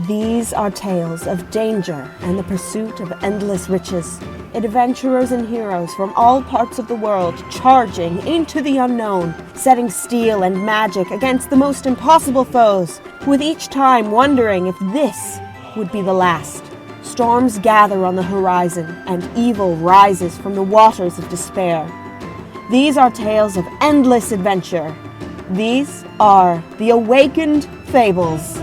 These are tales of danger and the pursuit of endless riches. Adventurers and heroes from all parts of the world charging into the unknown, setting steel and magic against the most impossible foes, with each time wondering if this would be the last. Storms gather on the horizon, and evil rises from the waters of despair. These are tales of endless adventure. These are the Awakened Fables.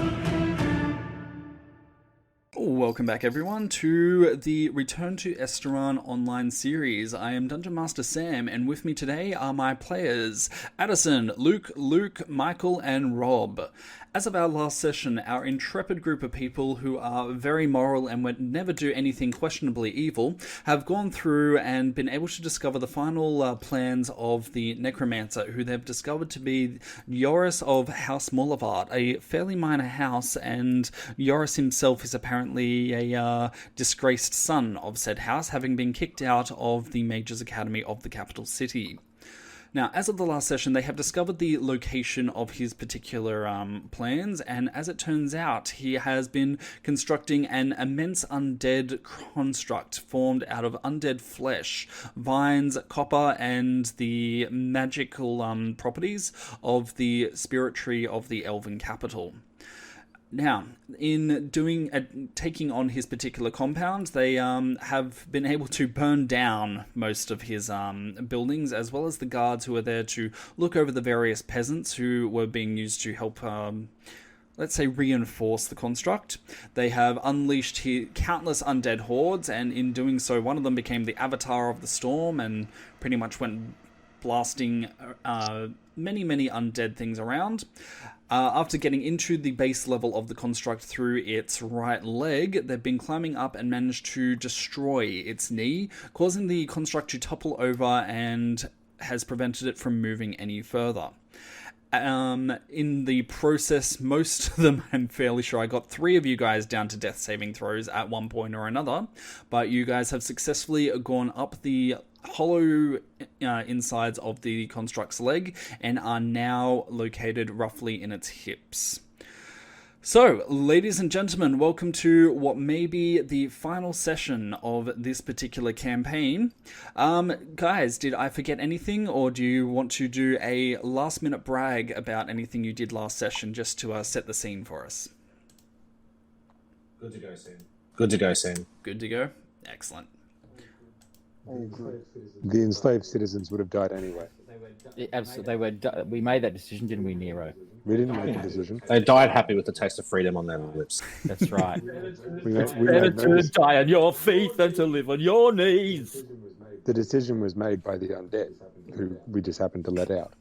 Welcome back everyone to the Return to Esturan online series. I am Dungeon Master Sam, and with me today are my players Addison, Luke, Michael and Rob. As of our last session, our intrepid group of people who are very moral and would never do anything questionably evil have gone through and been able to discover the final plans of the Necromancer, who they've discovered to be Yoris of House Molavart, a fairly minor house, and Yoris himself is apparently a disgraced son of said house, having been kicked out of the Mages Academy of the capital city. Now, as of the last session, they have discovered the location of his particular plans, and as it turns out, he has been constructing an immense undead construct formed out of undead flesh, vines, copper, and the magical properties of the spirit tree of the elven capital. Now, in taking on his particular compound, they have been able to burn down most of his buildings, as well as the guards who are there to look over the various peasants who were being used to help, let's say, reinforce the construct. They have unleashed countless undead hordes, and in doing so, one of them became the avatar of the storm and pretty much went blasting many undead things around. After getting into the base level of the construct through its right leg, they've been climbing up and managed to destroy its knee, causing the construct to topple over and has prevented it from moving any further. In the process, most of them, I'm fairly sure I got 3 of you guys down to death saving throws at one point or another, but you guys have successfully gone up the hollow insides of the construct's leg and are now located roughly in its hips. So, ladies and gentlemen, welcome to what may be the final session of this particular campaign. Guys, did I forget anything, or do you want to do a last-minute brag about anything you did last session just to set the scene for us? Good to go, Sam. Good to go? Excellent. The enslaved citizens would have died anyway. Absolutely, we made that decision, didn't we, Nero? We didn't make the decision. They died happy with the taste of freedom on their lips. That's right. Better to die on your feet than to live on your knees. The decision was made by the undead, who we just happened to let out.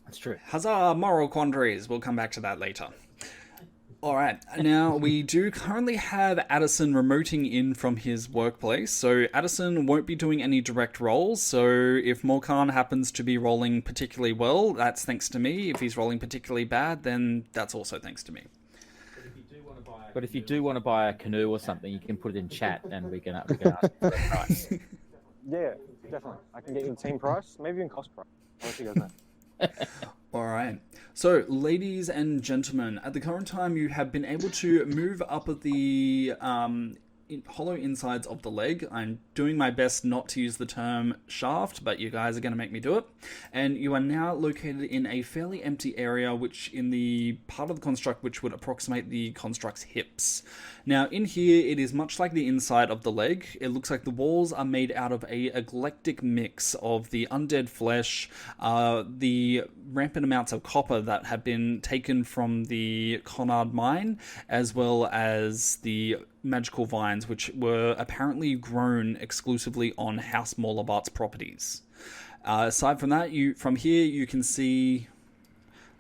That's true. Huzzah, moral quandaries. We'll come back to that later. Alright, now we do currently have Addison remoting in from his workplace, so Addison won't be doing any direct rolls, so if Morkan happens to be rolling particularly well, that's thanks to me. If he's rolling particularly bad, then that's also thanks to me. But if you do want to buy a canoe or something, you can put it in chat and we can ask for a price. Yeah, definitely. I can get you the team price, maybe even cost price. I'll let you guys know. Alright, so ladies and gentlemen, at the current time you have been able to move up at the hollow insides of the leg. I'm doing my best not to use the term shaft, but you guys are going to make me do it. And you are now located in a fairly empty area, which in the part of the construct which would approximate the construct's hips. Now in here, it is much like the inside of the leg. It looks like the walls are made out of a eclectic mix of the undead flesh, the rampant amounts of copper that have been taken from the Conard mine, as well as the magical vines, which were apparently grown exclusively on House Mollabart's properties. Aside from that, from here you can see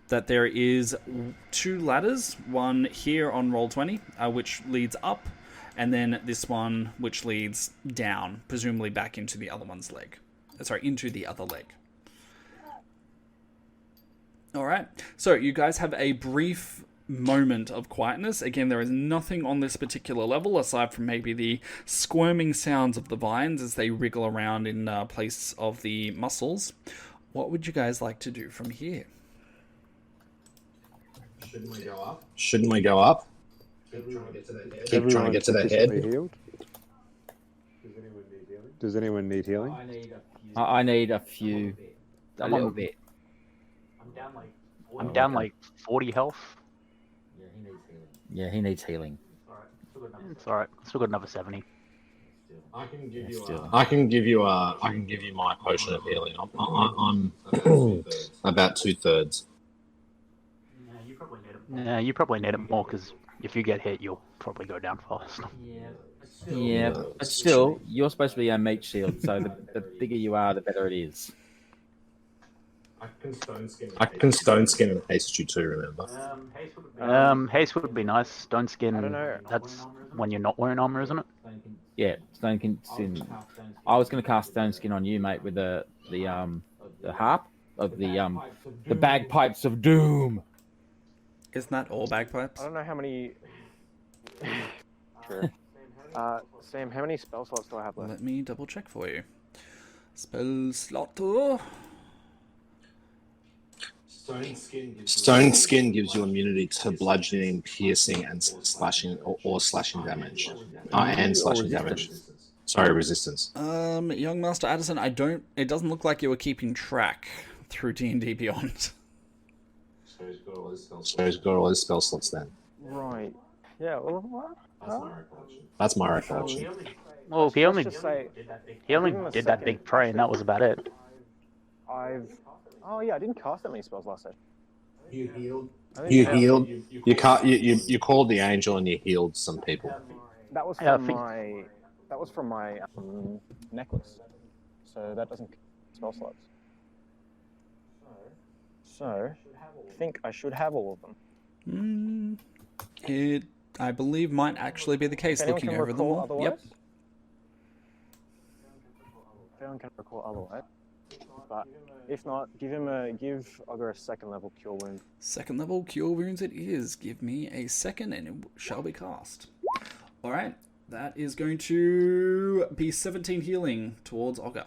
that there is 2 ladders, one here on Roll20, which leads up, and then this one which leads down, presumably back into the other one's leg. Into the other leg. Alright, so you guys have a brief moment of quietness. Again, there is nothing on this particular level aside from maybe the squirming sounds of the vines as they wriggle around in place of the muscles. What would you guys like to do from here? Shouldn't we go up? Keep trying to get to the head. Healed? Does anyone need healing? I need a few, a little bit. I'm down like 40 health. Yeah, he needs healing. It's alright. Still got another 70. I can give you. I can give you my potion of healing. I'm about 2/3. Yeah, you probably need it more because if you get hit, you'll probably go down fast. Yeah, but still, you're supposed to be a meat shield, so the bigger you are, the better it is. I can stone skin and haste you too. Remember? Haste would be nice. Stone skin. I don't know. That's when you're not wearing armor, isn't it? Yeah, stone skin. I was going to cast stone skin on you, mate, with the harp of the bagpipes of doom. Isn't that all bagpipes? I don't know how many. Sure. Sam, how many spell slots do I have left? Let me double check for you. Spell slot. Stone skin gives you immunity to bludgeoning, piercing, and slashing or slashing damage. And slashing damage. Sorry, resistance. Young Master Addison, it doesn't look like you were keeping track through D&D Beyond. So he's got all his spell slots then. Right. Yeah. Well, what? That's my recollection. Well, he only Let's just say, did that big pray, and that was about it. Oh yeah, I didn't cast that many spells last session. You healed. You called the angel and you healed some people. That was Yeah, from my necklace. So that doesn't spell slots. So I think I should have all of them. It, I believe, might actually be the case looking over them all. Otherwise? Yep. If anyone can recall otherwise. But if not, give Ogre a second level cure wound. Second level cure wounds it is. Give me a second and it shall be cast. Alright, that is going to be 17 healing towards Ogre.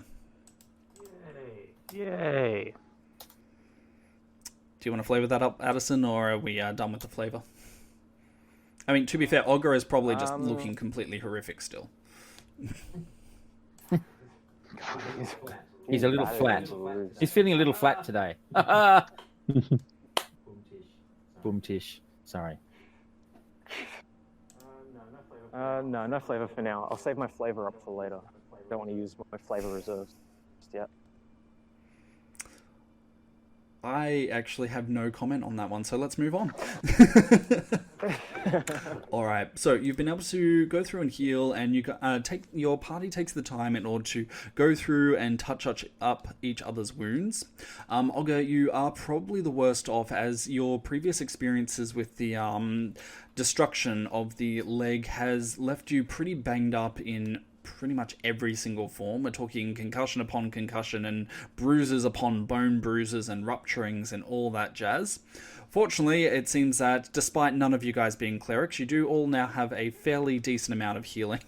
Yay! Do you want to flavour that up, Addison, or are we done with the flavour? I mean, to be fair, Ogre is probably just looking completely horrific still. He's a little flat. He's feeling a little flat today. Boomtish. Sorry. No, no flavour for now. I'll save my flavour up for later. Don't want to use my flavour reserves just yet. I actually have no comment on that one, so let's move on. Alright, so you've been able to go through and heal, and your party takes the time in order to go through and touch up each other's wounds. Olga, you are probably the worst off, as your previous experiences with the destruction of the leg has left you pretty banged up in pretty much every single form. We're talking concussion upon concussion and bruises upon bone bruises and rupturings and all that jazz. Fortunately, it seems that despite none of you guys being clerics, you do all now have a fairly decent amount of healing.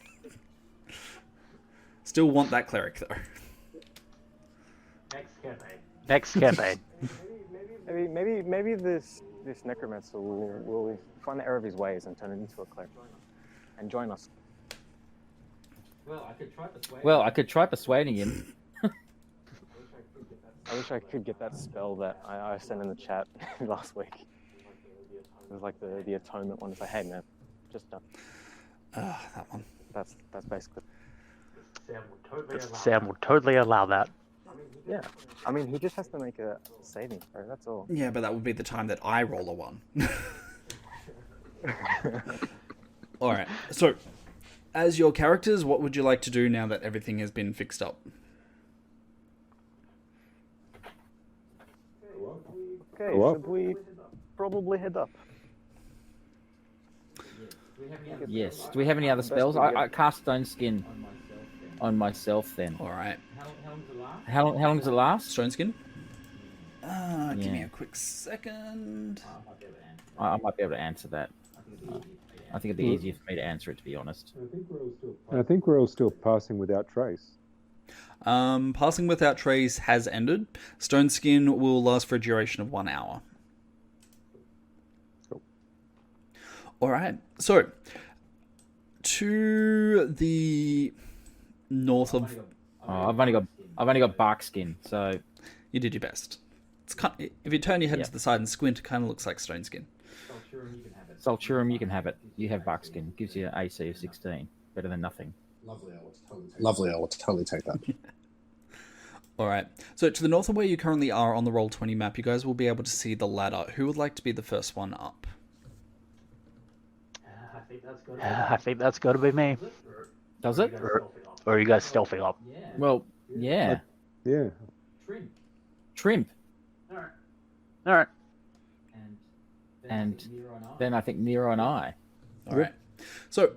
Still want that cleric though. Next campaign. Maybe this necromancer will find the error of his ways and turn it into a cleric and join us. Well, I could try persuading him. I wish I could get that spell that I sent in the chat last week. It was like the atonement one. It's like, hey man, just done. That one. That's basically. Sam would totally allow that. Yeah, I mean he just has to make a saving throw. That's all. Yeah, but that would be the time that I roll a 1. Alright, so as your characters, what would you like to do now that everything has been fixed up? Okay, should we probably head up? Yes. Do we have any other spells? I cast Stone Skin on myself then. Alright. How long does it last? Stone Skin? Give me a quick second. I might be able to answer that. I think it'd be easier for me to answer it, to be honest. I think we're all still passing without trace. Passing without trace has ended. Stone Skin will last for a duration of 1 hour. All right. So, to the north of... Oh, I've only got bark skin, so You did your best. It's if you turn your head to the side and squint, it kind of looks like stone skin. Salturum, you can have it. You have bark skin. Gives you an AC of 16. Better than nothing. Lovely, I will totally take that. All right. So to the north of where you currently are on the Roll20 map, you guys will be able to see the ladder. Who would like to be the first one up? I think that's got to be me. Does it? Or are you guys stealthing up? Well, yeah. Yeah. Trimp. All right. And then I think Nero and I. All right. So,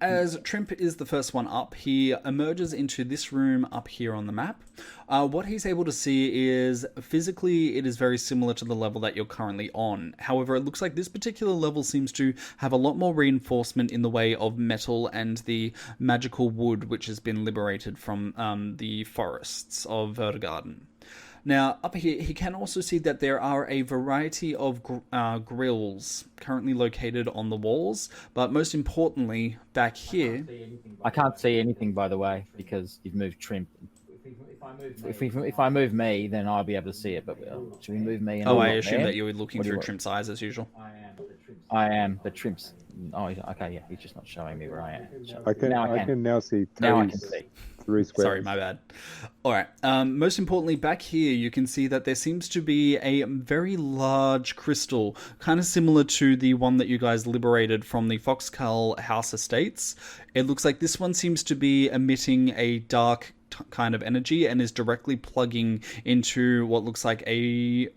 as Trimp is the first one up, he emerges into this room up here on the map. What he's able to see is, physically, it is very similar to the level that you're currently on. However, it looks like this particular level seems to have a lot more reinforcement in the way of metal and the magical wood, which has been liberated from the forests of Vertigarden. Now, up here, he can also see that there are a variety of grills currently located on the walls, but most importantly, back here... I can't see anything, by the way, because you've moved Trimp. If I move me, then I'll be able to see it, but should we move me? And I assume that you were looking through Trimp's eyes as usual. I am, but Trimp's... Oh, okay, yeah, he's just not showing me where I am. I can now see now I can see. 3 squares. Sorry, my bad. All right. Most importantly, back here, you can see that there seems to be a very large crystal, kind of similar to the one that you guys liberated from the Foxcull House Estates. It looks like this one seems to be emitting a dark kind of energy and is directly plugging into what looks like a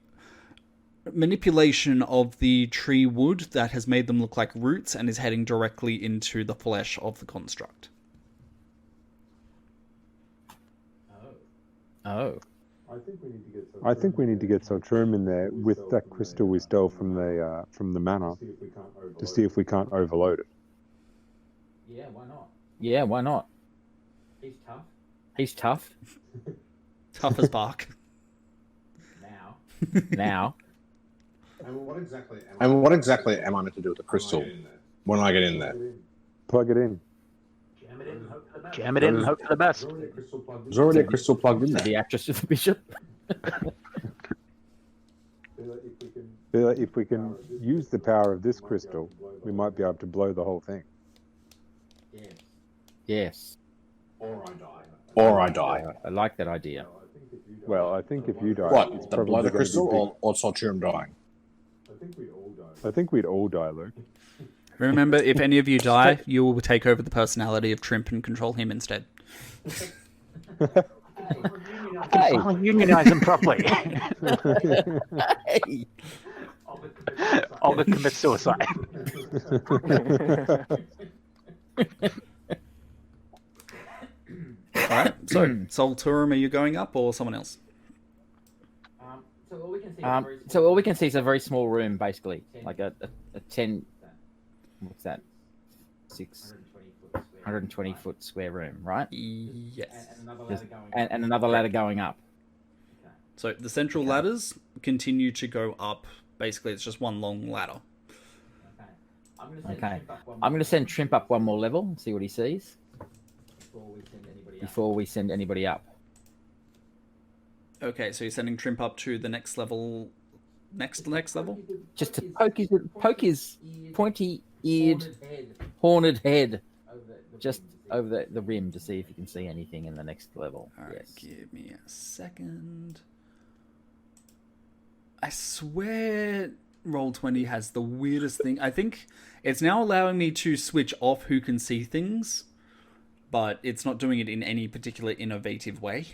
manipulation of the tree wood that has made them look like roots and is heading directly into the flesh of the construct. Oh. I think we need to get Saltrum in there with that crystal we stole from the manor to see if we can't overload it. Yeah, why not? Yeah, why not? He's tough. Tough as bark. Now. And what exactly am I meant to do with the crystal when I get in there? Plug it in. Jam it in and hope for the best. There's already a crystal plugged in there. The actress of the bishop. If we can use the power of this crystal, we might be able to blow the whole thing. Yes. Or I die. I like that idea. Well, I think if you die, What? it's The probably blow the gonna be crystal or Saltrum dying? I think we'd all die, Luke. Remember, if any of you die, you will take over the personality of Trimp and control him instead. Hey. Unionize them properly. Hey. I'll commit suicide. Alright, so Solturum, are you going up or someone else? So all we can see is a very small room, basically, like a 10. What's that? 120 foot square room, right? Yes. And another ladder going up. So the central ladders continue to go up. Basically, it's just one long ladder. Okay. I'm going to send Trimp up one more level and see what he sees before we send anybody up. Okay, so you're sending Trimp up to the next level. Next level? Just to poke his pointy-eared, horned head just over the rim to see if you can see anything in the next level. Alright, yes. Give me a second. I swear Roll20 has the weirdest thing. I think it's now allowing me to switch off who can see things, but it's not doing it in any particular innovative way.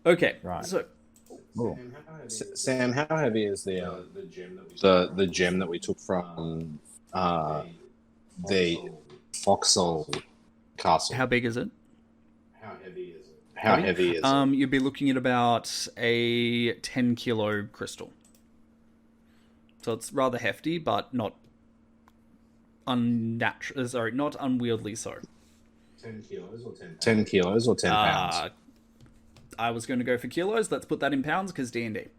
Okay, right. So... Sam, how heavy is the gem that we took from the Foxhole Castle? How big is it? How heavy is it? You'd be looking at about a 10 kilo crystal. So it's rather hefty, but not unnatural. Sorry, not unwieldy. So 10 kilos or 10 pounds? I was going to go for kilos. Let's put that in pounds because D&D.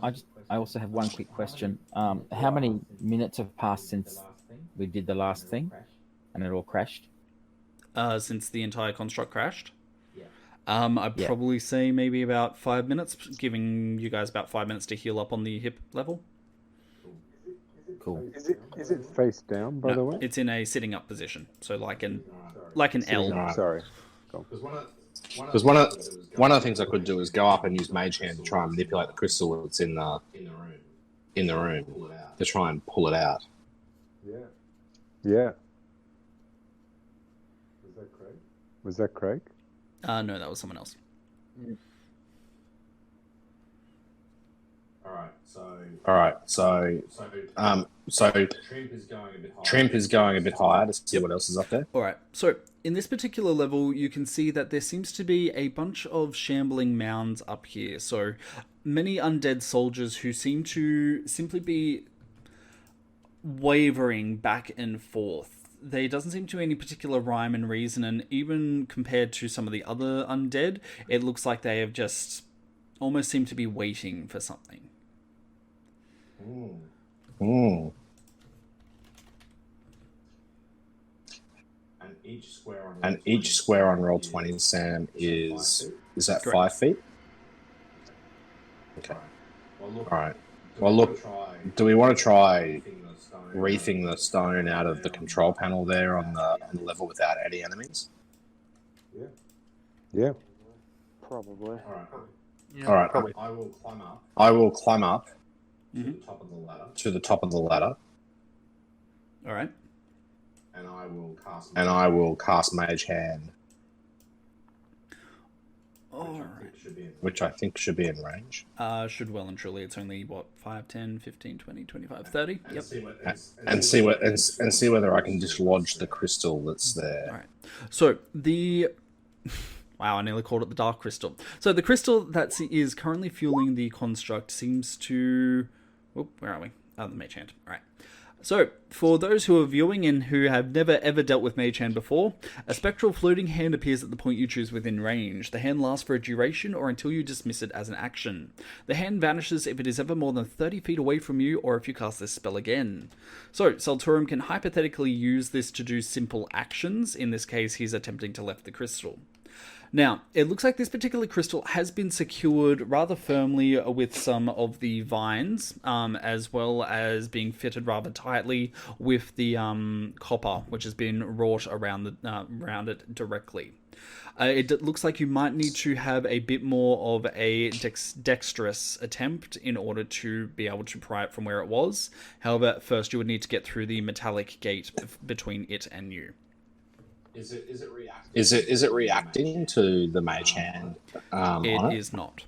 I also have one quick question. How many minutes have passed since we did the last thing, and it all crashed? Since the entire construct crashed. I'd probably say maybe about 5 minutes, giving you guys about 5 minutes to heal up on the hip level. Cool. Is it face down, by the way? It's in a sitting up position, so like an L. Right. Sorry. Because one of the things I could do is go up and use Mage Hand to try and manipulate the crystal that's in the room to try and pull it out. Yeah. Was that Craig? No, that was someone else. All right. So Trimp is going a bit higher to see what else is up there. All right. So in this particular level, you can see that there seems to be a bunch of shambling mounds up here. So many undead soldiers who seem to simply be wavering back and forth. There doesn't seem to be any particular rhyme and reason, and even compared to some of the other undead, it looks like they have just almost seemed to be waiting for something. And each square on roll 20, Sam, is that Correct. 5 feet? Okay. All right. Well, look, do we want to try reefing the stone out of the control panel there on the level without any enemies? Yeah. Probably. All right. Probably. I will climb up Mm-hmm. to the top of the ladder, All right. and I will cast Mage Hand, All right. which I think should be in range. Should well and truly. It's only, 5, 10, 15, 20, 25, 30? Yep. And see whether I can dislodge the crystal that's there. All right. So the... Wow, I nearly called it the Dark Crystal. So the crystal that is currently fueling the construct seems to... Whoop, where are we? Oh, the Mage Hand. All right. So, for those who are viewing and who have never ever dealt with Mage Hand before, a spectral floating hand appears at the point you choose within range. The hand lasts for a duration or until you dismiss it as an action. The hand vanishes if it is ever more than 30 feet away from you or if you cast this spell again. So, Ciruimon can hypothetically use this to do simple actions. In this case, he's attempting to lift the crystal. Now, it looks like this particular crystal has been secured rather firmly with some of the vines, as well as being fitted rather tightly with the copper, which has been wrought around it directly. It looks like you might need to have a bit more of a dexterous attempt in order to be able to pry it from where it was. However, first you would need to get through the metallic gate between it and you. Is it reacting to the Mage Hand? It is not.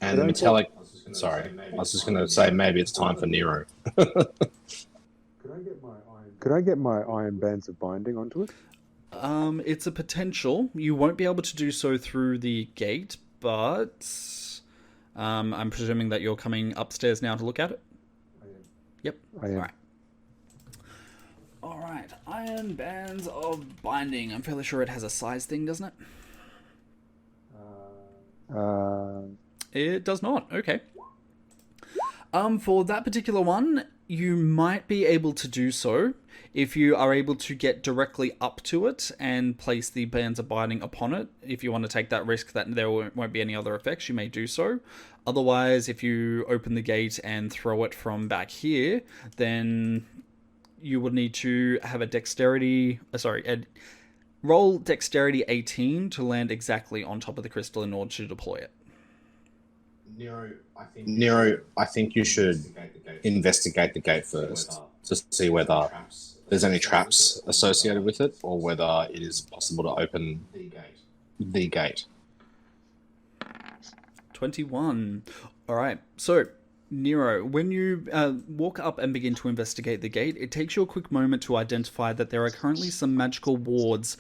And the metallic. Sorry, I was just going to say maybe it's time for Nero. Could I get my iron bands of binding onto it? It's a potential. You won't be able to do so through the gate, but I'm presuming that you're coming upstairs now to look at it. Yep. I am. All right. All right. Iron bands of binding. I'm fairly sure it has a size thing, doesn't it? It does not. Okay. For that particular one, you might be able to do so if you are able to get directly up to it and place the bands of binding upon it. If you want to take that risk that there won't be any other effects, you may do so. Otherwise, if you open the gate and throw it from back here, then you would need to have a roll dexterity 18 to land exactly on top of the crystal in order to deploy it. Nero, I think you should investigate the gate first to see whether there's any traps associated with it or whether it is possible to open the gate. 21. All right. So, Nero, when you walk up and begin to investigate the gate, it takes you a quick moment to identify that there are currently some magical wards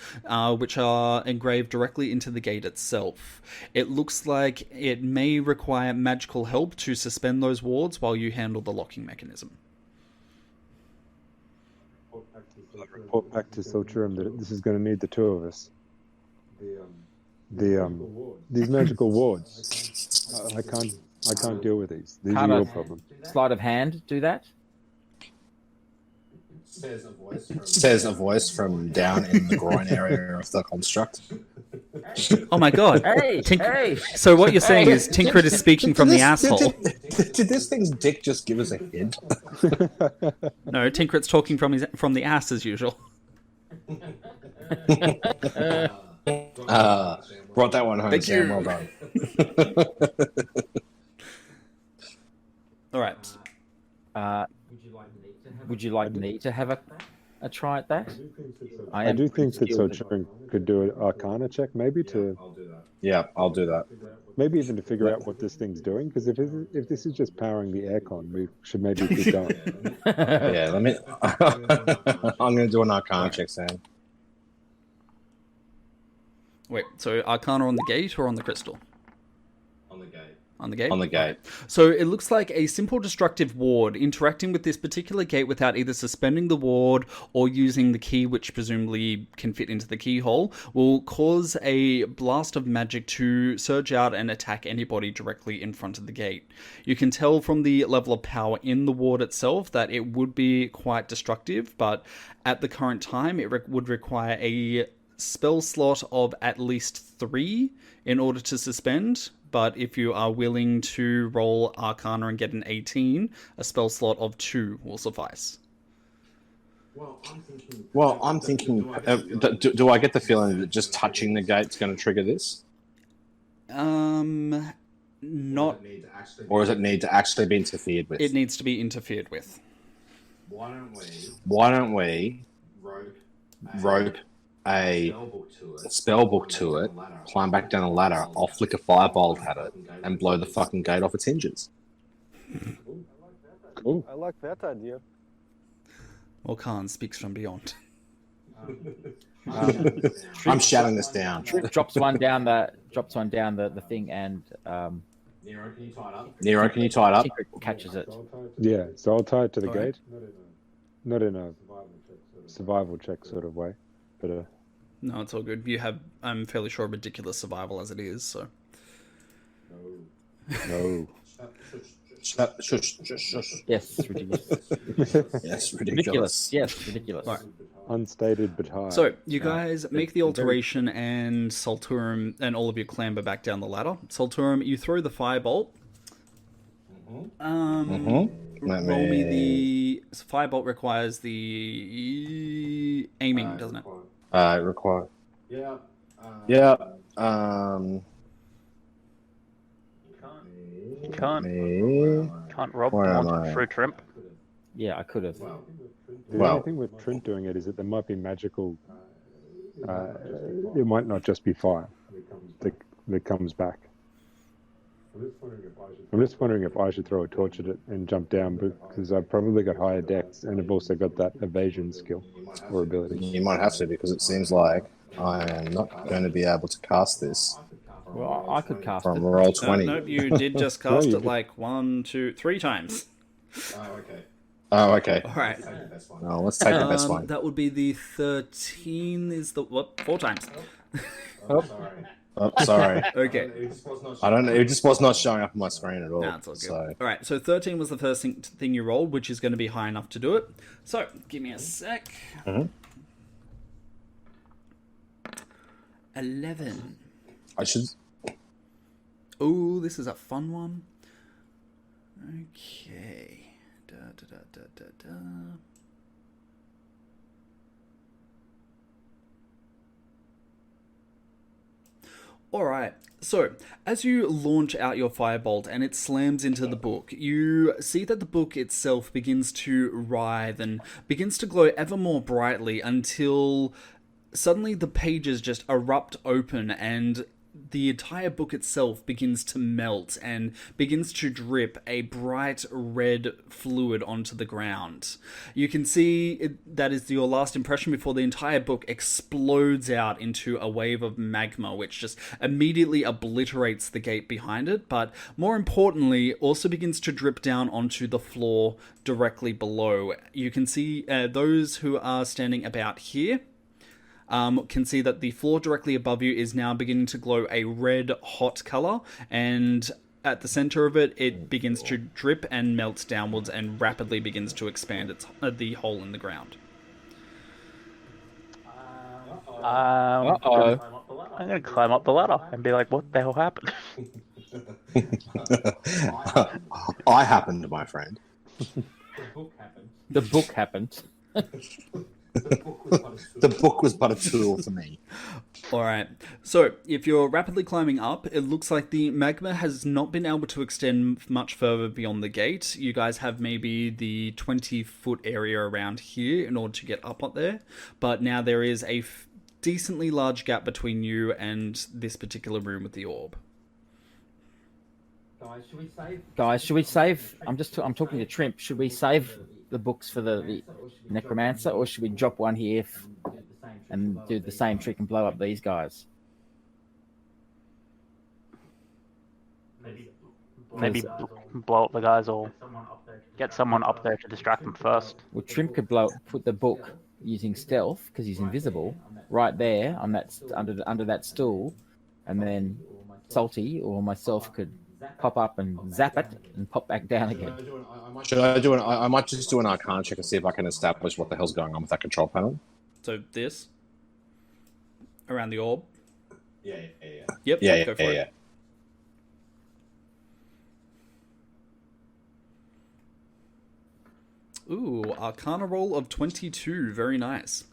which are engraved directly into the gate itself. It looks like it may require magical help to suspend those wards while you handle the locking mechanism. Report back to Ciruimon that this is going to need the two of us. These magical wards. I can't deal with these. These Can't are a your problem. sleight of hand do that? Says a voice from down in the groin area of the construct. Oh my god. Hey, hey! So what you're saying is Tinkrit is speaking from the asshole. Did this thing's dick just give us a hint? No, Tinkrit's talking from the ass as usual. Brought that one home, Thank Sam. you. Well done. All right. Would you like me to have a try at that? I do think that Ciruimon could do an Arcana check, maybe to Yeah, I'll do that. maybe even to figure out what this thing's doing. Because if this is just powering the aircon, we should maybe keep going. Yeah, let me. I'm going to do an Arcana check, Sam. Wait, so Arcana on the gate or on the crystal? On the gate. On the gate? On the gate. So it looks like a simple destructive ward interacting with this particular gate without either suspending the ward or using the key, which presumably can fit into the keyhole, will cause a blast of magic to surge out and attack anybody directly in front of the gate. You can tell from the level of power in the ward itself that it would be quite destructive, but at the current time it would require a spell slot of at least 3 in order to suspend. But if you are willing to roll Arcana and get an 18, a spell slot of 2 will suffice. Well, I'm thinking. Do I get the feeling that just touching the gate's going to trigger this, Not. or does it need to actually be interfered with? It needs to be interfered with. Why don't we rope a spell book to it, climb back down the ladder, I'll flick a firebolt at it, and blow the fucking gate off its hinges. Cool. I like that idea. Well, Khan speaks from beyond. I'm shouting this down. drops one down the thing, and Nero, can you tie it up? Tinkrit catches it. Yeah, so I'll tie it to the All right. gate. Not in a survival check sort of way, but No, it's all good. You have, I'm fairly sure, ridiculous survival as it is, so. no. Shush. Yes, ridiculous. Yes, Ridiculous. Yes, ridiculous. Right. Unstated but high. So, you guys make the alteration, and Salturum and all of you clamber back down the ladder. Salturum, you throw the firebolt. Roll me the... Firebolt requires the aiming, doesn't it? Require. Yeah. Can't rob Where am want I? fruit shrimp. Yeah, I could have. The Well- only thing with Trent doing it is that there might be magical. It might not just be fire that comes back. I'm just wondering if I should throw a torch at it and jump down, because I've probably got higher dex and I've also got that evasion skill or ability. You might have to, because it seems like I am not going to be able to cast this Well, I could cast from it. roll 20. Nope, you did just cast you it like 1, 2, 3 times. Oh, okay. Alright. Oh, let's take the best one. That would be the 13 is the... What? 4 times. Oh, sorry. Okay. I don't know. It just was not showing up on my screen at all. Nah, it's all good. So, Alright, so 13 was the first thing you rolled, which is going to be high enough to do it. So, give me a sec. 11. I should. Oh, this is a fun one. Okay. Da. Alright, so as you launch out your firebolt and it slams into the book, you see that the book itself begins to writhe and begins to glow ever more brightly until suddenly the pages just erupt open and the entire book itself begins to melt and begins to drip a bright red fluid onto the ground. You can see that is your last impression before the entire book explodes out into a wave of magma, which just immediately obliterates the gate behind it, but more importantly, also begins to drip down onto the floor directly below. You can see those who are standing about here can see that the floor directly above you is now beginning to glow a red hot color, and at the center of it, it begins to drip and melts downwards and rapidly begins to expand the hole in the ground. Uh-oh. I'm gonna climb up the ladder and be like, "What the hell happened?" I happened, my friend. The book happened. The book was but a tool for me. Alright, so if you're rapidly climbing up, it looks like the magma has not been able to extend much further beyond the gate. You guys have maybe the 20-foot area around here in order to get up there, but now there is a decently large gap between you and this particular room with the orb. Guys, should we save? I'm talking to Trimp. Should we save the books for the necromancer, or should we drop one here and do the same trick and blow up these guys? Maybe blow up the guys or get someone up there to distract them first. Well, Trimp could put the book using stealth because he's invisible right there on that under that stool, and then Salty or myself could pop up and zap it and pop back down again. I might just do an Arcana check and see if I can establish what the hell's going on with that control panel. So this around the orb. Yeah. Yep. Go for it. Ooh, Arcana roll of 22. Very nice.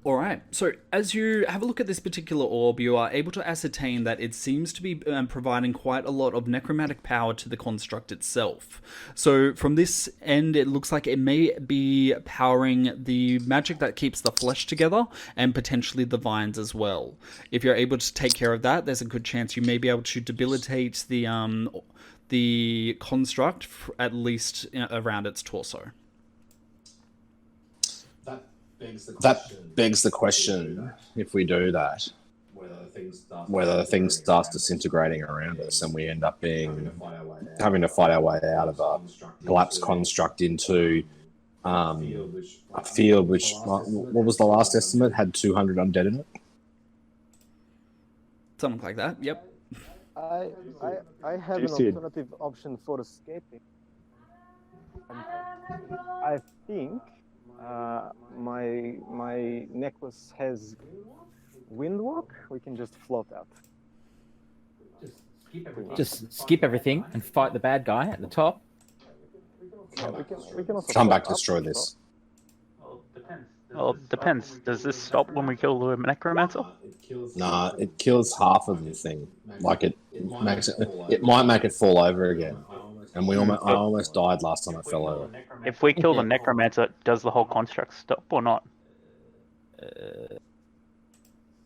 Alright, so as you have a look at this particular orb, you are able to ascertain that it seems to be providing quite a lot of necromantic power to the construct itself. So from this end, it looks like it may be powering the magic that keeps the flesh together, and potentially the vines as well. If you're able to take care of that, there's a good chance you may be able to debilitate the construct at least around its torso. That begs the question, if we do that, whether the thing starts disintegrating around us and we end up having to fight our way out of a collapsed construct into a field which, what was the last estimate, had 200 undead in it? Something like that, yep. I have an alternative option for escaping. I think my necklace has windwalk. We can just float out. Just skip everything and fight the bad guy at the top. Yeah, we can also come back, destroy this. Well, it depends. Does this stop when we kill the necromancer? Nah, it kills half of the thing. Like it might make it fall over again. And I almost died last time I fell over. If we kill the necromancer, does the whole construct stop or not?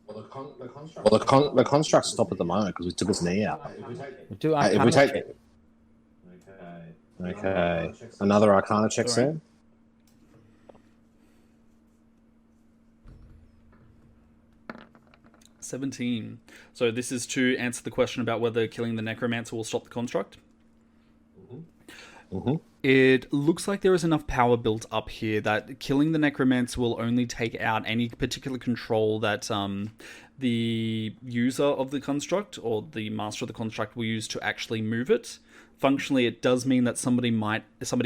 The constructs stop at the moment because we took his knee out. If we take it. Okay. Another Arcana check, Sam? $17. So this is to answer the question about whether killing the necromancer will stop the construct. Mm-hmm. It looks like there is enough power built up here that killing the necromancer will only take out any particular control that the user of the construct or the master of the construct will use to actually move it. Functionally, it does mean that somebody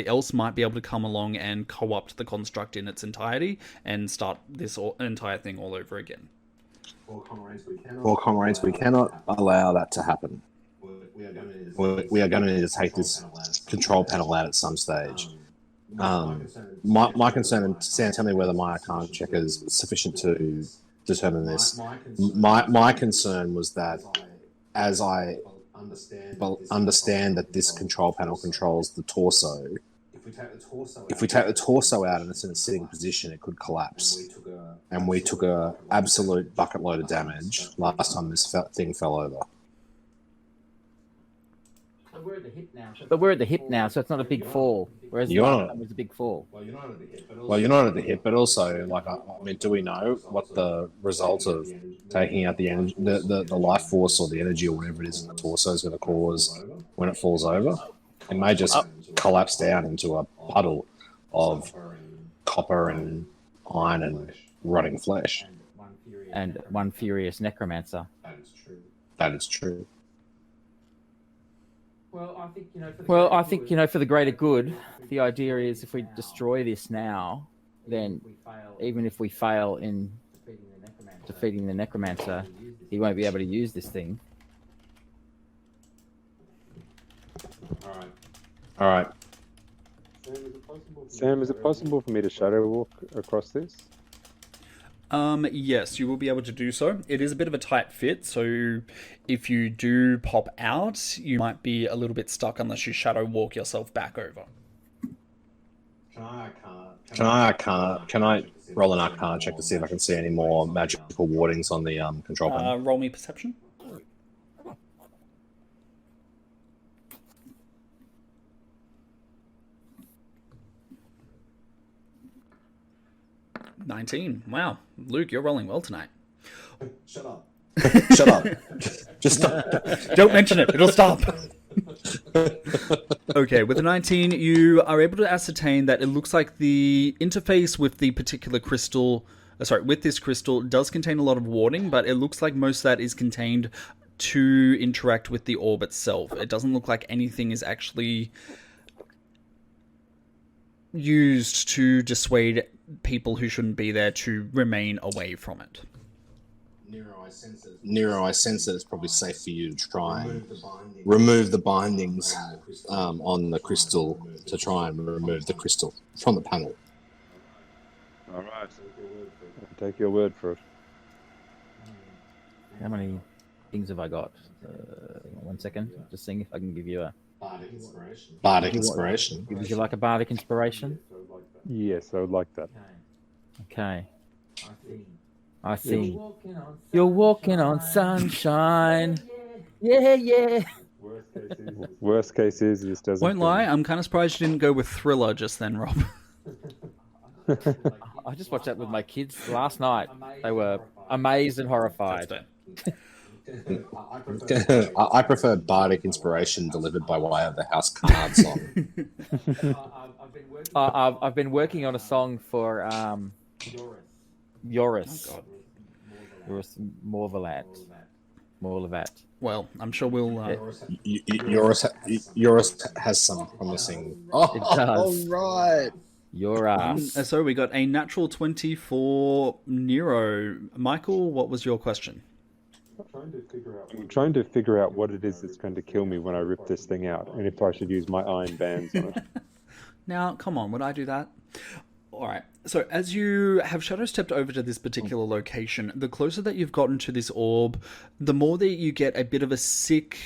else might be able to come along and co-opt the construct in its entirety and start this entire thing all over again. Well, comrades, we cannot allow that to happen. We are going to need to take this control panel out at some stage. My concern, and Sam, tell me whether my Arcana check is sufficient to determine this. My concern was that as I understand that this control panel controls the torso, if we take the torso out and it's in a sitting position, it could collapse. And we took a absolute bucket load of damage last time this thing fell over. But we're at the hip now, so it's not a big fall. Whereas last time was a big fall. Well, you're not at the hip, but also, like, I mean, do we know what the result of taking out the energy, the life force or the energy or whatever it is in the torso is going to cause when it falls over? It may just collapse down into a puddle of copper and iron and rotting flesh. And one furious necromancer. That is true. Well, I think for the greater good, the idea is if we destroy this now, then even if we fail in defeating the necromancer, he won't be able to use this thing. All right. Sam, is it possible for me to shadow walk across this? Yes, you will be able to do so. It is a bit of a tight fit, so if you do pop out, you might be a little bit stuck unless you shadow walk yourself back over. Can I roll an Arcana check to see if I can see any more magical wardings on the control panel? Roll me perception. 19. Wow. Luke, you're rolling well tonight. Shut up. Shut up. Just stop. Don't mention it. It'll stop. Okay, with a 19, you are able to ascertain that it looks like the interface with the particular crystal, with this crystal does contain a lot of warding, but it looks like most of that is contained to interact with the orb itself. It doesn't look like anything is actually used to dissuade people who shouldn't be there to remain away from it. Nero, I sense that it's probably safe for you to try and remove the bindings on the crystal to try and remove the crystal from the panel. All right. I'll take your word for it. How many things have I got? 1 second. Just seeing if I can give you a... Bardic Inspiration. Would you like a Bardic Inspiration? Yes, I would like that. Okay. I see. You're walking on sunshine. Yeah, yeah. Worst case is this doesn't. Won't lie, I'm kind of surprised you didn't go with Thriller just then, Rob. I just watched that with my kids last night. They were amazed and horrified. I prefer Bardic Inspiration delivered by way of the House Card song. I've been working on a song for Yoris. Oh, God. Yoris Morlavat. Well, I'm sure we'll... Yoris has some promising... Oh, It does. all right. Your ass. So we got a natural 20 for Nero. Michael, what was your question? I'm trying to figure out what it is that's going to kill me when I rip this thing out, and if I should use my iron bands on it. Now, come on, would I do that? Alright, so as you have shadow stepped over to this particular location, the closer that you've gotten to this orb, the more that you get a bit of a sick,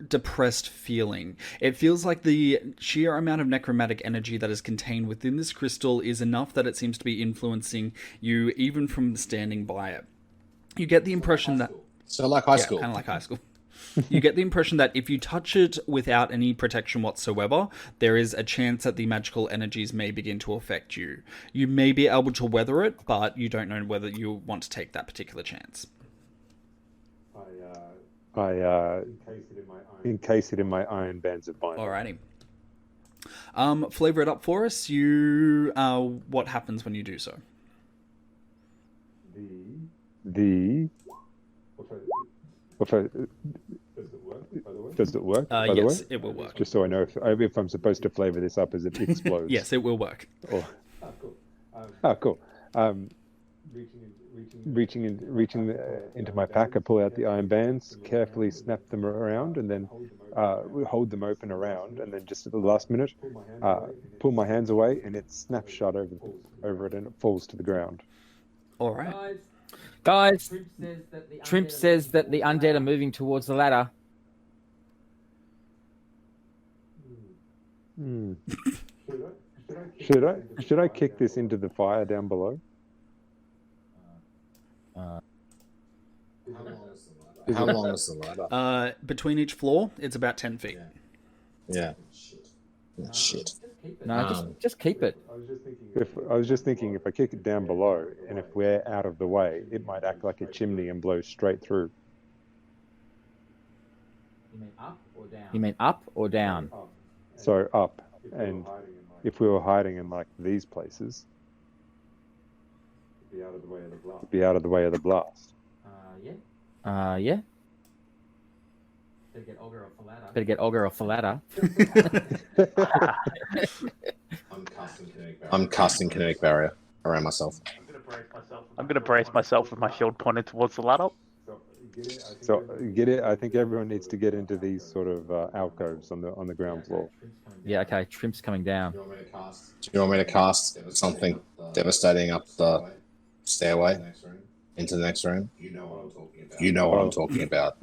depressed feeling. It feels like the sheer amount of necromantic energy that is contained within this crystal is enough that it seems to be influencing you even from standing by it. You get the impression that... So like high school. Kind of like high school. You get the impression that if you touch it without any protection whatsoever, there is a chance that the magical energies may begin to affect you. You may be able to weather it, but you don't know whether you want to take that particular chance. I encase it in my iron bands of binding. Alrighty. Flavor it up for us. You, what happens when you do so? Does it work? By the way? Yes, it will work. Just so I know if I'm supposed to flavor this up as it explodes. Yes, it will work. Cool. Reaching into my pack, I pull out the iron bands, carefully snap them around, and then hold them open around, and then just at the last minute, pull my hands away, and it snaps shut over it, and it falls to the ground. All right. Guys, Trimp says that the undead are moving towards the ladder. Should I kick this into the fire down below? How long is the ladder? Between each floor, it's about 10 feet. Yeah. Shit. No, just keep it. I was just thinking if I kick it down below, and if we're out of the way, it might act like a chimney and blow straight through. You mean up or down? So up, and if we were hiding in like these places, be out of the way of the blast. Yeah. Better get Olga off the ladder. I'm casting kinetic barrier around myself. I'm gonna brace myself with my shield pointed towards the ladder. So get it. I think everyone needs to get into these sort of alcoves on the ground floor. Yeah, okay. Trimp's coming down. Do you want me to cast something devastating up the stairway into the next room? You know what I'm talking about.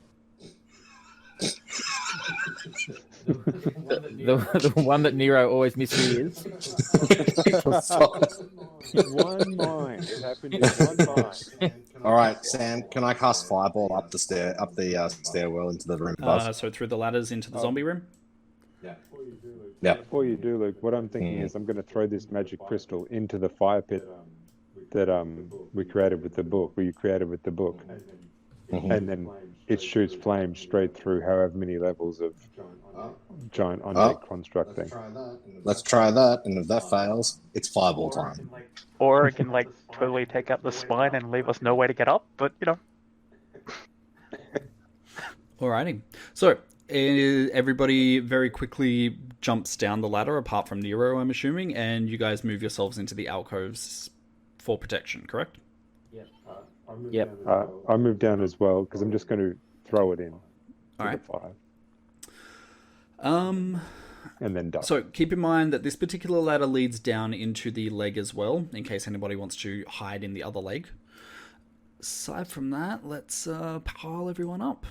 The one that Nero always mishears. One mind. It happened in one mind. All right, Sam. Can I cast fireball up the stairwell into the room above? So through the ladders into the zombie room? Yeah. Before you do, Luke, what I'm thinking is I'm going to throw this magic crystal into the fire pit that we created with the book. We created with the book, and then it shoots flames straight through however many levels of giant undead construct thing. Let's try that, and if that fails, it's fireball time. Or it can like totally take out the spine and leave us no way to get up. But you know. Alrighty. So everybody very quickly jumps down the ladder, apart from Nero, I'm assuming, and you guys move yourselves into the alcoves for protection, correct? Yep. I moved down as well because I'm just going to throw it in. All right. The fire. And then duck. So keep in mind that this particular ladder leads down into the leg as well, in case anybody wants to hide in the other leg. Aside from that, let's pile everyone up.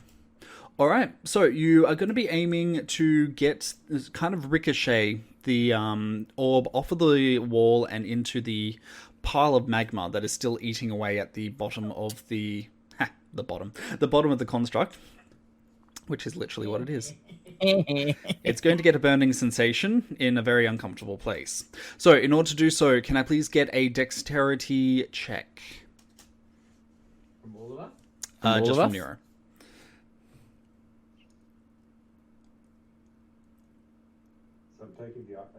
All right, so you are going to be aiming to get kind of ricochet the orb off of the wall and into the pile of magma that is still eating away at the bottom of the bottom of the construct, which is literally what it is. It's going to get a burning sensation in a very uncomfortable place. So in order to do so, can I please get a dexterity check? From all of us? Just from Nero.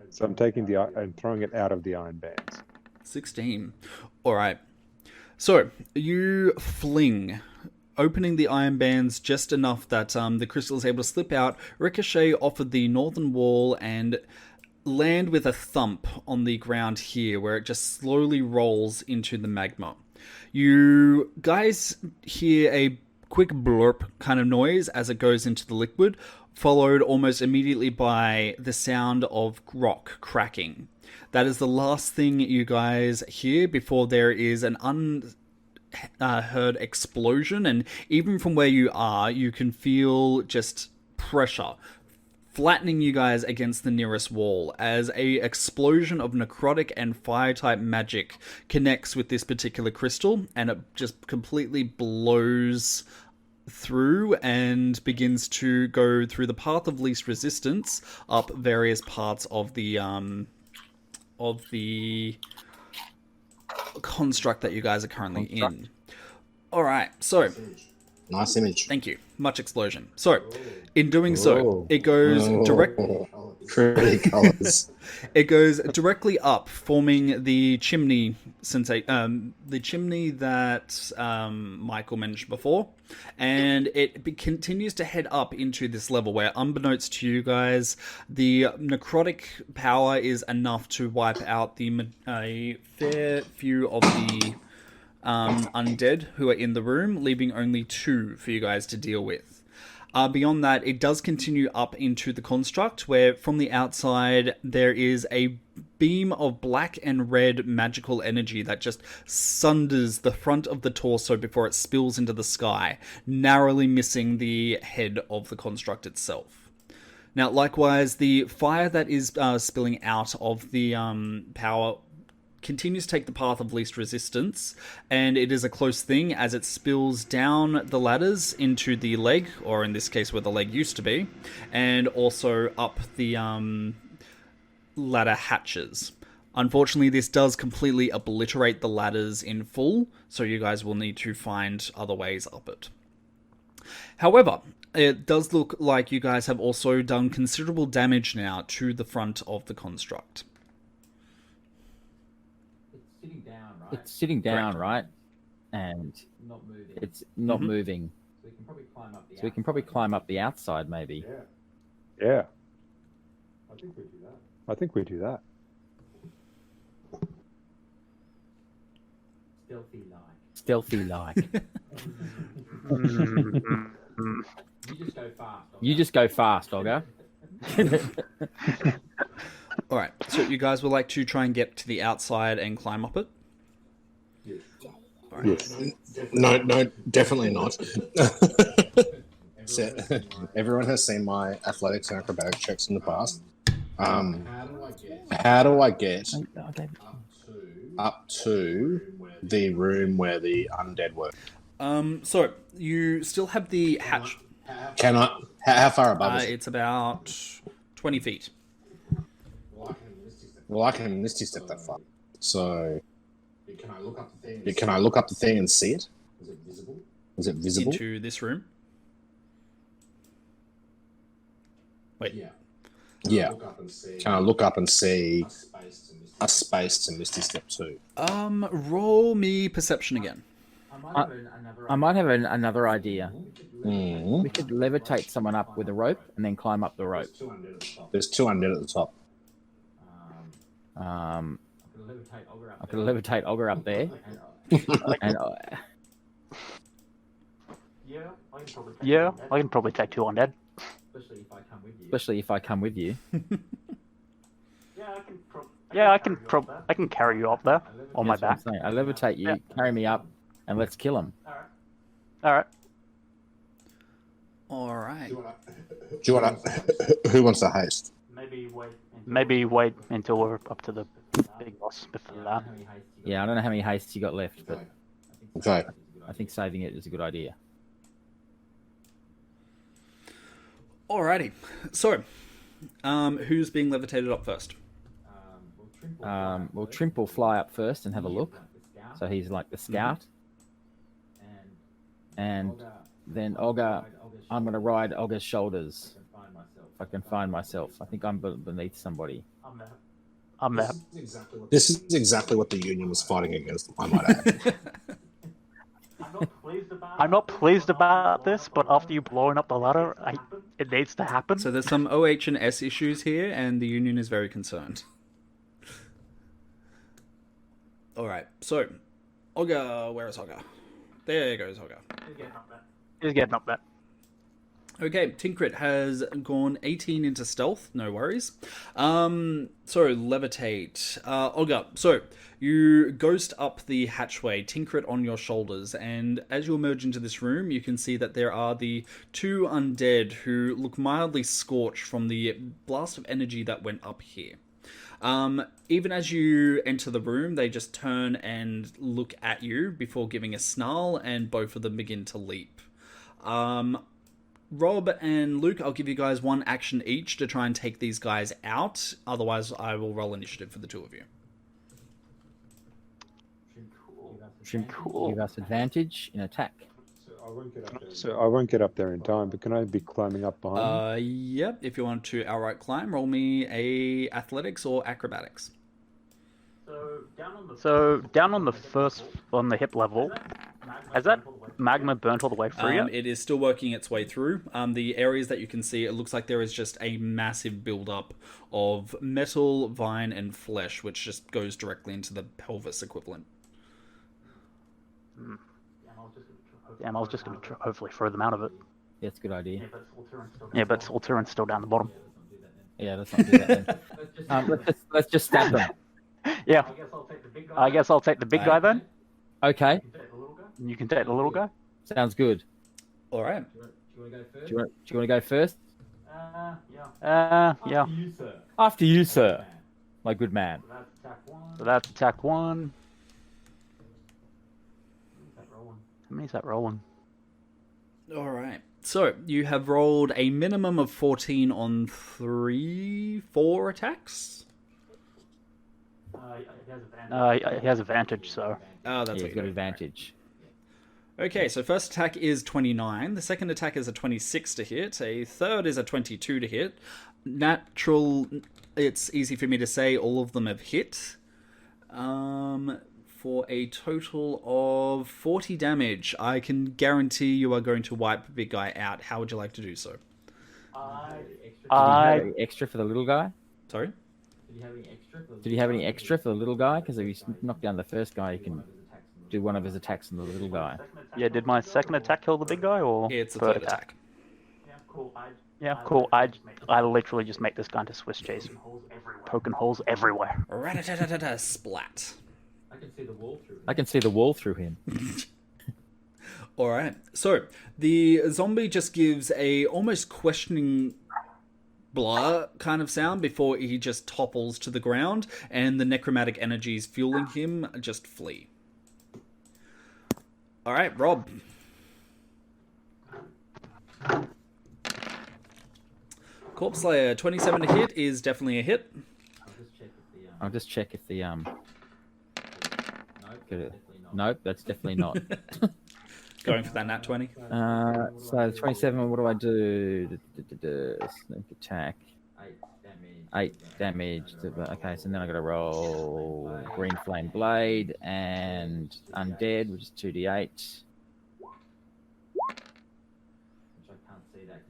So I'm taking the and throwing it out of the iron bands. 16. All right. So you fling, opening the iron bands just enough that the crystal is able to slip out, ricochet off of the northern wall, and land with a thump on the ground here, where it just slowly rolls into the magma. You guys hear a quick blurp kind of noise as it goes into the liquid, followed almost immediately by the sound of rock cracking. That is the last thing you guys hear before there is an unheard explosion, and even from where you are, you can feel just pressure flattening you guys against the nearest wall as a explosion of necrotic and fire-type magic connects with this particular crystal, and it just completely blows through and begins to go through the path of least resistance up various parts of the construct that you guys are currently in. All right, so Nice image. thank you. Much explosion. So, in doing so, it goes Pretty colors. It goes directly up, forming the chimney that Michael mentioned before, and it continues to head up into this level where, unbeknownst to you guys, the necrotic power is enough to wipe out a fair few of the undead who are in the room, leaving only 2 for you guys to deal with. Beyond that, it does continue up into the construct, where from the outside there is a beam of black and red magical energy that just sunders the front of the torso before it spills into the sky, narrowly missing the head of the construct itself. Now, likewise, the fire that is spilling out of the power continues to take the path of least resistance, and it is a close thing as it spills down the ladders into the leg, or in this case where the leg used to be, and also up the ladder hatches. Unfortunately, this does completely obliterate the ladders in full, so you guys will need to find other ways up it. However, it does look like you guys have also done considerable damage now to the front of the construct. It's sitting down, right? And it's not moving. So we can probably climb up the outside, maybe. Yeah. I think we do that. Stealthy like. You just go fast, Olga. All right. So you guys would like to try and get to the outside and climb up it? All right. Yes. No, definitely not. So, everyone has seen my athletics and acrobatic checks in the past. How do I get up to the room where the undead were? So you still have the hatch. Can I? How far above is it? It's about 20 feet. Well, I can misty step that far. So, can I look up the thing and see it? Is it visible? Into this room. Wait. Yeah. Can I look up and see a space to misty step to? Roll me perception again. I might have another idea. Mm. We could levitate someone up with a rope and then climb up the rope. There's 2 undead at the top. I could levitate Olga up there. And Yeah, I can probably take 2 undead. especially if I come with you. Yeah, I can carry you up there on my That's what back. I'm saying. I levitate you, carry me up, and let's kill him. All right. All right. Do you want to? Who wants to haste? Maybe wait until we're up to the big boss before that. Yeah, I don't know how many hastes you got left, but Okay. I think saving it is a good idea. Alrighty. So, who's being levitated up first? Well, Trimp will fly up first and have a look. So he's like the scout. And then Olga, I'm going to ride Olga's shoulders. If I can find myself. I think I'm beneath somebody. I'm there. This is exactly what the Union was fighting against, I might add. I'm not pleased about this, but after you blowing up the ladder, it needs to happen. So there's some OH and S issues here, and the Union is very concerned. Alright, so, Olga, where is Olga? There goes Olga. He's getting up there. Okay, Tinkrit has gone 18 into stealth, no worries. So, levitate. Olga, so, you ghost up the hatchway, Tinkrit on your shoulders, and as you emerge into this room, you can see that there are the 2 undead who look mildly scorched from the blast of energy that went up here. Even as you enter the room, they just turn and look at you before giving a snarl, and both of them begin to leap. Rob and Luke, I'll give you guys 1 action each to try and take these guys out. Otherwise, I will roll initiative for the 2 of you. Cool. Give us advantage in attack. So I won't get up there in time, but can I be climbing up behind you? Yep. If you want to outright climb, roll me a athletics or acrobatics. So down on the hip level, has that magma burnt all the way through yet? It is still working its way through. The areas that you can see, it looks like there is just a massive buildup of metal, vine, and flesh, which just goes directly into the pelvis equivalent. Damn, I was just going to hopefully throw them out of it. Yeah, it's a good idea. Yeah, but Ciruimon's still down the bottom. Yeah, let's not do that then. Let's just stab them. Yeah. I guess I'll take the big guy then. Okay, And you can take the little guy. sounds good. All right. Do you want to go first? Yeah. After you, sir. My good man. So that's attack 1. How many is that rolling? All right. So you have rolled a minimum of 14 on 4 attacks. He has advantage, so. Oh, that's Yeah, what he's you got do. advantage. Okay, so first attack is 29. The second attack is a 26 to hit. A third is a 22 to hit. Natural, it's easy for me to say all of them have hit. for a total of 40 damage. I can guarantee you are going to wipe the big guy out. How would you like to do so? Did you have any extra for the little guy? Sorry? Did you have any extra for the little guy? Because if you knock down the first guy, you can do one of his attacks on the little guy. Yeah, did my second attack kill the big guy, or It's a third attack. Yeah, cool. I literally just make this guy into Swiss cheese, poking holes everywhere. Rat-a-ta-ta-ta-ta, splat. I can see the wall through him. Alright, so the zombie just gives a almost questioning blah kind of sound before he just topples to the ground, and the necromantic energies fueling him just flee. Alright, Rob. Corpse Slayer, 27 to hit is definitely a hit. I'll just check if the Nope, that's definitely not. Going for that nat 20. So 27. What do I do? Sneak attack. 8 damage. Okay, so then I got to roll green flame blade and undead, which is 2d8.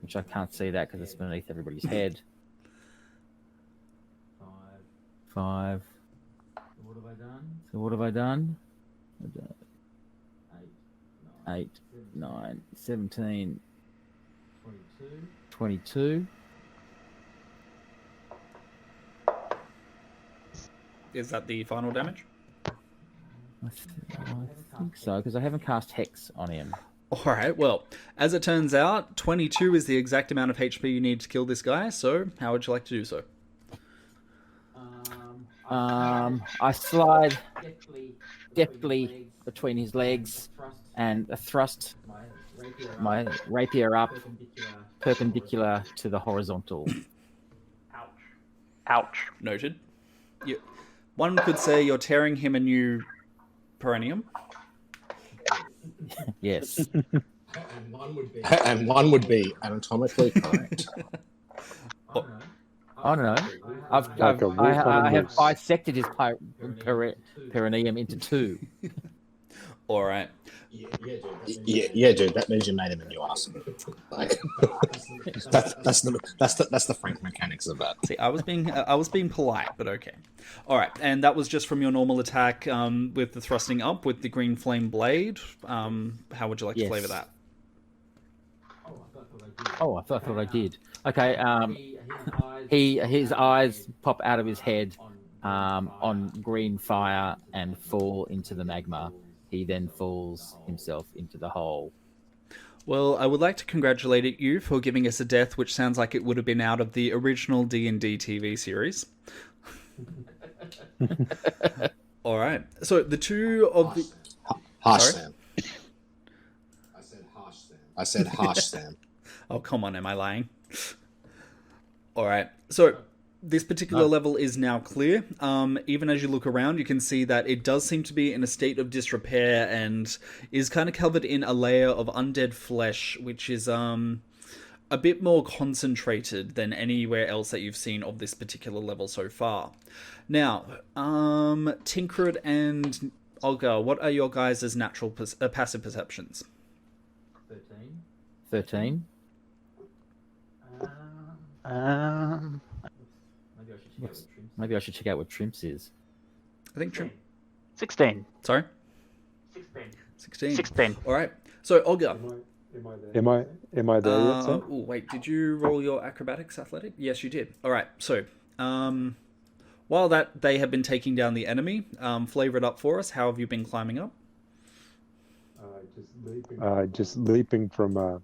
Which I can't see that because it's beneath everybody's head. 5. So what have I done? 8, 9, 17, 22. Is that the final damage? I think so, because I haven't cast Hex on him. Alright, well, as it turns out, 22 is the exact amount of HP you need to kill this guy, so how would you like to do so? I slide deftly between his legs and thrust my rapier up perpendicular to the horizontal. Ouch. Noted. One could say you're tearing him a new perineum. Yes. And one would be anatomically correct. I don't know. I have bisected his perineum into 2. All right. Yeah, dude. That means you made him a new ass. Like, that's the frank mechanics of that. See, I was being polite, but okay. All right, and that was just from your normal attack with the thrusting up with the green flame blade. How would you like to flavor that? Oh, I thought I did. Okay. His eyes pop out of his head on green fire and fall into the magma. He then falls himself into the hole. Well, I would like to congratulate you for giving us a death which sounds like it would have been out of the original D&D TV series. All right. So the two of the... Harsh Sam. I said harsh Sam. Oh, come on, am I lying? All right. So this particular level is now clear. Even as you look around, you can see that it does seem to be in a state of disrepair and is kind of covered in a layer of undead flesh, which is a bit more concentrated than anywhere else that you've seen of this particular level so far. Now, Tinkred and Olga, what are your guys' natural passive perceptions? 13. Maybe I should check out what Trimps is. I think Trim... 16. Sorry? 16. 16. All right. So, Olga. Am I there yet, sir? Oh, wait. Did you roll your acrobatics athletic? Yes, you did. All right. So, while they have been taking down the enemy, flavor it up for us. How have you been climbing up? Just leaping from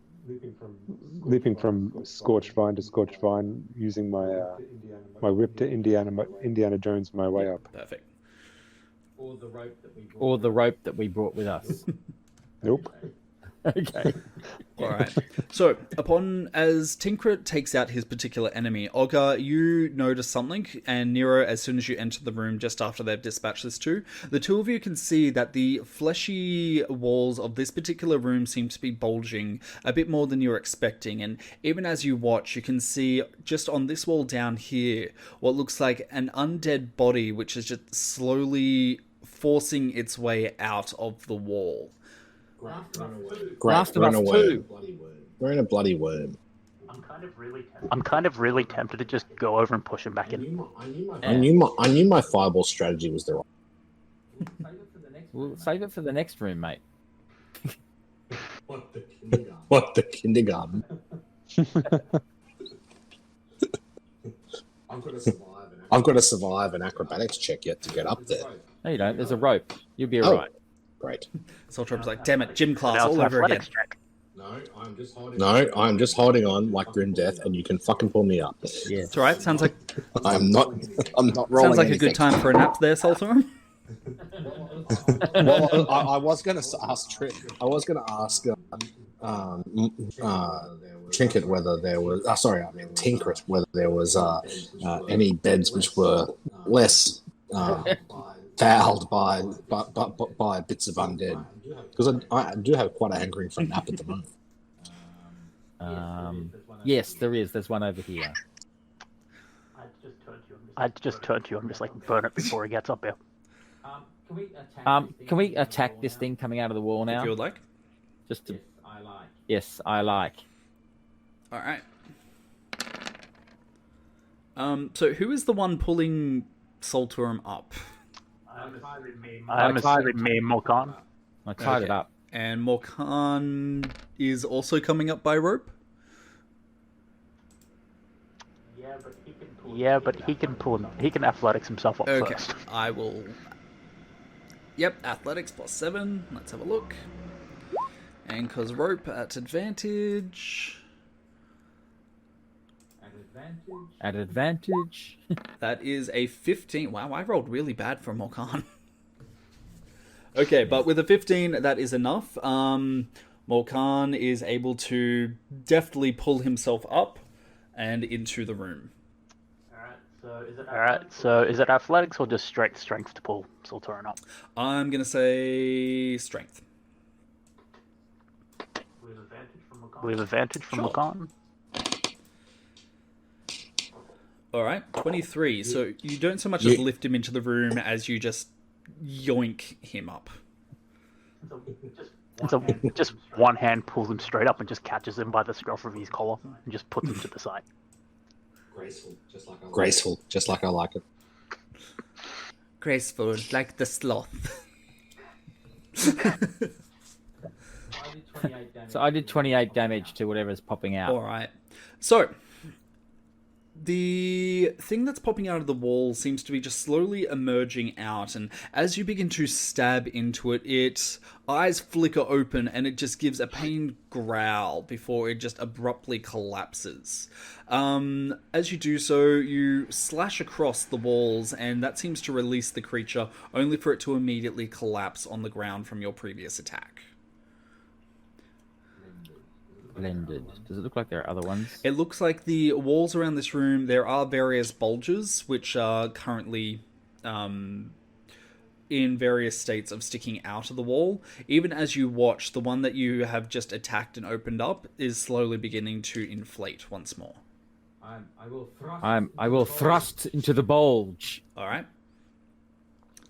scorched vine to scorched vine, using my whip to Indiana Jones my way up. Perfect. Or the rope that we brought with us. Nope. Okay. All right. So, as Tinkret takes out his particular enemy, Olga, you notice something, and Nero, as soon as you enter the room just after they've dispatched this two, the two of you can see that the fleshy walls of this particular room seem to be bulging a bit more than you're expecting, and even as you watch, you can see just on this wall down here what looks like an undead body which is just slowly forcing its way out of the wall. Great, Last of we're in Us a 2. worm. We're in a bloody worm. I'm kind of really tempted to just go over and push him back in. I knew my fireball strategy was the right. We'll save it for the next room, mate. What the kindergarten? I've got to survive an acrobatics check yet to get up there. No, you don't. There's a rope. You'll be Oh. alright. Great. Saltrop's like, damn it, gym class Now it's all an over again. athletics check. No, I'm just holding on like grim death, and you can fucking pull me up. Yeah. It's alright, sounds like I'm not rolling. sounds like a anything. good time for a nap there, Saltrom. Well, I was going to ask Trinket whether there was. Tinkret whether there was any beds which were less fouled by bits of undead, because I do have quite a hankering for a nap at the moment. Yes, there is. There's one over here. I just turned to you. I'm just like, burn it before he gets up here. Can we attack this thing coming out of the wall now? If you would like. Just to... Yes, I like. Alright. So who is the one pulling Saltrum up? I'm assuming me and Morkan. I tied it Okay. up. And Morkan is also coming up by rope? Yeah, but he can pull. He can athletics himself up Okay, first. I will... Yep, athletics +7. Let's have a look. And because rope at advantage... At advantage. That is a 15. Wow, I rolled really bad for Morkan. Okay, but with a 15, that is enough. Morkan is able to deftly pull himself up and into the room. Alright, so is it athletics or just strength to pull Saltoran up? I'm going to say strength. We have advantage from Sure. Morkan. Alright, 23. So you don't so much as lift him into the room as you just yoink him up. So just one hand pulls him straight up and just catches him by the scruff of his collar and just puts him to the side. Graceful, just like I like it. Graceful, like the sloth. So I did 28 damage to whatever's popping out. Alright. So, the thing that's popping out of the wall seems to be just slowly emerging out, and as you begin to stab into it, its eyes flicker open and it just gives a pained growl before it just abruptly collapses. As you do so, you slash across the walls, and that seems to release the creature, only for it to immediately collapse on the ground from your previous attack. Blended. Does it look like there are other ones? It looks like the walls around this room, there are various bulges which are currently in various states of sticking out of the wall. Even as you watch, the one that you have just attacked and opened up is slowly beginning to inflate once more. I will thrust into the bulge. Alright.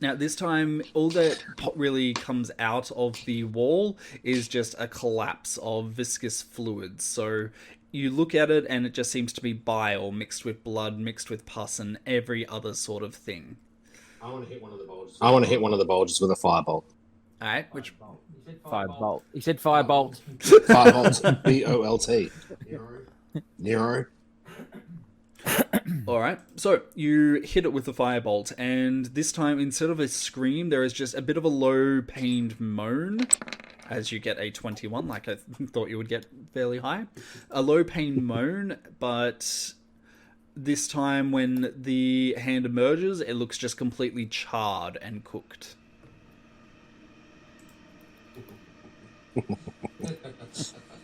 Now, this time, all that really comes out of the wall is just a collapse of viscous fluids. So you look at it and it just seems to be bile mixed with blood, mixed with pus, and every other sort of thing. I want to hit one of the bulges with a firebolt. Alright, which... Firebolt. He said firebolt. Firebolt. B-O-L-T. Nero. Alright, so you hit it with the firebolt, and this time, instead of a scream, there is just a bit of a low, pained moan, as you get a 21, like I thought you would get fairly high. A low, pained moan, but this time when the hand emerges, it looks just completely charred and cooked. Oh,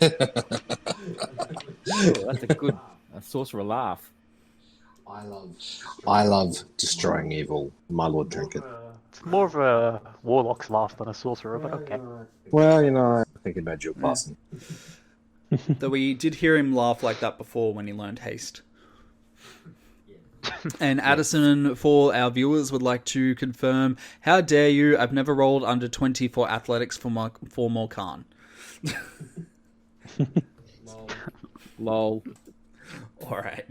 that's a good sorcerer laugh. I love destroying evil, my Lord Trinket. It's more of a warlock's laugh than a sorcerer, but okay. Well, you know, I'm thinking about your passing. Though we did hear him laugh like that before when he learned haste. And Addison, for our viewers, would like to confirm, how dare you, I've never rolled under 20 for athletics for Morkan. Lol. All right.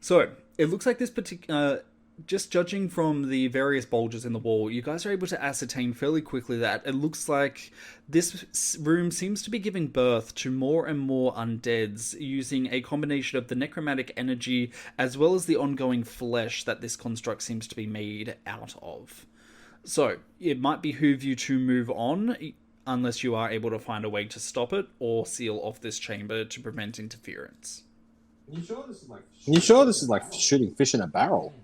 So, it looks like this particular... just judging from the various bulges in the wall, you guys are able to ascertain fairly quickly that it looks like this room seems to be giving birth to more and more undeads, using a combination of the necromantic energy as well as the ongoing flesh that this construct seems to be made out of. So, it might behoove you to move on, unless you are able to find a way to stop it or seal off this chamber to prevent interference. You sure this is like shooting fish in a barrel?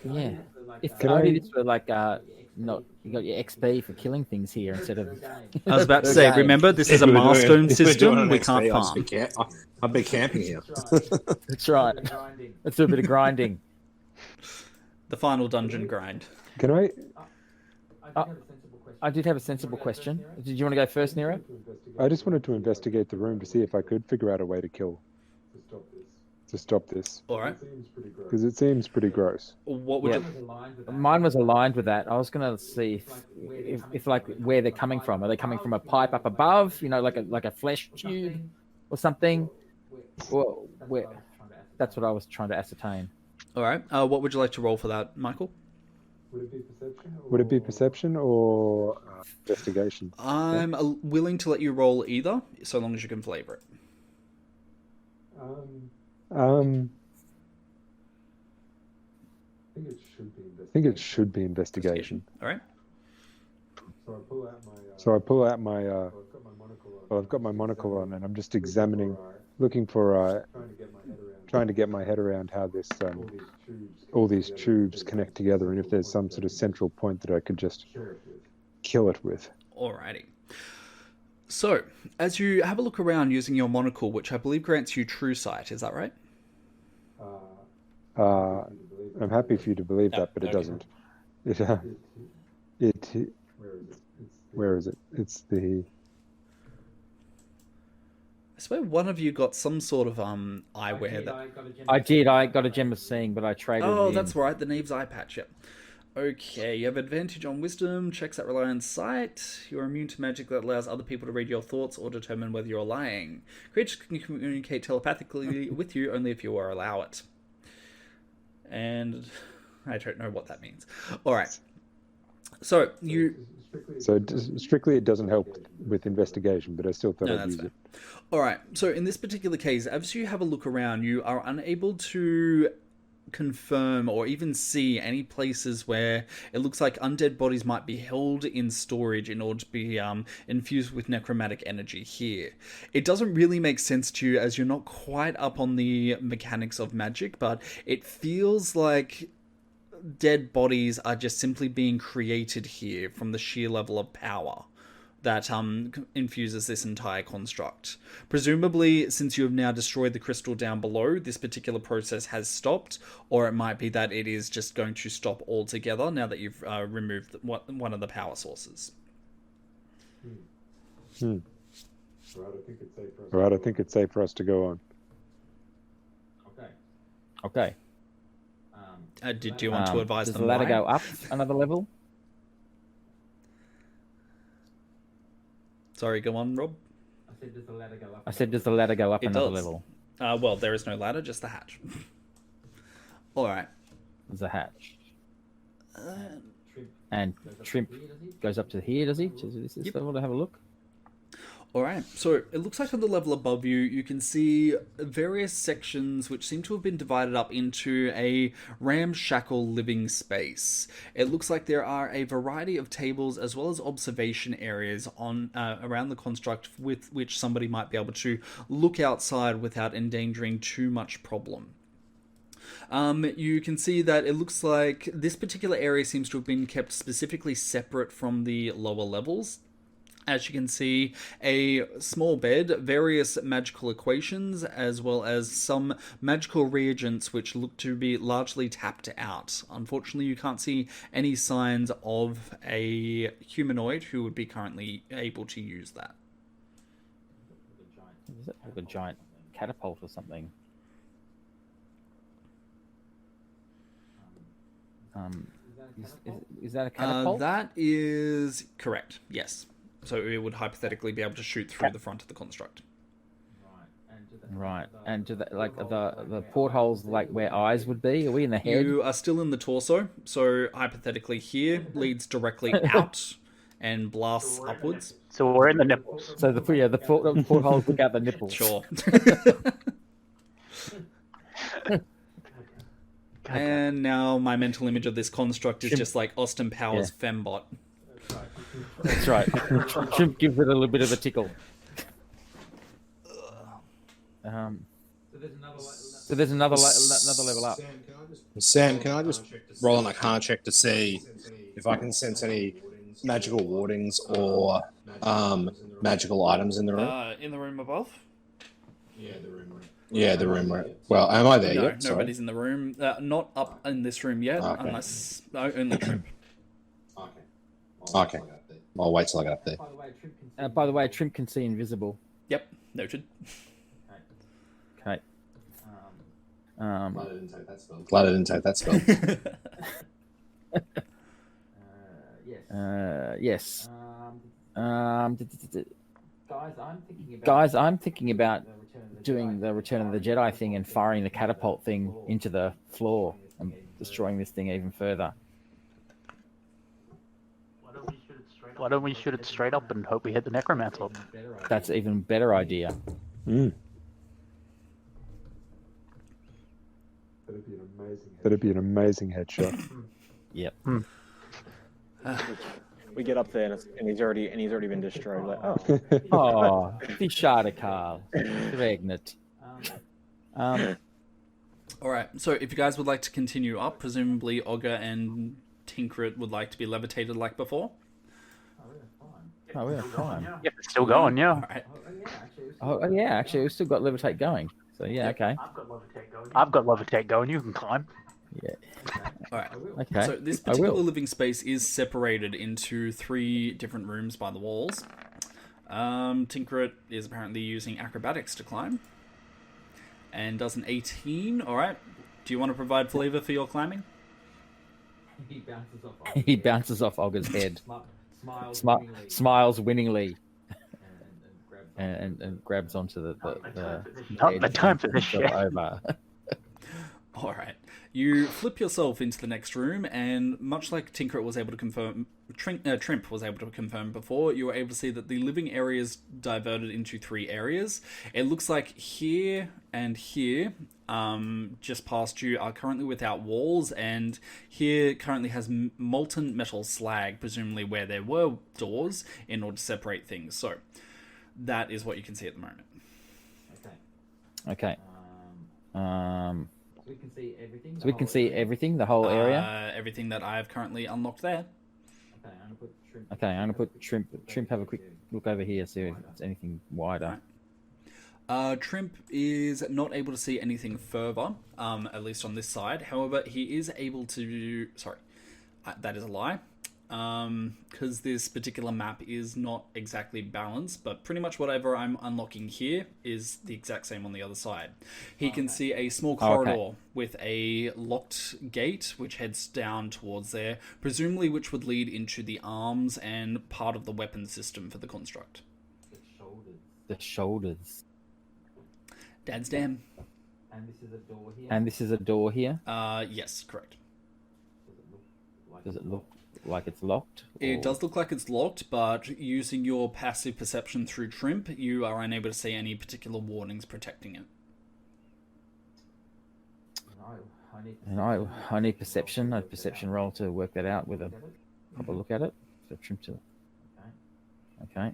Yeah. If Can only I- this were like not you got your XP for killing things here instead of. I was about to say, remember, this is a milestone system, we can't farm. I've been camping here. That's right. Let's do a bit of grinding. The final dungeon grind. Can I? I did have a sensible question. Did you want to go first, Nero? I just wanted to investigate the room to see if I could figure out a way to stop this, All right. because it seems pretty gross. What would Yeah. Mine was aligned with that. I was gonna see if like where they're coming from. Are they coming from a pipe up above? You know, like a flesh tube or something. Well, where? That's what I was trying to ascertain. All right. What would you like to roll for that, Michael? Would it be perception or investigation? I'm willing to let you roll either, so long as you can flavor it. I think it should be investigation. All right. So I pull out my. Well, I've got my monocle on, and I'm just examining, looking for, trying to get my head around how this, all these tubes connect together, and if there's some sort of central point that I could just kill it with. Alrighty. So, as you have a look around using your monocle, which I believe grants you true sight, is that right? I'm happy for you to believe that, but it okay. doesn't. Where is it? It's the. I swear one of you got some sort of eyewear that... I did. I got a gem of seeing, but I traded. Oh, it in. that's right, the Neve's eye patch, yep. Okay, you have advantage on wisdom, checks that rely on sight. You're immune to magic that allows other people to read your thoughts or determine whether you're lying. Creatures can communicate telepathically with you only if you allow it. And I don't know what that means. Alright. So, strictly it doesn't help with investigation, but I still thought No, I'd that's use fair. it. Alright, so in this particular case, as you have a look around, you are unable to confirm or even see any places where it looks like undead bodies might be held in storage in order to be infused with necromantic energy here. It doesn't really make sense to you as you're not quite up on the mechanics of magic, but it feels like dead bodies are just simply being created here from the sheer level of power that infuses this entire construct. Presumably, since you have now destroyed the crystal down below, this particular process has stopped, or it might be that it is just going to stop altogether now that you've removed one of the power sources. All right, I think it's safe for us to go on. Okay. Did you want to advise does them the ladder why? go up another level? Sorry, go on, Rob. I said, does the ladder go up It another does. level? Well, there is no ladder, just the hatch. All right. There's a hatch. And Shrimp goes up to here, does he? To this Yep. level to have a look? Alright, so it looks like on the level above you, you can see various sections which seem to have been divided up into a ramshackle living space. It looks like there are a variety of tables as well as observation areas on around the construct with which somebody might be able to look outside without endangering too much problem. You can see that it looks like this particular area seems to have been kept specifically separate from the lower levels. As you can see, a small bed, various magical equations, as well as some magical reagents which look to be largely tapped out. Unfortunately, you can't see any signs of a humanoid who would be currently able to use that. Is it like a giant catapult or something? Is that a catapult? That is correct. Yes. So it would hypothetically be able to shoot through the front of the construct. Right. And do like the portholes like where eyes would be? Are we in the head? You are still in the torso, so hypothetically here leads directly out and blasts upwards. So we're in the nipples. So the portholes look out the nipples. Sure. And now my mental image of this construct is just like Austin Powers' fembot. That's right. Shrimp gives it a little bit of a tickle. So there's another level up. Sam, can I just roll an Arcana check to see if I can sense any magical wardings or magical items in the room? In the room above? Yeah, the room where... Well, am I there No, yet? Sorry. nobody's in the room. Not up in this room yet, Okay. unless... No, only Trimp. Okay. I'll wait till I get up there. By the way, Trimp can see invisible. Yep, noted. Okay. Glad I didn't take that spell. Yes. Guys, I'm thinking about doing the Return of the Jedi thing and firing the catapult thing into the floor and destroying this thing even further. Why don't we shoot it straight up and hope we hit the necromancer? That's an even better idea. That'd be an amazing headshot. Yep. We get up there and he's already been destroyed. Like, oh, Oh, die schade, Karl. Regnet. Alright, so if you guys would like to continue up, presumably Ogre and Tinkrit would like to be levitated like before. Oh, we're fine. Yeah, it's still going, yeah. Alright. Oh, yeah, actually, we've still got levitate going. So, yeah, okay. I've got levitate going. You can climb. Yeah. Alright. Okay. So this I will. particular living space is separated into 3 different rooms by the walls. Tinkrit is apparently using acrobatics to climb. And does an 18. Alright. Do you want to provide flavor for your climbing? He bounces off Ogre's head. Smiles winningly. And grabs onto the Not the time for this shit. Over. Alright. You flip yourself into the next room, and much like Tinkrit was able to confirm, Trimp was able to confirm before, you were able to see that the living area is diverted into 3 areas. It looks like here and here, just past you, are currently without walls, and here currently has molten metal slag, presumably where there were doors, in order to separate things. So, that is what you can see at the moment. Okay. So we can see everything, the whole area? Everything that I have currently unlocked there. Okay, I'm going to put Trimp have a quick look over here, see if it's anything wider. Right. Trimp is not able to see anything further, at least on this side. However, he is able to... Sorry, that is a lie. Because this particular map is not exactly balanced, but pretty much whatever I'm unlocking here is the exact same on the other side. He can see a small corridor with a locked gate which heads down towards there, presumably which would lead into the arms and part of the weapon system for the construct. The shoulders. Dad's dam. And this is a door here? Yes, correct. Does it look like it's locked? It does look like it's locked, but using your passive perception through Trimp, you are unable to see any particular warnings protecting it. And I need perception, a perception roll to work that out with a proper look at it. So Trimp to... Okay.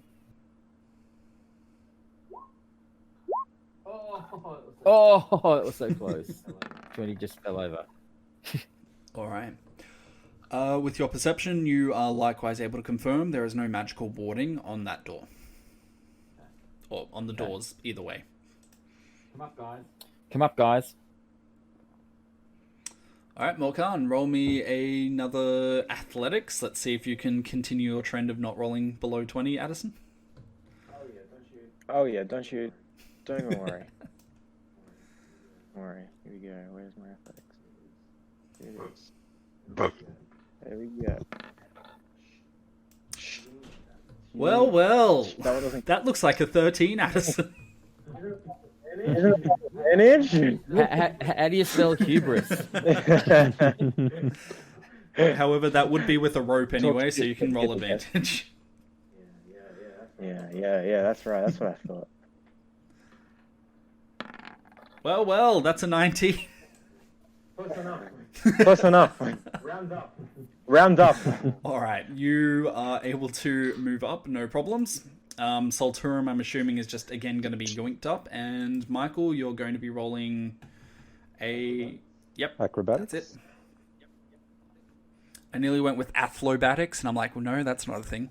Oh, it was so close. 20 just fell over. Alright. With your perception, you are likewise able to confirm there is no magical warding on that door. Or on the doors, either way. Come up, guys. Alright, Morkan, roll me another athletics. Let's see if you can continue your trend of not rolling below 20, Addison. oh yeah, don't you? Don't even worry. Don't worry. Here we go. Where's my athletics? Here it is. Well. That doesn't That looks like a 13, Addison. manage. How do you spell hubris? However, that would be with a rope anyway, so you can roll advantage. Yeah. That's right. That's what I thought. Well, that's a 90. Close enough. Round up. Alright, you are able to move up, no problems. Salturum, I'm assuming, is just again going to be yoinked up, and Michael, you're going to be rolling a... Yep, Acrobatics. that's it. I nearly went with athlobatics, and I'm like, well, no, that's not a thing.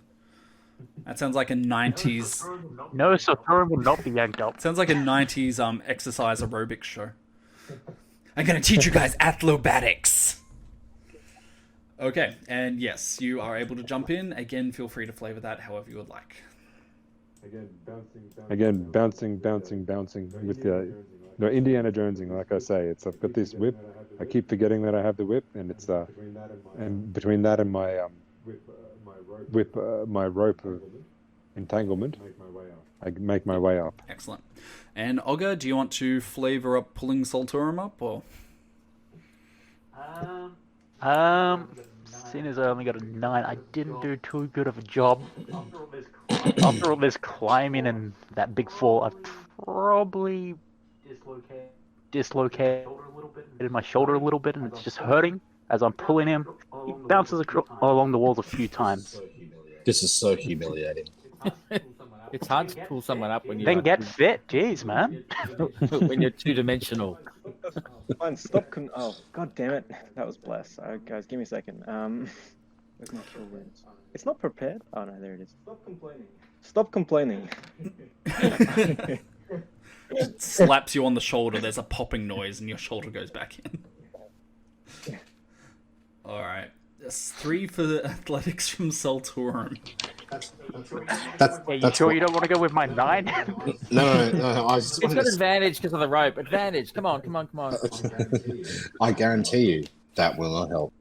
That sounds like a 90s... No, Salturum will not be yanked up. Sounds like a 90s exercise aerobics show. I'm going to teach you guys athlobatics! Okay, and yes, you are able to jump in. Again, feel free to flavor that however you would like. Again, bouncing with the Indiana Jonesing. Like I say, I've got this whip. I keep forgetting that I have the whip, and it's and between that and my my rope of entanglement, I make my way up. Excellent. And Olga, do you want to flavor up pulling Salturum up, or? Seeing as I only got a 9, I didn't do too good of a job. After all this climbing and that big fall, I've probably dislocated my shoulder a little bit, and it's just hurting as I'm pulling him. He bounces along the walls a few times. This is so humiliating. It's hard to pull someone up when you Then get fit, jeez, man. when you're two-dimensional. Fine, stop. Oh, god damn it. That was blessed. Guys, give me a second. Where's my kill wounds? It's not prepared? Oh, no, there it is. Stop complaining. Slaps you on the shoulder, there's a popping noise, and your shoulder goes back in. Alright. That's 3 for the athletics from Salturum. Are you sure you don't want to go with my 9? No. I just It's got advantage because of the rope. Advantage. Come on. I guarantee you that will not help.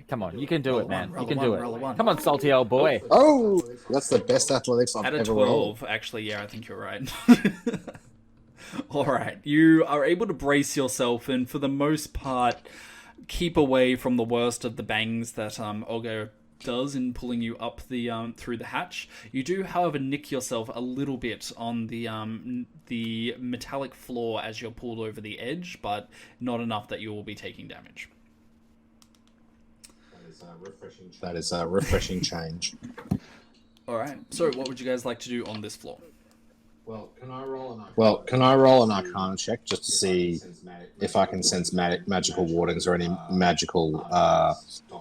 Come on, you can do it, man. Roll You can a do one, roll a it. one. Come on, salty old boy. Oh, that's the best athletics I've At a ever 12, rolled. actually, yeah, I think you're right. Alright, you are able to brace yourself and, for the most part, keep away from the worst of the bangs that Olga does in pulling you up the through the hatch. You do, however, nick yourself a little bit on the metallic floor as you're pulled over the edge, but not enough that you will be taking damage. That is a refreshing change. Alright, so what would you guys like to do on this floor? Well, can I roll an Arcana check just to see if I can sense magical wardings or any magical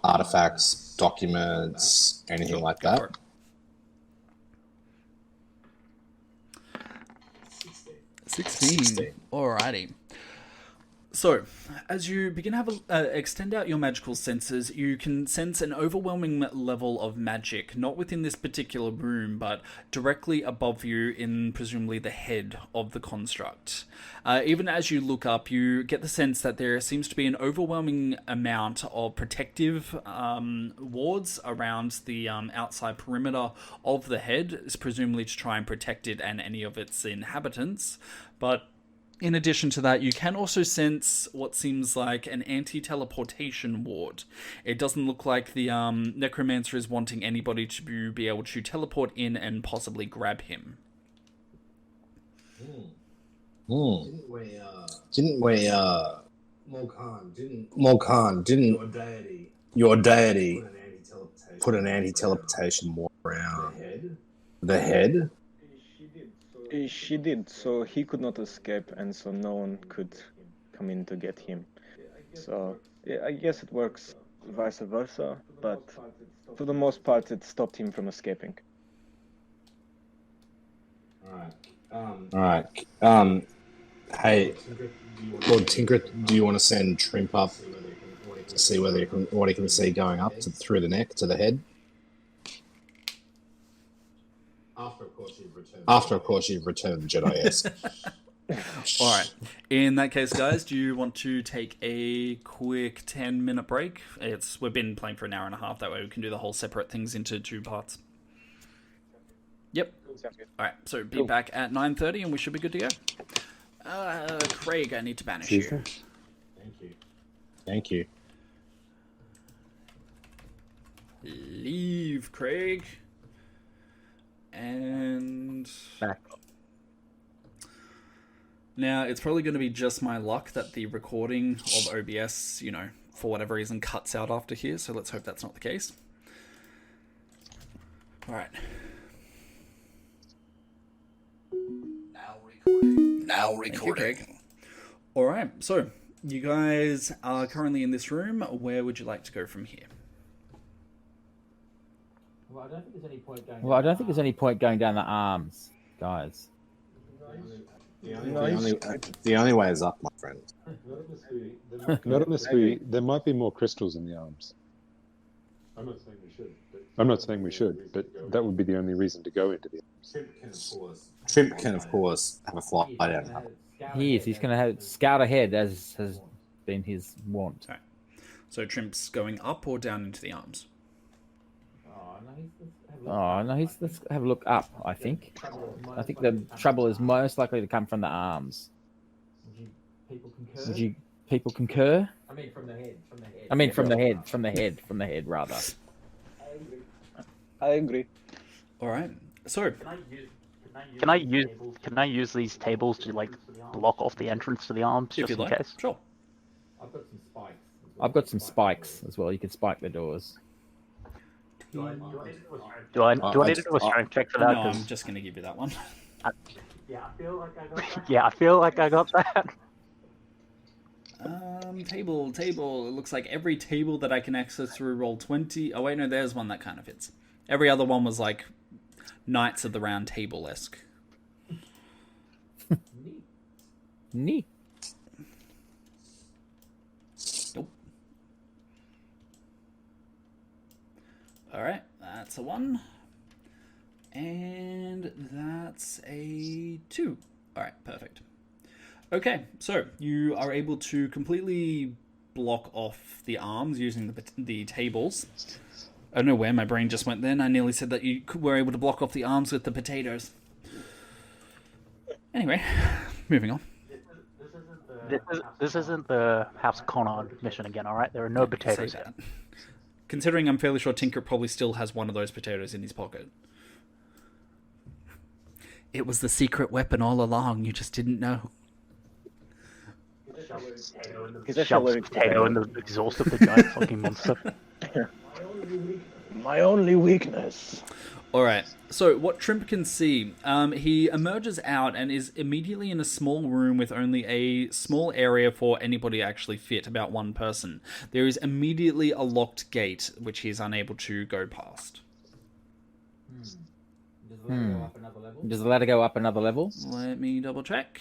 artifacts, documents, anything like Go that? for it. 16. Alrighty. So, as you begin to have extend out your magical senses, you can sense an overwhelming level of magic, not within this particular room, but directly above you in presumably the head of the construct. Even as you look up, you get the sense that there seems to be an overwhelming amount of protective wards around the outside perimeter of the head, presumably to try and protect it and any of its inhabitants, but in addition to that, you can also sense what seems like an anti-teleportation ward. It doesn't look like the necromancer is wanting anybody to be able to teleport in and possibly grab him. Didn't we, Morkan, didn't your deity put an anti-teleportation ward around the head? She did, so he could not escape, and so no one could come in to get him. So yeah, I guess it works vice versa, but for the most part, it stopped him from escaping. Alright. Hey, Lord Tinkrit, do you want to send Trimp up to see what he can see going up through the neck to the head? After, of course, you've returned the Jedi, yes. Alright, in that case, guys, do you want to take a quick 10-minute break? We've been playing for an hour and a half, that way we can do the whole separate things into 2 parts. All right, so be back at 9:30 and we should be good to go. Craig, I need to banish you. Thank you. Leave, Craig. And Back. now it's probably going to be just my luck that the recording of OBS, for whatever reason, cuts out after here. So let's hope that's not the case. All right. Now recording. All right. So you guys are currently in this room. Where would you like to go from here? Well, I don't think there's any point going down the arms, guys. The only way is up, my friend. Not unless there might be more crystals in the arms. I'm not saying we should, but that would be the only reason to go into the arms. Trimp can, of course, have a fly down. He's going to have scout ahead, as has been his wont. All right. So Trimp's going up or down into the arms? Oh, no, let's have a look up, I think. I think the trouble is most likely to come from the arms. Would you people concur? I mean, from the head, rather. I agree. All right. So Can I use these tables to like block off the entrance to the arms if just you'd in like, case? sure. I've got some spikes as well. You can spike the doors. Do I need to do a strength check for that? No, I'm just going to give you that one. I feel like I got that. Table. It looks like every table that I can access through roll 20. Oh wait, no, there's one that kind of fits. Every other one was like Knights of the Round Table-esque. Neat. Nope. Alright, that's a 1. And that's a 2. Alright, perfect. Okay, so you are able to completely block off the arms using the tables. I don't know where my brain just went then. I nearly said that you were able to block off the arms with the potatoes. Anyway, moving on. This isn't the House Conard mission again, all right? There are no potatoes here. Considering I'm fairly sure Tinker probably still has one of those potatoes in his pocket. It was the secret weapon all along. You just didn't know. Shoves potato in the exhaust of the giant fucking monster. My only weakness. Alright, so what Trimp can see, he emerges out and is immediately in a small room with only a small area for anybody to actually fit, about one person. There is immediately a locked gate, which he is unable to go past. Does the ladder go up another level? Let me double check.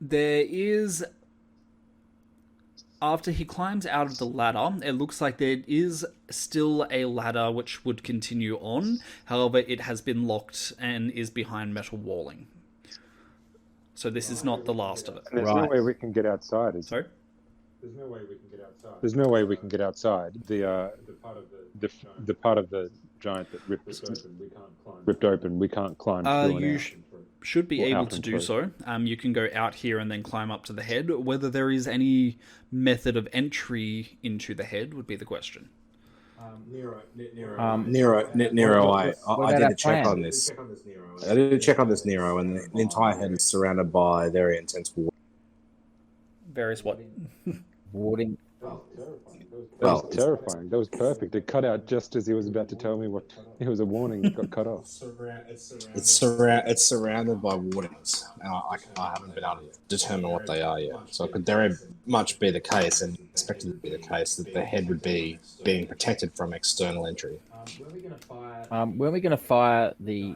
There is... After he climbs out of the ladder, it looks like there is still a ladder which would continue on. However, it has been locked and is behind metal walling. So this is not the last of it. And there's no way we can get outside. Sorry? There's no way we can get outside. The part of the giant that ripped open, we can't climb through. You should be able to do so. You can go out here and then climb up to the head. Whether there is any method of entry into the head would be the question. Nero, I did a check on this. I did a check on this Nero, and the entire head is surrounded by very intense water. Various what? Warding. That was terrifying. That was perfect. It cut out just as he was about to tell me what it was a warning. It got cut off. It's surrounded by wardings, and I haven't been able to determine what they are yet. So it could very much be the case, and expected to be the case, that the head would be being protected from external entry. When are we going to fire the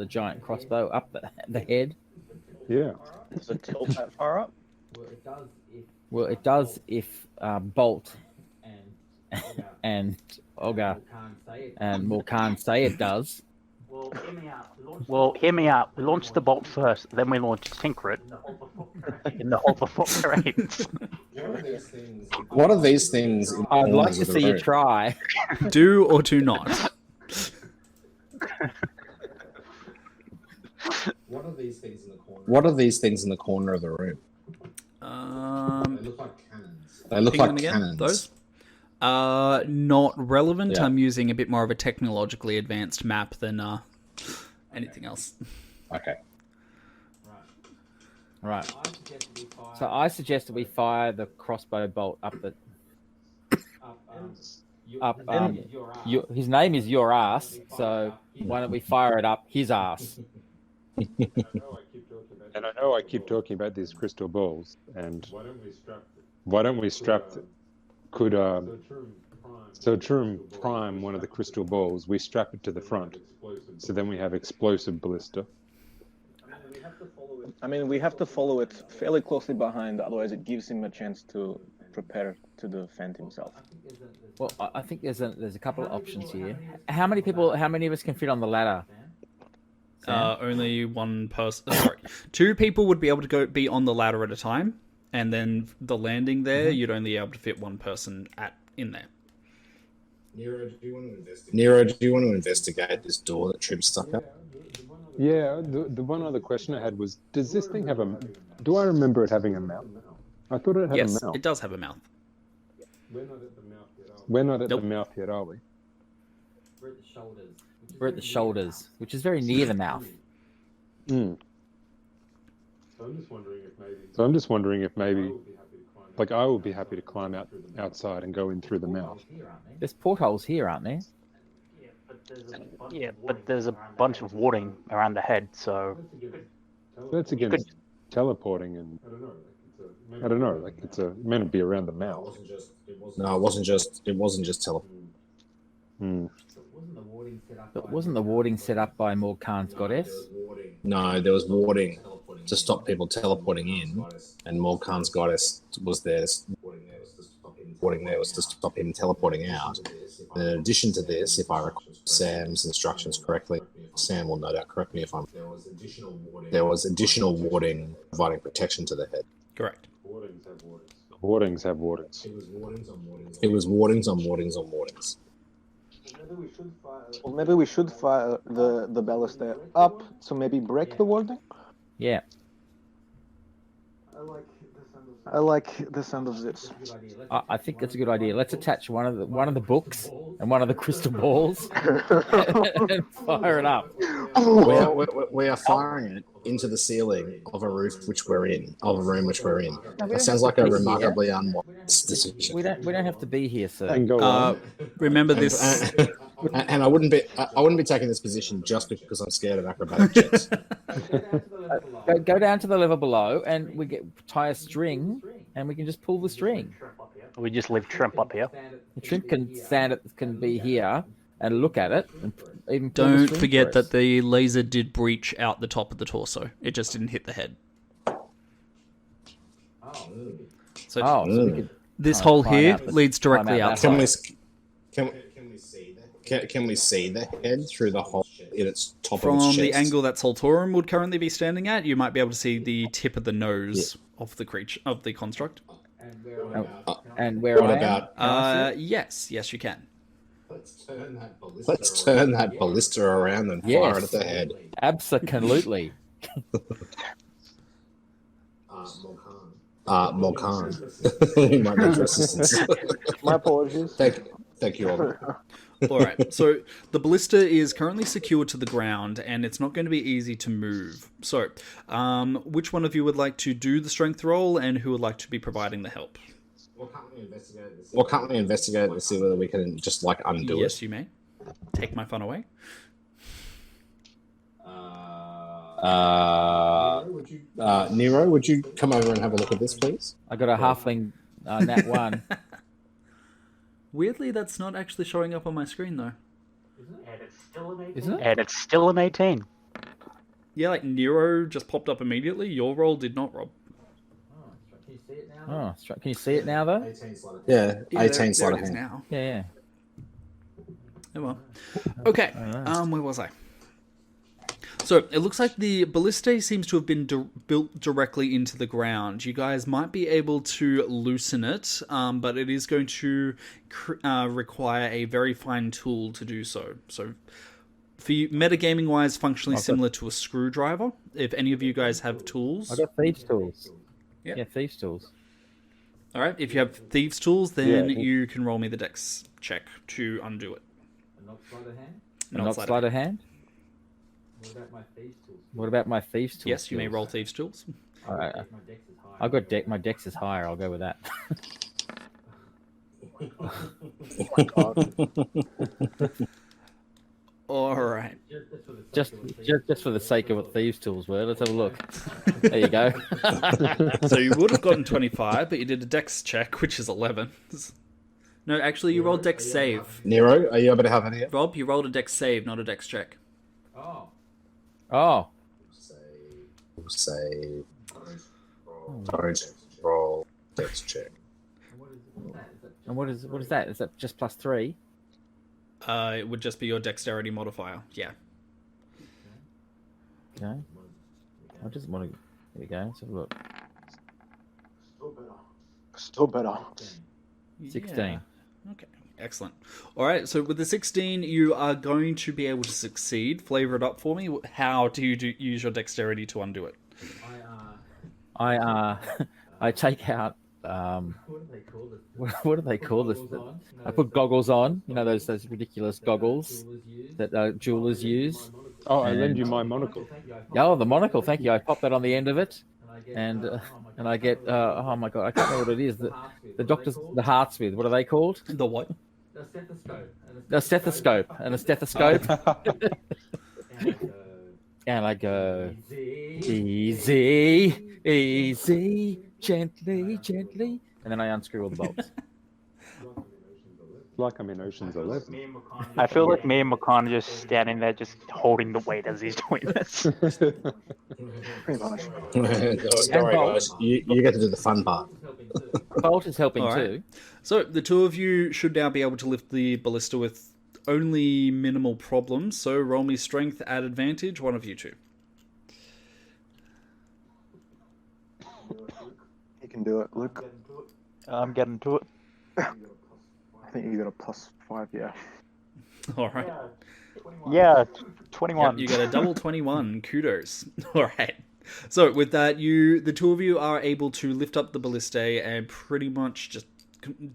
giant crossbow up the head? Yeah. Does it tilt that far up? Well, it does if Bolt and Ogre and Morkan say it does. Well, hear me out. We launch the bolt first, then we launch Tinkrit in the hole before parades. What are these things? I'd like to see you try. Do or do not. What are these things in the corner of the room? They look ping like them again, cannons. those? Not relevant. Yeah. I'm using a bit more of a technologically advanced map than anything else. Okay. Right. So I suggest that we fire the crossbow bolt up the. His name is your ass, so why don't we fire it up his ass? And I know I keep talking about these crystal balls, and why don't we strap? Could Ciruimon prime one of the crystal balls? We strap it to the front, so then we have explosive ballista. I mean, we have to follow it fairly closely behind, otherwise it gives him a chance to prepare to defend himself. Well, I think there's a couple of options here. How many of us can fit on the ladder? Only one person. Sorry, 2 people would be able to be on the ladder at a time, and then the landing there, you'd only be able to fit one person in there. Nero, do you want to investigate this door that Trim stuck up? Yeah, the one other question I had was, does this thing have a... Do I remember it having a mouth? I thought it had a mouth. Yes, it does have a mouth. We're not at the mouth yet, are we? We're at the shoulders, which is very near the mouth. So I'm just wondering if maybe... Like, I would be happy to climb outside and go in through the mouth. There's portholes here, aren't there? Yeah, but there's a bunch of warding around the head, so... That's against teleporting and... I don't know, like, it's meant to be around the mouth. No, it wasn't just teleporting. But wasn't the warding set up by Morkan's goddess? No, there was warding to stop people teleporting in, and Morkan's goddess was there. Warding there was to stop him teleporting out. And in addition to this, if I recall Sam's instructions correctly, Sam will no doubt correct me if I'm... There was additional warding providing protection to the head. Correct. Wardings have wardings. It was wardings on wardings on wardings. Well, maybe we should fire the ballista up to maybe break the warding? Yeah. I like the sound of this. I think that's a good idea. Let's attach one of the books and one of the crystal balls and fire it up. We are firing it into the ceiling of a room which we're in. That sounds like a remarkably unwise decision. We don't have to be here, sir. Remember this. And I wouldn't be taking this position just because I'm scared of acrobatic checks. Go down to the level below, and we tie a string, and we can just pull the string. We just leave Trimp up here. The Trimp can be here and look at it, and even pull the Don't string forget for us. that the laser did breach out the top of the torso. It just didn't hit the head. So we could this hole climb here out the- leads directly climb out outside. Can we see the head through the hole in its top From of its chest? the angle that Soltorum would currently be standing at, you might be able to see the tip of the nose of the creature, of the construct. And where What I about- am? Yes, you can. Let's turn that ballista around and fire it at the head. Absolutely. Morkan. We might need your assistance. My apologies. Thank you, Robert. Alright, so the ballista is currently secured to the ground, and it's not going to be easy to move. So, which one of you would like to do the strength roll, and who would like to be providing the help? Well, can't we investigate to see whether we can just, like, undo it? Yes, you may. Take my fun away. Nero, would you come over and have a look at this, please? I got a halfling nat 1. Weirdly, that's not actually showing up on my screen, though. Isn't it? And it's still an 18. Yeah, like Nero just popped up immediately. Your roll did not, Rob. Oh, can you see it now, though? Yeah, 18 there sleight it of is hand. now. Yeah. Oh well. Okay, where was I? So, it looks like the ballista seems to have been built directly into the ground. You guys might be able to loosen it, but it is going to require a very fine tool to do so. So, For you, metagaming wise, functionally I've got- similar to a screwdriver. If any of you guys have tools, I got thieves tools. Yeah. Yeah, thieves tools. all right. If you have thieves' tools, then Yeah, I think- you can roll me the dex check to undo it. Not sleight of hand. What about my thieves tools? Yes, you may roll thieves' tools. I've got my dex is higher. I'll go with that. All right. just for the sake of what thieves tools were. Let's have a look. There you go. So you would have gotten 25, but you did a dex check, which is 11. No, actually, you rolled dex save. Nero, are you able to have any? Rob, you rolled a dex save, not a dex check. Oh, Say, roll, dex check. and what is that? Is that just +3? It would just be your dexterity modifier. Yeah. Okay. I just want to. There we go. Let's have a look. Still better. 16. Yeah. Okay, excellent. All right, so with the 16, you are going to be able to succeed. Flavor it up for me. How do you use your dexterity to undo it? I take out what do they call this? I put goggles on. You know those ridiculous goggles that jewelers use. Oh, I lend you my monocle. Oh, the monocle. Thank you. I pop that on the end of it, and I get oh my god, I can't remember what it is. The doctors, the heartsmith. What are they called? The what? A stethoscope and a stethoscope. And I go easy, easy, gently, gently, and then I unscrew all the bolts. Like I'm in Ocean's 11. I feel like me and Makan are just standing there, just holding the weight as he's doing this. Pretty much. Don't worry, guys. You get to do the fun part. Bolt is helping All right. too. So the two of you should now be able to lift the ballista with only minimal problems. So roll me strength at advantage, one of you two. You can do it, Luke. I'm getting to it. I think you got a +5, yeah. All right. Yeah, 21. Yep, you got a double 21. Kudos. All right. So with that, the two of you are able to lift up the ballista and pretty much just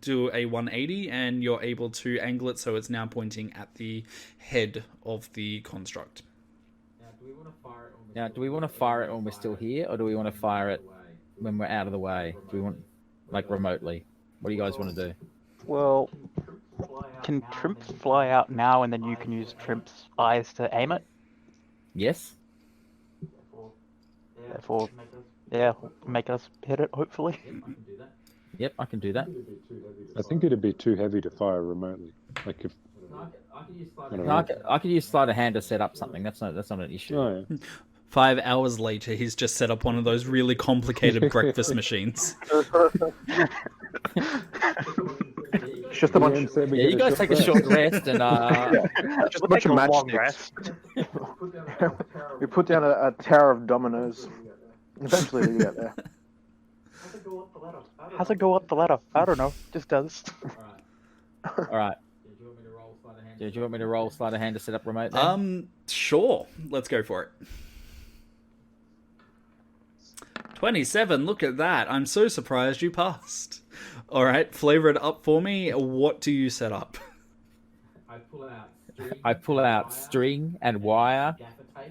do a 180, and you're able to angle it so it's now pointing at the head of the construct. Now, do we want to fire it when we're still here, or do we want to fire it when we're out of the way? Do we want, like, remotely? What do you guys want to do? Well, can Trimps fly out now and then you can use Trimps' eyes to aim it? Yes. Therefore, yeah, make us hit it, hopefully. Yep, I can do that. I think it'd be too heavy to fire remotely. Like if I could use sleight of hand to set up something. That's not an issue. Oh, yeah. 5 hours later, he's just set up one of those really complicated breakfast machines. It's just a bunch. Said we Yeah, get you guys take a short rest and Just a bunch of long matchsticks. We put down a tower of dominoes. Eventually we get there. How's it go up the ladder? I don't know. Just does. all right. Do you want me to roll sleight of hand to set up remote? Then? Sure. Let's go for it. 27. Look at that. I'm so surprised you passed. All right, flavor it up for me. What do you set up? I pull out string and wire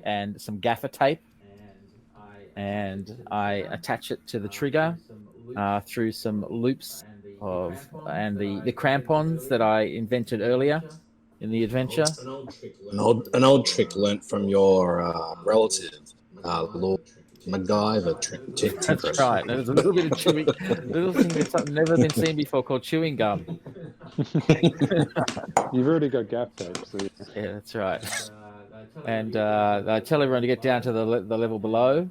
and some gaffer tape, and I attach it to the trigger through some loops and the crampons that I invented earlier in the adventure. An old trick learnt from your relative, Lord MacGyver. That's right. There's a little bit of chewing, little thing that's something never been seen before called chewing gum. You've already got gaff tape, so Yeah, that's right. And I tell everyone to get down to the level below,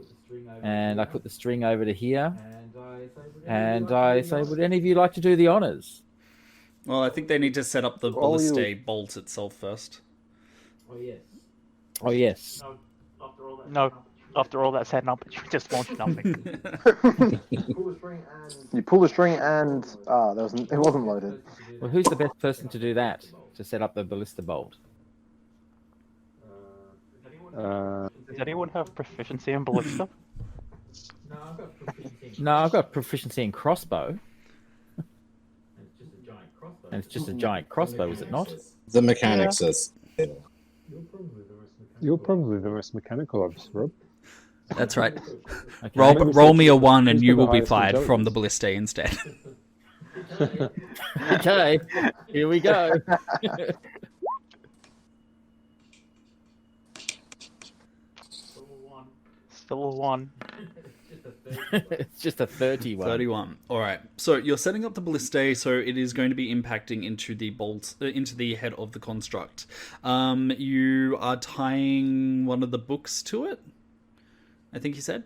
and I put the string over to here, and I say, would any of you like to do the honors? Well, I think they need to set up the ballista bolt itself first. Oh, yes. No, after all that's said, no, but you just launched nothing. You pull the string and it wasn't loaded. Well, who's the best person to do that, to set up the ballista bolt? Does anyone have proficiency in ballista? No, I've got proficiency in crossbow. And it's just a giant crossbow, is it not? The mechanic says. You're probably the most mechanical of us, Rob. That's right. Okay. Roll me a 1 and Who's you got the will be highest fired from the intelligence? ballista instead. Okay, here we go. Still a 1. It's just a 31. 31. All right. So you're setting up the ballista, so it is going to be impacting into the bolt, into the head of the construct. You are tying one of the books to it, I think you said?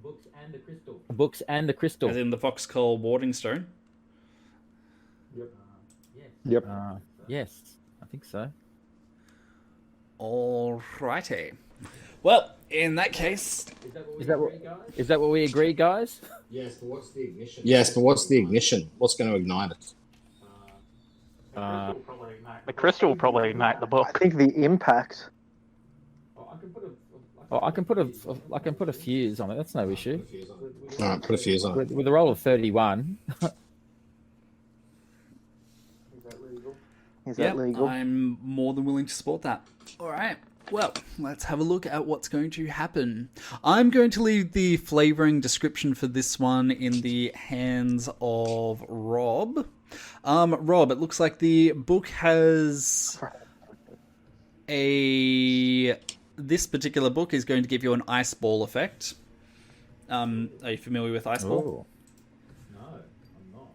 Books and the crystal. Books and the crystal. As in the Foxcall warding stone. Yep. Yes, I think so. Alrighty. Well, in that case, Is that what we agree, guys? Yes, but what's the ignition? Yes, but what's the ignition? What's going to ignite it? The crystal will probably ignite the book. I think the impact. Oh, I can put a fuse on it. That's no issue. All right, put a fuse on it. With a roll of 31. Is yeah, that legal? I'm more than willing to support that. All right. Well, let's have a look at what's going to happen. I'm going to leave the flavoring description for this one in the hands of Rob. Rob, it looks like the book has this particular book is going to give you an ice ball effect. Are you familiar with ice ball?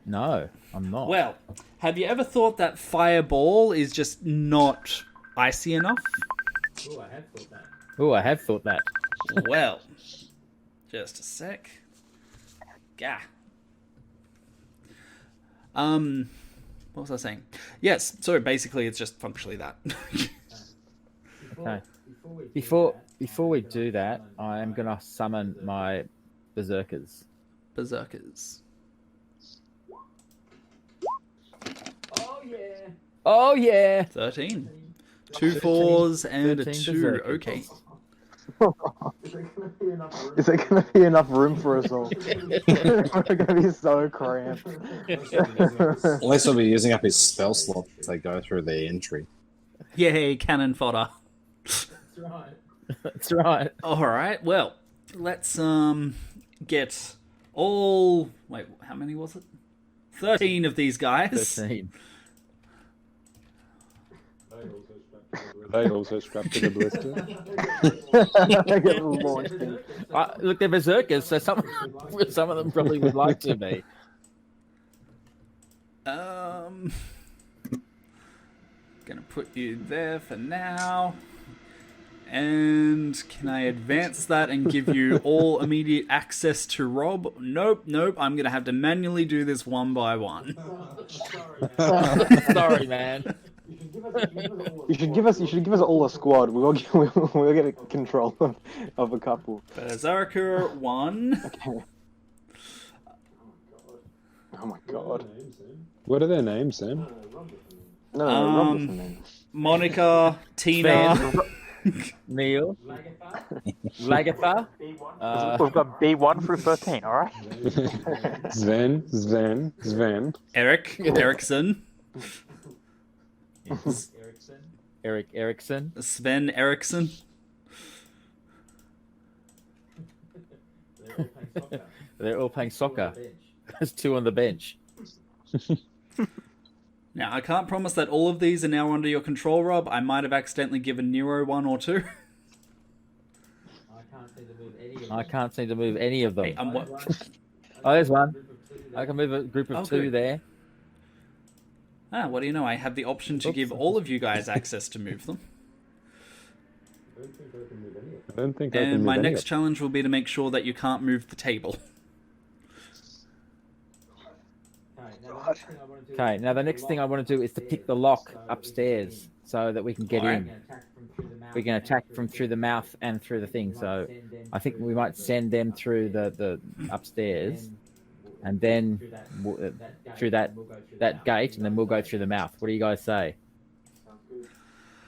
No, I'm not. Well, have you ever thought that fireball is just not icy enough? Oh, I have thought that. Well, just a sec. Gah. What was I saying? Yes, so basically it's just functionally that. Okay. Before we do that, I am gonna summon my berserkers. Berserkers. Oh yeah. 13. 2 4s and a 13 2. berserkers. Okay. Is there going to be enough room for us all? We're going to be so cramped. At least he'll be using up his spell slot as they go through the entry. Yay, cannon fodder. That's right. Alright, well, let's get all... Wait, how many was it? 13 of these guys. 13. They also strapped to the blister. They get launched in. Look, they're berserkers, so some of them probably would like to be. Gonna put you there for now. And can I advance that and give you all immediate access to Rob? Nope. I'm gonna have to manually do this one by one. Sorry, man. You should give us all a squad. We'll get control of a couple. Berserker 1. Okay. Oh my god. What are their names, Sam? No, Rob doesn't mean. Monica, Tina. Neil. Lagatha. We've got B1 through 13, alright? Sven. Erickson. Eric Erickson. Sven Erickson. They're all playing soccer. There's 2 on the bench. Now, I can't promise that all of these are now under your control, Rob. I might have accidentally given Nero 1 or 2. I can't seem to move any of them. Hey, what? Oh, there's one. I can move a group of 2 good. there. Ah, what do you know? I have the option to give all of you guys access to move them. I don't think I can And move my any next of challenge will be to make sure that you can't move the table. Okay, now the next thing I want to do is to pick the lock upstairs so that we can get in. We can attack from through the mouth and through the thing. So I think we might send them through the upstairs, and then through that gate, and then we'll go through the mouth. What do you guys say?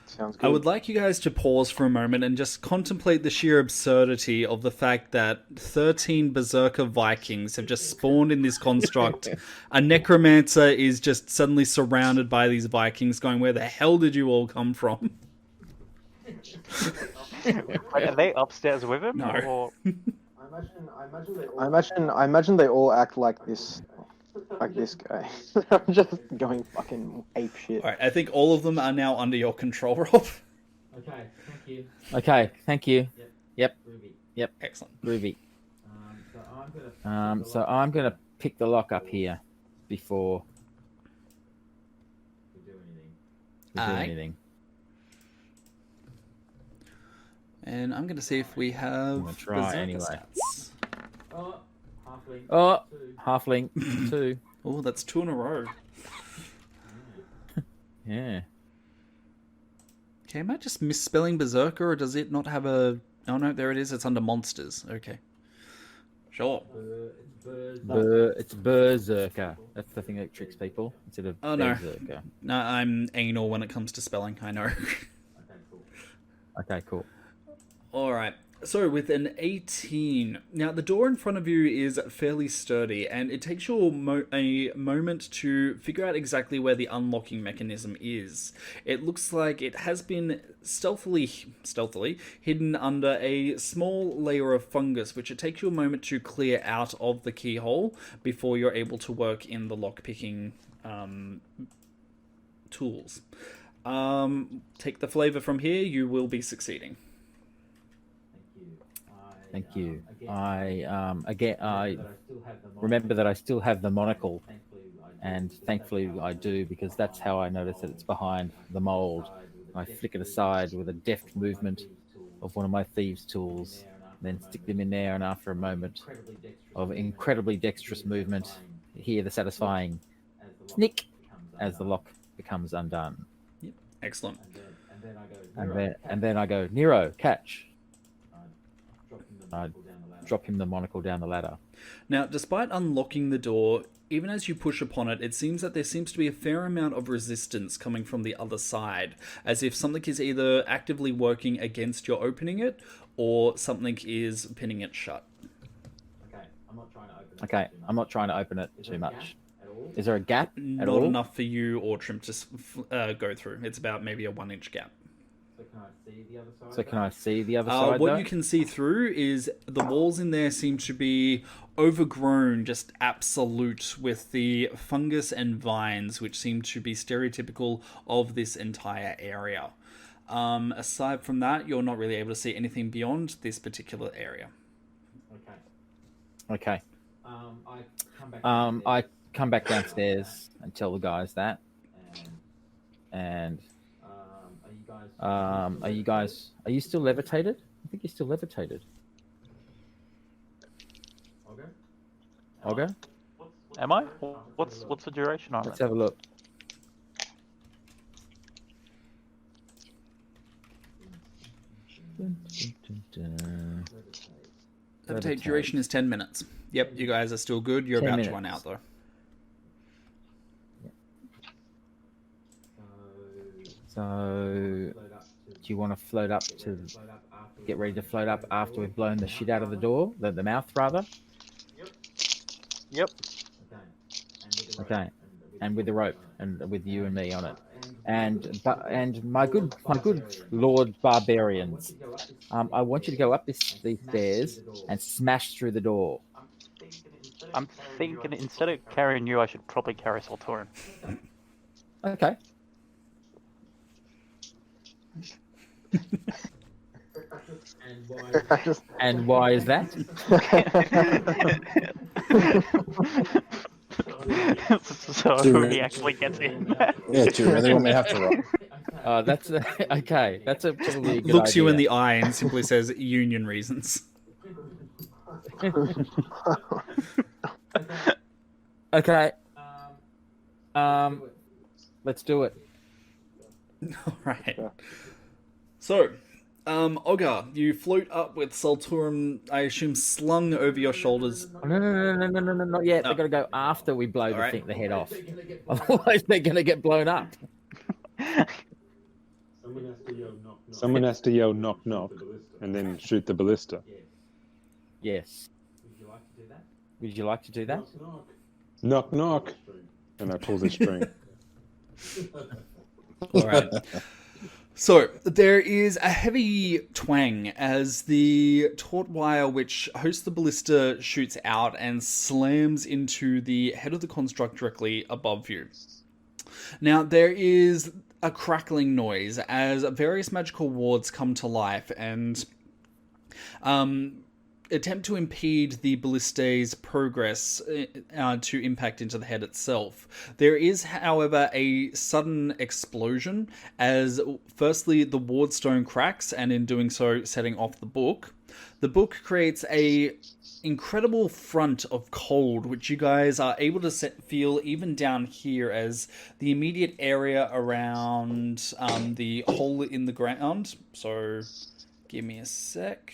Sounds good. I would like you guys to pause for a moment and just contemplate the sheer absurdity of the fact that 13 Berserker Vikings have just spawned in this construct. A necromancer is just suddenly surrounded by these Vikings going, where the hell did you all come from? Wait, are they upstairs with him? No. Or... I imagine they all act like this guy. I'm just going fucking ape shit. Alright, I think all of them are now under your control, Rob. Okay, thank you. Yep. Excellent. Groovy. So I'm gonna pick the lock up here before we do anything. And I'm going to see if we have I'm gonna try Berserker anyway. stats. Oh, halfling 2. Oh, that's 2 in a row. Yeah. Okay, am I just misspelling Berserker, or does it not have a... Oh no, there it is. It's under monsters. Okay. Sure. It's Berserker. That's the thing that tricks people instead of Oh, no. Berserker. No, I'm anal when it comes to spelling, I know. Okay, cool. Alright, so with an 18... Now, the door in front of you is fairly sturdy, and it takes you a moment to figure out exactly where the unlocking mechanism is. It looks like it has been stealthily hidden under a small layer of fungus, which it takes you a moment to clear out of the keyhole before you're able to work in the lockpicking tools. Take the flavor from here, you will be succeeding. Thank you. I remember that I still have the monocle, and thankfully I do, because that's how I notice that it's behind the mold. I flick it aside with a deft movement of one of my thieves' tools, then stick them in there, and after a moment of incredibly dexterous movement, hear the satisfying snick as the lock becomes undone. Yep. Excellent. And then I go, Nero, catch. I drop him the monocle down the ladder. Now, despite unlocking the door, even as you push upon it, it seems that there seems to be a fair amount of resistance coming from the other side, as if something is either actively working against your opening it, or something is pinning it shut. Okay, I'm not trying to open it too much. Is there a gap at Not all? enough for you or Trim to go through. It's about maybe a 1-inch gap. So can I see the other side, What though? you can see through is the walls in there seem to be overgrown, just absolute, with the fungus and vines, which seem to be stereotypical of this entire area. Aside from that, you're not really able to see anything beyond this particular area. Okay. I come back downstairs and tell the guys that. And are you still levitated? I think you're still levitated. Okay. Am I? What's the duration on Let's it? have a look. Levitate duration is 10 minutes. Yep, you guys are still good. You're 10 about minutes. to run out, though. So, do you want to float up to get ready to float up after we've blown the shit out of the door, the mouth rather? Yep. Okay, and with the rope, and with you and me on it, and my good Lord Barbarians, I want you to go up these stairs and smash through the door. I'm thinking instead of carrying you, I should probably carry Saltorin. Okay. And why is that? So he actually gets in. Yeah, do you really want me to have to roll? That's okay. That's probably a good Looks you in idea. the eye and simply says union reasons. Okay. Let's do it. All right. So, Ogre, you float up with Saltorum, I assume, slung over your shoulders. No, not yet. Oh. They're gonna go after we blow Alright. the head off. Otherwise, they're gonna get blown up. Someone has to yell knock knock, and then shoot the ballista. Yes. Would you like to do that? Knock knock, and I pull the string. All right. So there is a heavy twang as the taut wire which hosts the ballista shoots out and slams into the head of the construct directly above you. Now there is a crackling noise as various magical wards come to life and attempt to impede the ballista's progress to impact into the head itself. There is, however, a sudden explosion as firstly the ward stone cracks and in doing so setting off the book. The book creates a incredible front of cold which you guys are able to feel even down here as the immediate area around the hole in the ground. So give me a sec.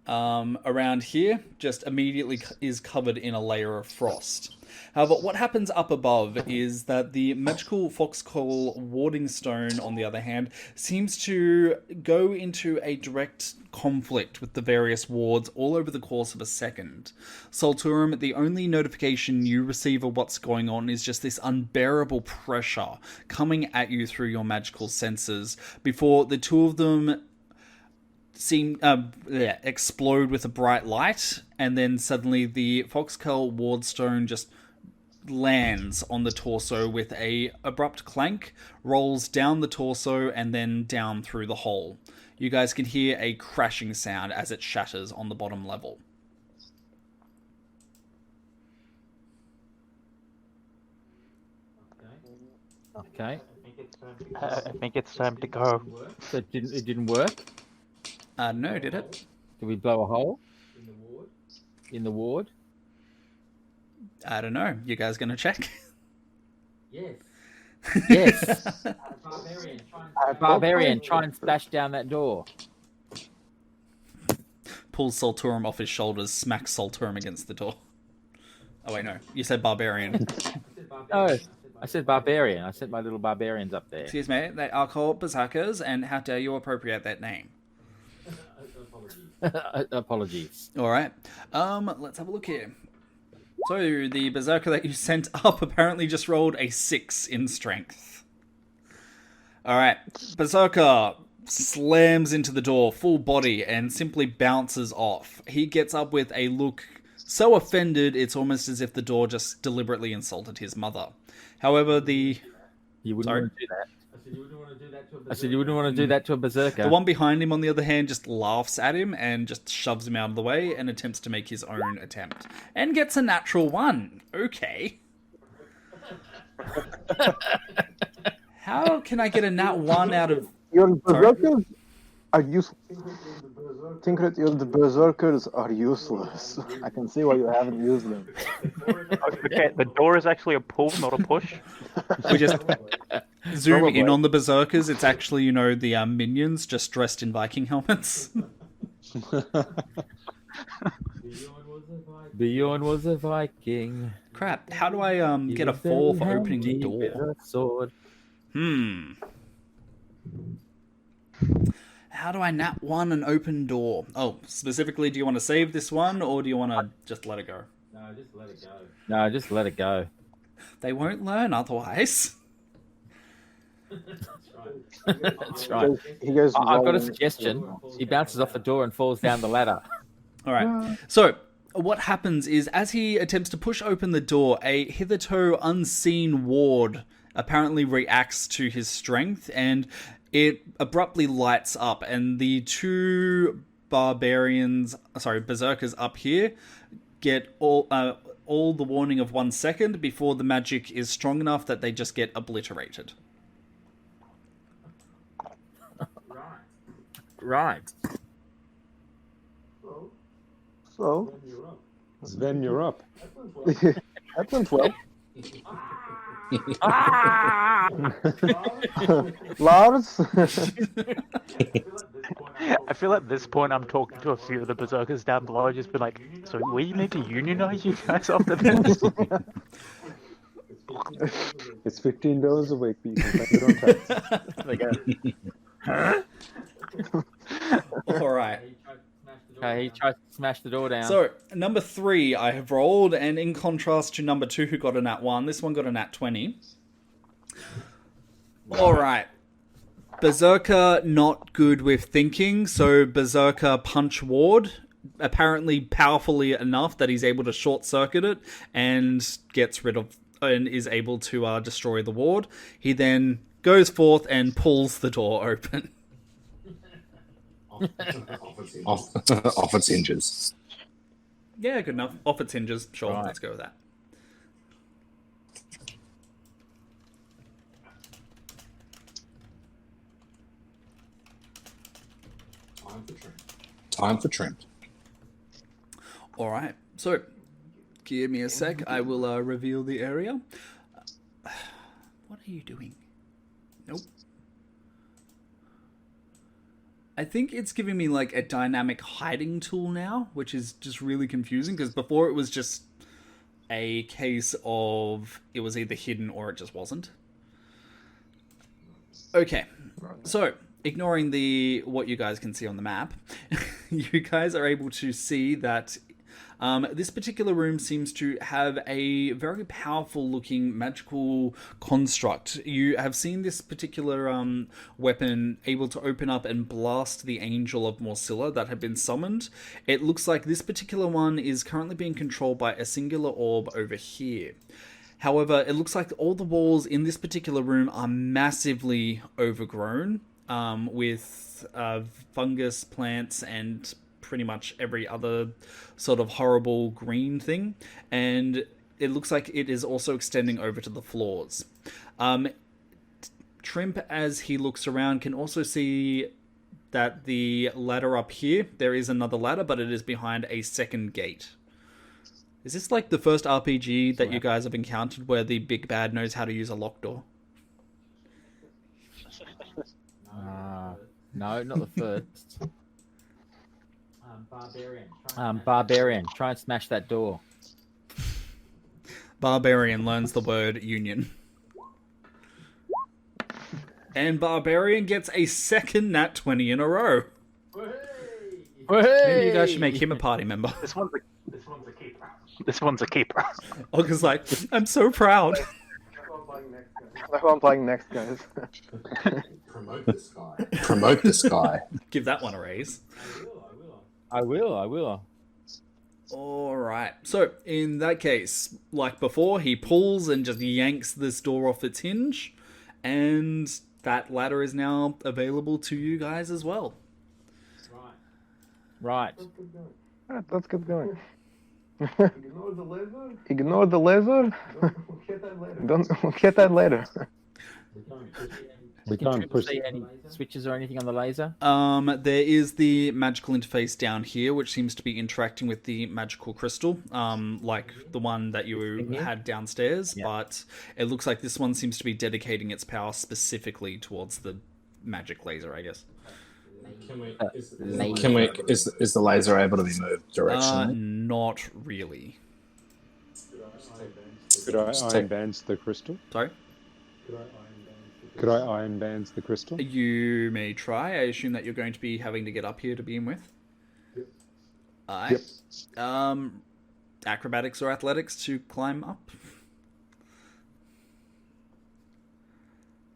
Around here just immediately is covered in a layer of frost. However, what happens up above is that the magical foxcall warding stone, on the other hand, seems to go into a direct conflict with the various wards all over the course of a second. Salturum, the only notification you receive of what's going on is just this unbearable pressure coming at you through your magical senses before the two of them explode with a bright light, and then suddenly the Foxcurl Wardstone just lands on the torso with a abrupt clank, rolls down the torso, and then down through the hole. You guys can hear a crashing sound as it shatters on the bottom level. Okay. I think it's time to go. So it didn't work? No, did it? Did we blow a hole? In the ward? I don't know. You guys gonna check? Yes. Yes. Barbarian, try and smash down that door. Pulls Salturum off his shoulders, smacks Salturum against the door. Oh wait, no. You said barbarian. No, I said barbarian. I sent my little barbarians up there. Excuse me, they are called berserkers, and how dare you appropriate that name? Apologies. All right. Let's have a look here. So the berserker that you sent up apparently just rolled a 6 in strength. All right. Berserker slams into the door full body and simply bounces off. He gets up with a look so offended it's almost as if the door just deliberately insulted his mother. However, You wouldn't want to do that. I said you wouldn't want to do that to a berserker. The one behind him, on the other hand, just laughs at him and just shoves him out of the way and attempts to make his own attempt. And gets a natural 1. Okay. How can I get a nat 1 out of... Your berserkers are useless. Tinkret, the berserkers are useless. I can see why you haven't used them. Okay, the door is actually a pull, not a push. We just zoom in on the berserkers. It's actually, the minions just dressed in Viking helmets. Bjorn was a Viking. Crap, how do I get a 4 for opening the door? Sword. How do I nat 1 and open door? Oh, specifically, do you want to save this one, or do you want to just let it go? No, just let it go. No, just let it go. They won't learn otherwise. That's right. He goes I've got a suggestion. He bounces off the door and falls down the ladder. All right. So what happens is, as he attempts to push open the door, a hitherto unseen ward apparently reacts to his strength, and it abruptly lights up, and the two berserkers up here get all the warning of 1 second before the magic is strong enough that they just get obliterated. Right. So, Sven, you're up. that went well. Lars? I feel at this point I'm talking to a few of the berserkers down below, just be like, so we need to unionize you guys after this? It's $15 a week, but you can spend it on tax. There you go. All right. Okay, he tries to smash the door down. So, number 3 I have rolled, and in contrast to number 2 who got a nat 1, this one got a nat 20. All right. Berserker not good with thinking, so Berserker punch ward, apparently powerfully enough that he's able to short circuit it and gets rid of and is able to destroy the ward. He then goes forth and pulls the door open. Off its hinges. Yeah, good enough. Off its hinges. Sure, Right. let's go with that. Time for trim. All right. So, give me a sec. I will reveal the area. What are you doing? Nope. I think it's giving me like a dynamic hiding tool now, which is just really confusing because before it was just a case of it was either hidden or it just wasn't. Okay. So, ignoring what you guys can see on the map, you guys are able to see that this particular room seems to have a very powerful looking magical construct. You have seen this particular weapon able to open up and blast the Angel of Morsilla that had been summoned. It looks like this particular one is currently being controlled by a singular orb over here. However, it looks like all the walls in this particular room are massively overgrown with fungus, plants, and pretty much every other sort of horrible green thing. And it looks like it is also extending over to the floors. Trimp, as he looks around, can also see that the ladder up here, there is another ladder, but it is behind a second gate. Is this like the first RPG that you guys have encountered where the big bad knows how to use a locked door? No, not the first. Barbarian, try and smash that door. Barbarian learns the word union. And Barbarian gets a second nat 20 in a row. Maybe you guys should make him a party member. This one's a keeper. This one's a keeper. Olga's like, I'm so proud. That's what I'm playing next, guys. Promote this guy. Give that one a raise. I will. All right. So, in that case, like before, he pulls and just yanks this door off its hinge, and that ladder is now available to you guys as well. Right. Alright, let's keep going. Ignore the laser? Ignore the laser? We'll get that later. We can't push. See any switches or anything on the laser? There is the magical interface down here, which seems to be interacting with the magical crystal, like the one that you had downstairs, but it looks like this one seems to be dedicating its power specifically towards the magic laser, I guess. Is the laser able to be moved directionally? Not really. Could I iron bands the crystal? Sorry? Could I iron bands the crystal? You may try. I assume that you're going to be having to get up here to begin with. Yep. Acrobatics or athletics to climb up.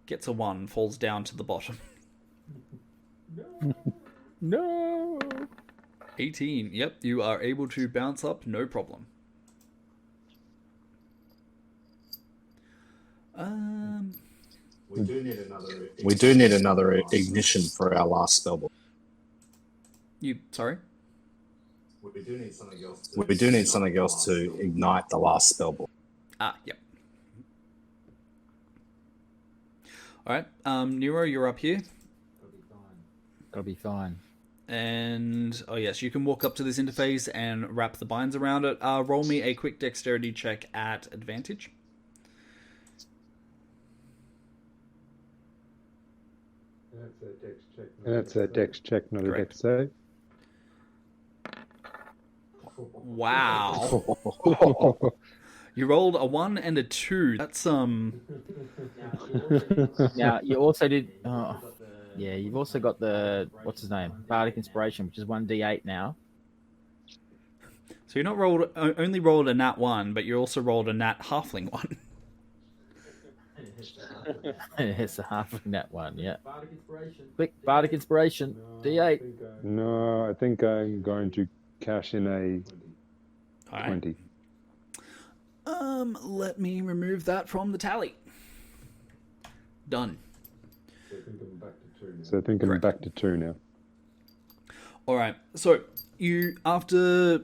Gets a 1, falls down to the bottom. No. 18. Yep, you are able to bounce up, no problem. We do need another ignition for our last spellbook. Sorry? We do need something else to ignite the last spellbook. Yep. Alright, Nero, you're up here. That'll be fine. And, oh yes, you can walk up to this interface and wrap the binds around it. Roll me a quick dexterity check at advantage. That's a dex check, not Correct. a dex save. Wow. You rolled a 1 and a 2. That's Now you also did. Yeah, you've also got the what's his name, Bardic Inspiration, which is 1d8 now. So you're not only rolled a nat 1, but you also rolled a nat halfling 1. It's a halfling nat 1. Yeah. Quick, Bardic Inspiration, d8. No, I think I'm going to cash in a 20. Let me remove that from the tally. Done. So I think I'm back to 2 now. All right. So you, after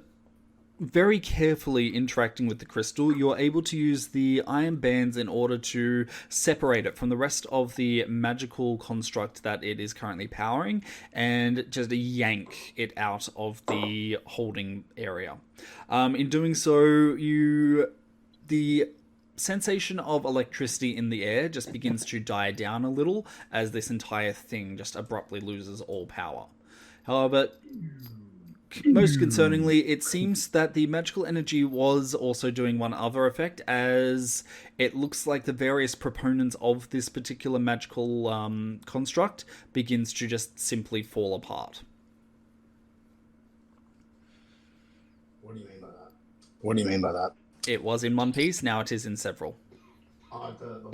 very carefully interacting with the crystal, you're able to use the iron bands in order to separate it from the rest of the magical construct that it is currently powering and just yank it out of the holding area. In doing so, the sensation of electricity in the air just begins to die down a little as this entire thing just abruptly loses all power. However, most concerningly, it seems that the magical energy was also doing one other effect, as it looks like the various proponents of this particular magical construct begins to just simply fall apart. What do you mean by that? What do you mean by that? It was in one piece, now it is in several. The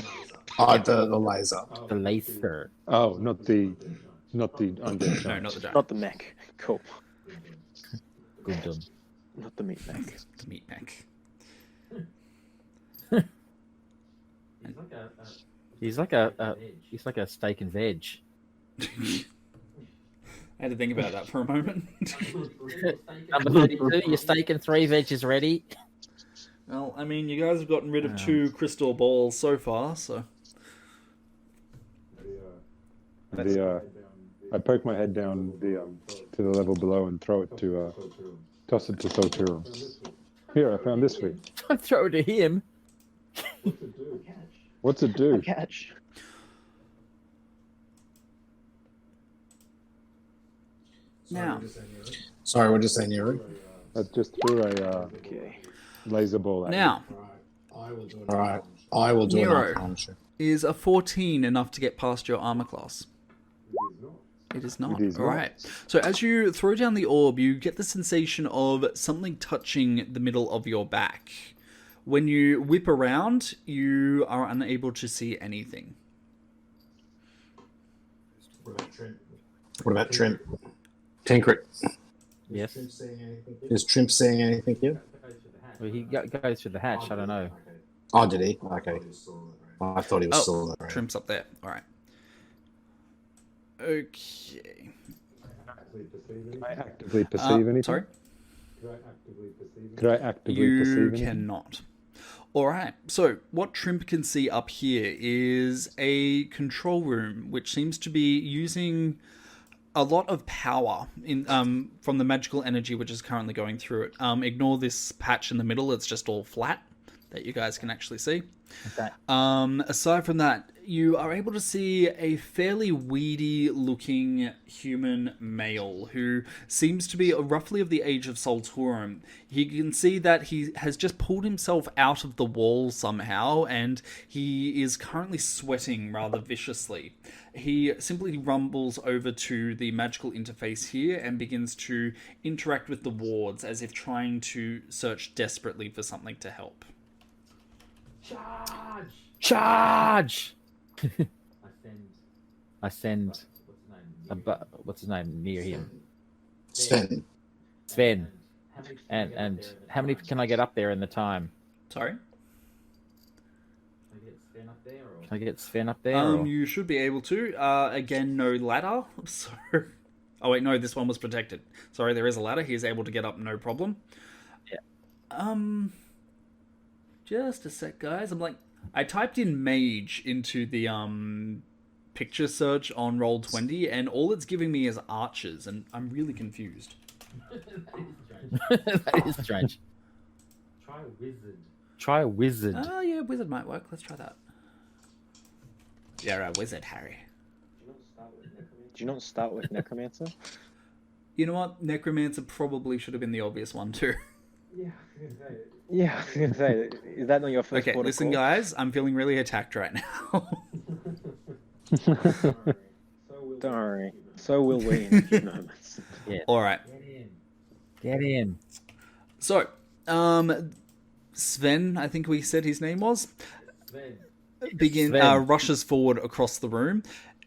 laser. The laser. Oh, not the undead. No, not the giant. Not the mech. Cool. Good done. Not the meat mech. The meat mech. He's like a steak and veg. I had to think about that for a moment. Number 32, your steak and 3 veg is ready. Well, I mean, you guys have gotten rid of 2 crystal balls so far, so... I poke my head down to the level below and throw it to toss it to Ciruimon. Here, I found this for you. Don't throw it to him. What's it do? Catch. Now, Sorry, what did you say, Nero? I just threw a Okay. laser ball at now, All right, I will do Nero. it. is a 14 enough to get past your armor class? It is not. It is not. Alright. So as you throw down the orb, you get the sensation of something touching the middle of your back. When you whip around, you are unable to see anything. What about Trimp? Tinkrit. Yes. Is Trimp seeing anything here? Well, he goes through the hatch. I don't know. Oh, did he? Okay. I thought he was still there. Trimp's up there. Alright. Okay. Can I actively perceive anything? Sorry? Could I actively perceive You anything? cannot. Alright, so what Trimp can see up here is a control room, which seems to be using a lot of power in from the magical energy which is currently going through it. Ignore this patch in the middle, it's just all flat that you guys can actually see. Okay. Aside from that, you are able to see a fairly weedy looking human male who seems to be roughly of the age of Ciruimon. You can see that he has just pulled himself out of the wall somehow, and he is currently sweating rather viciously. He simply rumbles over to the magical interface here and begins to interact with the wards as if trying to search desperately for something to help. Charge! I send what's his name near him? Sven. Sven. And how many can I get up there in the time? Sorry? Can I get Sven up there? or- You should be able to. Again, no ladder. So, oh wait, no, this one was protected. Sorry, there is a ladder. He's able to get up, no problem. Yeah. Just a sec, guys. I typed in mage into the picture search on Roll20, and all it's giving me is archers, and I'm really confused. That is strange. Try a wizard. Oh yeah, wizard might work. Let's try that. You're a wizard, Harry. Do you not start with necromancer? You know what? Necromancer probably should have been the obvious one too. Yeah, I was gonna say, is that not your first Okay, port of listen, call? guys, I'm feeling really attacked right now. Don't worry. So will we in a few moments. Yeah. All right. Get in. So, Sven, I think we said his name was, Sven. rushes forward across the room.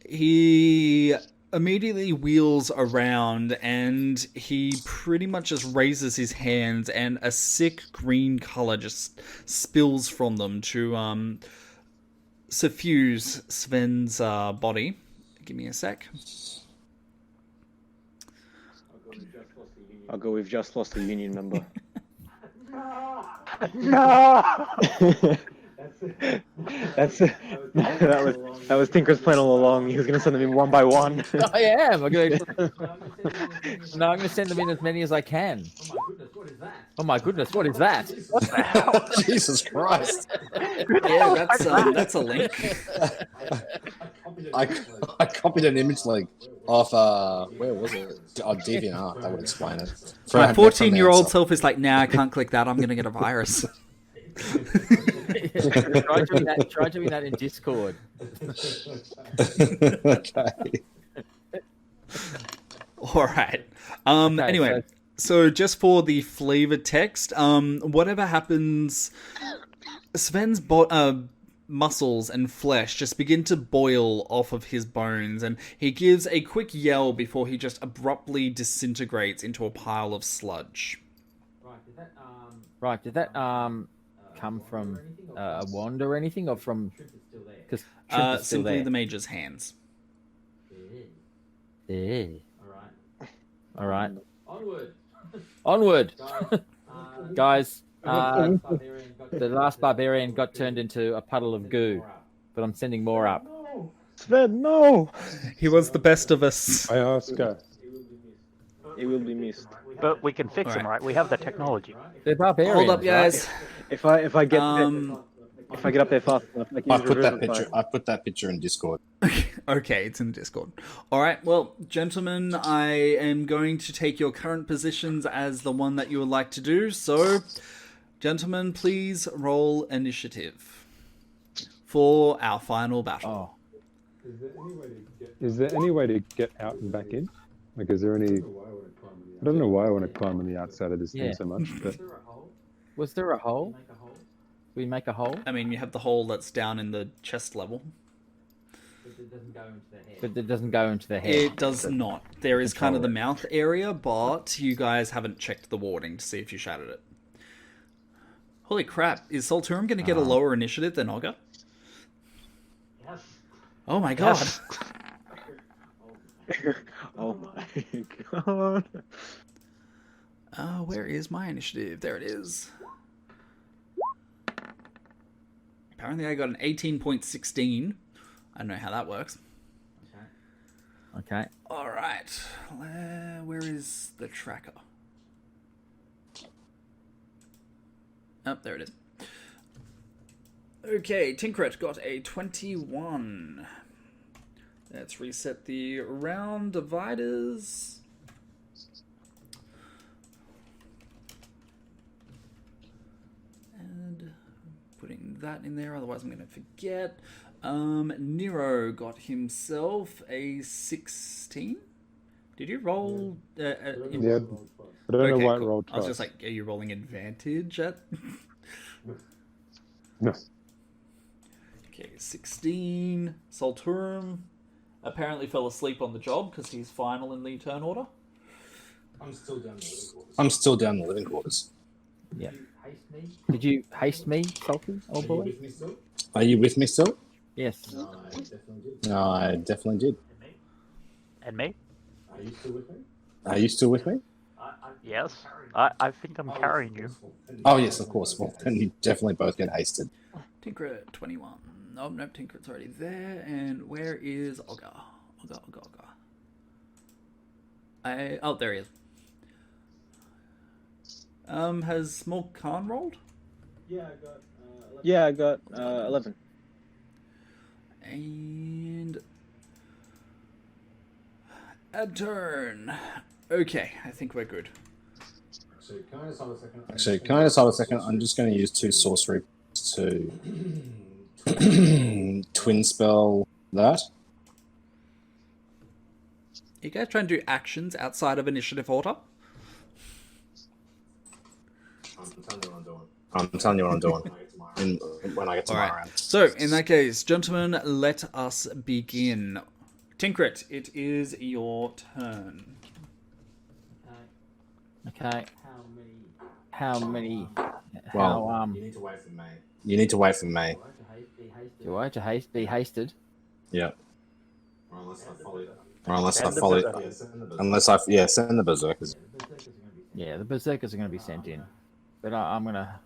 He immediately wheels around and he pretty much just raises his hands and a sick green color just spills from them to suffuse Sven's body. Give me a sec. I'll go, we've just lost a union member. No! That was Tinker's plan all along. He was gonna send them in one by one. I am. I'm going to send them in as many as I can. Oh my goodness, what is that? What the hell? Jesus Christ! Yeah, that's a link. I copied an image link off where was it? Oh, DeviantArt. That would explain it. My 14-year-old self is like, nah, I can't click that. I'm gonna get a virus. Try doing that in Discord. Okay. All right. Okay, Anyway, so just for the flavored text, whatever happens, Sven's muscles and flesh just begin to boil off of his bones, and he gives a quick yell before he just abruptly disintegrates into a pile of sludge. Right, did that come from a wand or anything, or from? Because Simply the mage's hands. Yeah. All right. Onward. Guys, the last barbarian got turned into a puddle of goo, but I'm sending more up. Sven, no! He was the best of us. I ask her. He will be missed. But we can fix him, right? We have the technology. They're barbarians. Hold up, guys. If I get if I get up there fast enough, I can I use put that Revivify. picture. I put that picture in Discord. Okay, it's in Discord. All right, well, gentlemen, I am going to take your current positions as the one that you would like to do. So, gentlemen, please roll initiative for our final battle. Oh. Is there any way to get out and back in? Like, is there any? I don't know why I want to climb on the outside of this Yeah. thing so much, but Was there a hole? We make a hole, I mean, you have the hole that's down in the chest level. but it doesn't go into the head. It does not. There is kind of the mouth area, but you guys haven't checked the warding to see if you shattered it. Holy crap, is Solturum going to get a lower initiative than Ogre? Yes. Oh my god. Oh my god. Where is my initiative? There it is. Apparently I got an 18.16. I don't know how that works. Okay. Alright. Where is the tracker? Oh, there it is. Okay, Tinkret got a 21. Let's reset the round dividers. And putting that in there, otherwise I'm going to forget. Nero got himself a 16. Did you roll? yeah, I don't know why it cool. rolled I was twice. just like, are you rolling advantage at? No. Okay, 16. Solturum apparently fell asleep on the job because he's final in the turn order. I'm still down in the living quarters. Yeah. Did you haste me, Salty, old boy? Are you with me still? Yes. No, I definitely did. And me? Are you still with me? Yes. I think I'm carrying you. Oh yes, of course. Well, then you definitely both get hasted. Tinker at 21. Oh, no, Tinker's already there. And where is Olga? Olga. Oh, there he is. Has Small Khan rolled? Yeah, I got 11. And a turn. Okay, I think we're good. Actually, can I just hold a second? I'm just going to use 2 sorcery to twin spell that. You guys trying to do actions outside of initiative order? I'm telling you what I'm doing when I get to my Alright, round. so in that case, gentlemen, let us begin. Tinkrit, it is your turn. Okay. How many? Well, How you need to wait for me. You need to wait for me. do I to be hasted? Yeah. Or unless I follow. Send the berserkers. Yeah, the berserkers are going to be sent in, but I'm gonna,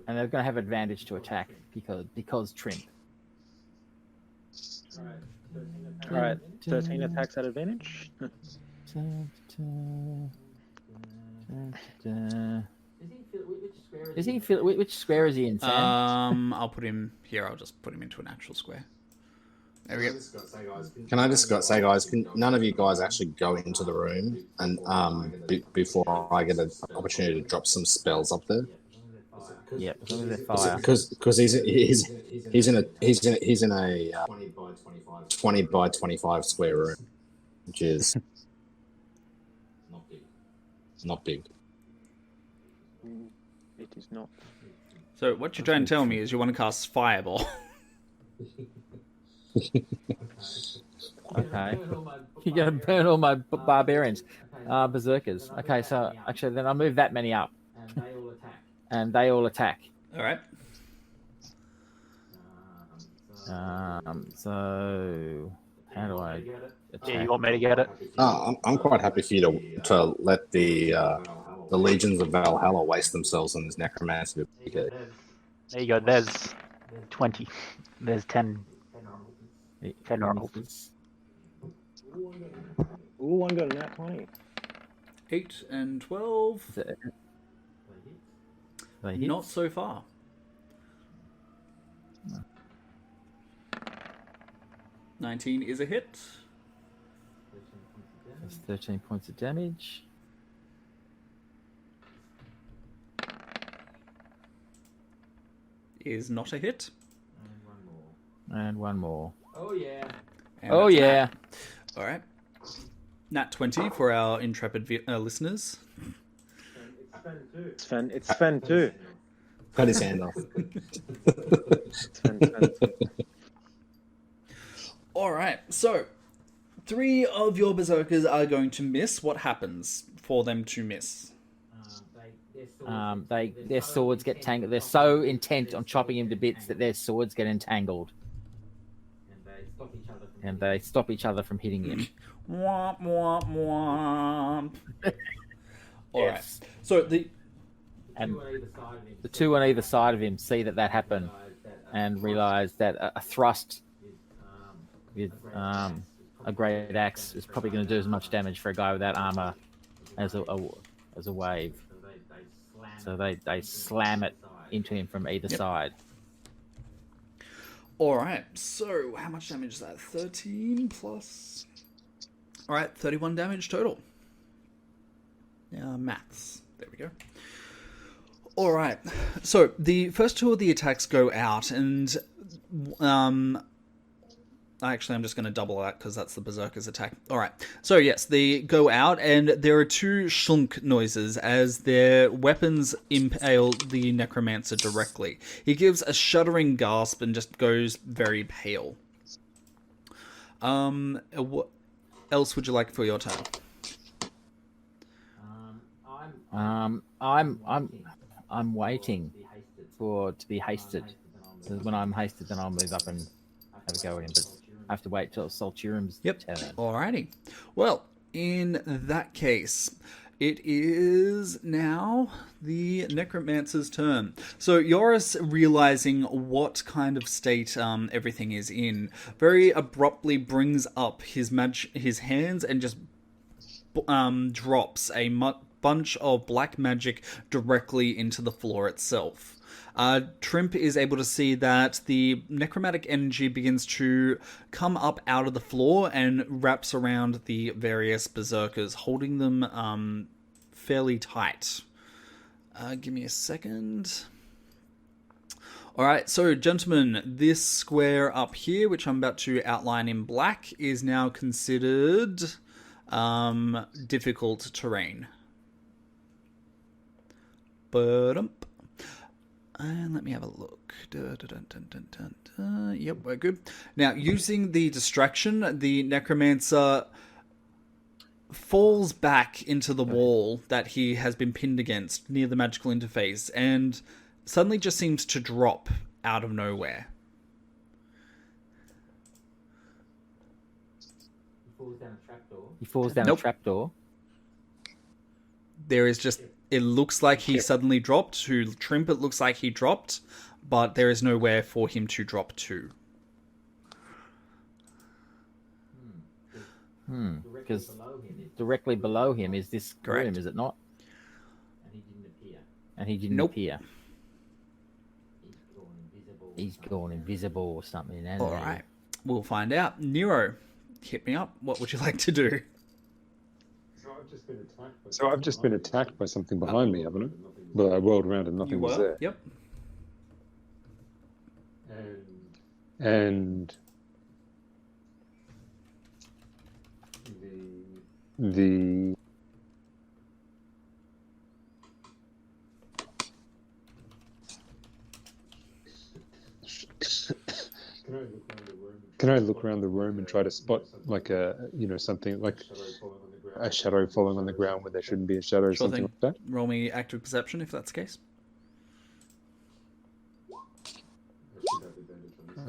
and they're going to have advantage to attack because Trimp. All right, 13 attacks at advantage. Is he feel which square is he in, Sam? I'll put him here. I'll just put him into an actual square. There we go. Can I just say, guys, can none of you guys actually go into the room and before I get an opportunity to drop some spells up there? Yep, as long as they're fire. Because he's in a 20 by 25 square room, which is not big. It is not. So what you're trying to tell me is you want to cast Fireball. Okay. You're going to burn all my barbarians, berserkers. Okay, so actually then I'll move that many up. And they all attack. Alright. So how do I attack? Yeah, you want me to get it? I'm quite happy for you to let the legions of Valhalla waste themselves on this necromancer. There you go. There's 20. There's 10. 10 normals. Ooh, one got a nat 20. 8 and 12. Not so far. No. 19 is a hit. That's 13 points of damage. Is not a hit. And one more. Oh yeah. Oh yeah. All right. Nat 20 for our intrepid listeners. It's Sven too. Cut his hand off. Sven too. All right. So, 3 of your berserkers are going to miss. What happens for them to miss? Their swords get tangled. They're so intent on chopping him to bits that their swords get entangled. And they stop each other from hitting him. Womp, womp, womp. All right. Yes. So the 2 on either side of him see that happened and realize that a thrust with a great axe is probably going to do as much damage for a guy without armor as a wave. So they slam it into him from either side. All right. So how much damage is that? 13 plus. All right, 31 damage total. Maths. There we go. All right. So the first 2 of the attacks go out, and actually, I'm just going to double that because that's the berserker's attack. All right. So yes, they go out, and there are 2 shunk noises as their weapons impale the necromancer directly. He gives a shuddering gasp and just goes very pale. What else would you like for your turn? I'm waiting to be hasted. So when I'm hasted, then I'll move up and have a go at him. But I have to wait till Solturum's turn. Alrighty. Well, in that case, it is now the necromancer's turn. So Yoris, realizing what kind of state everything is in, very abruptly brings up his hands and just drops a bunch of black magic directly into the floor itself. Trimp is able to see that the necromantic energy begins to come up out of the floor and wraps around the various berserkers, holding them fairly tight. Give me a second. All right, so gentlemen, this square up here, which I'm about to outline in black, is now considered difficult terrain. And let me have a look. Yep, we're good. Now, using the distraction, the necromancer falls back into the wall that he has been pinned against near the magical interface and suddenly just seems to drop out of nowhere. He falls down a trapdoor. There is just... It looks like he suddenly dropped. To Trimp, it looks like he dropped, but there is nowhere for him to drop to. Because directly below him is this Correct. room, is it not? And he didn't appear. He's gone invisible or something. All right. We'll find out. Nero, hit me up. What would you like to do? So I've just been attacked by something behind me, haven't I? Well, I whirled around and nothing was there. Yep. And the Can I look around the room and try to spot like something like a shadow falling on the ground where there shouldn't be a shadow or Sure something thing. like that? Roll me active perception if that's the case.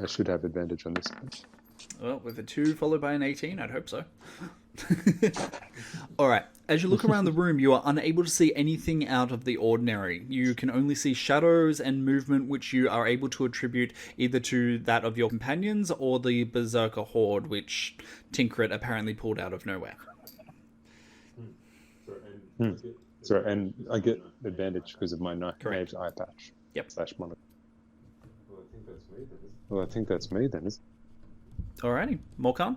I should have advantage on this. Well, with a 2 followed by an 18, I'd hope so. Alright, as you look around the room, you are unable to see anything out of the ordinary. You can only see shadows and movement which you are able to attribute either to that of your companions or the Berserker Horde, which Tinkrit apparently pulled out of nowhere. So, and I get advantage because of my knives eye patch. Yep. / monitor. Well, I think that's me then, isn't it? Alrighty, Morkan?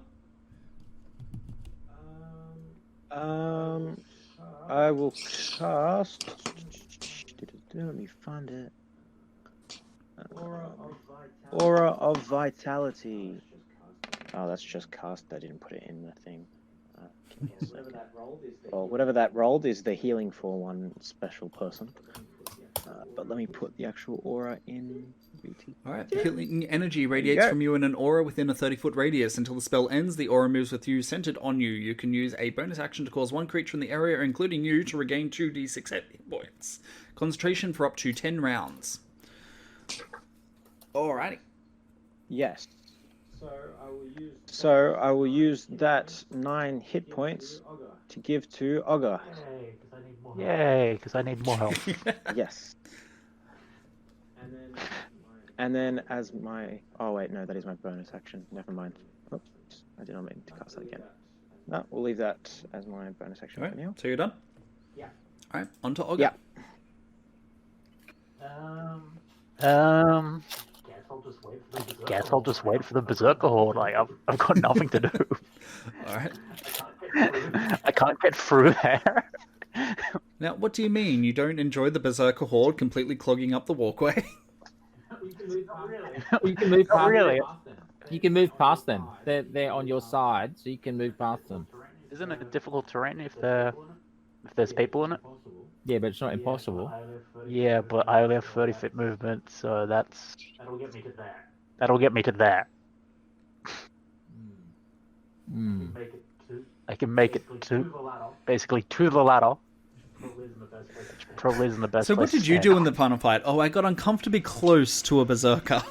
I will cast. Let me find it. Aura of Vitality. Oh, that's just cast. I didn't put it in the thing. Whatever that rolled is the healing for one special person. But let me put the actual aura in. Alright, healing energy radiates from you in an aura within a 30-foot radius. Until the spell ends, the aura moves with you centered on you. You can use a bonus action to cause one creature in the area, including you, to regain 2d6 hit points. Concentration for up to 10 rounds. Alrighty. Yes. So I will use that 9 hit points to give to Ogre. Yay, because I need more help. Yes. And then as my... Oh, wait, no, that is my bonus action. Never mind. Oops, I did not mean to cast that again. No, we'll leave that as my bonus action for now. So you're done? Yeah. Alright, on to Ogre. Yeah. Guess I'll just wait for the Berserker Horde. Like, I've got nothing to do. Alright. I can't get through there. Now, what do you mean? You don't enjoy the Berserker Horde completely clogging up the walkway? You can move past them. You can move past them. They're on your side, so you can move past them. Isn't it a difficult terrain if there's people in it? Yeah, but it's not impossible. Yeah, but I only have 30-foot movement, so that'll get me to there. That'll get me to there. I can make it basically to the ladder. Probably isn't the best. So what did you do in the final fight? Oh, I got uncomfortably close to a berserker.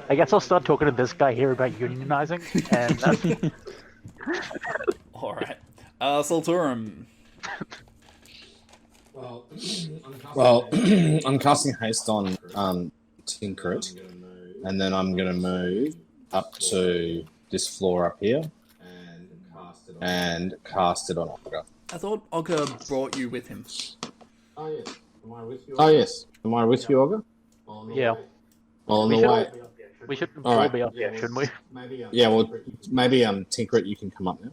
I guess I'll start talking to this guy here about unionizing. And all right, Solturum. Well, I'm casting haste on Tinkrit, and then I'm going to move up to this floor up here and cast it on Ogre. I thought Ogre brought you with him. Oh yes. Am I with you, Ogre? Yeah. On the way. We should All right. be up here, shouldn't we? Yeah. Well, maybe Tinkrit, you can come up now.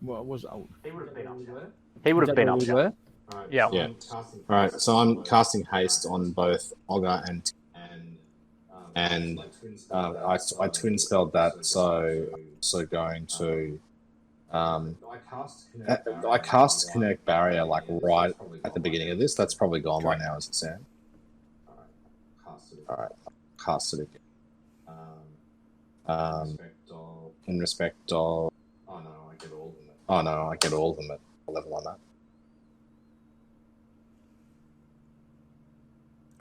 What was? Oh, He would have been up. we were. Yeah. Yeah. All right. So I'm casting haste on both Olga and I twin spelled that. So going to I cast Connect Barrier like right at the beginning of this. That's probably gone by now, is it, Sam? All right. Cast it again. In respect of. Oh no, I get all of them at level on that.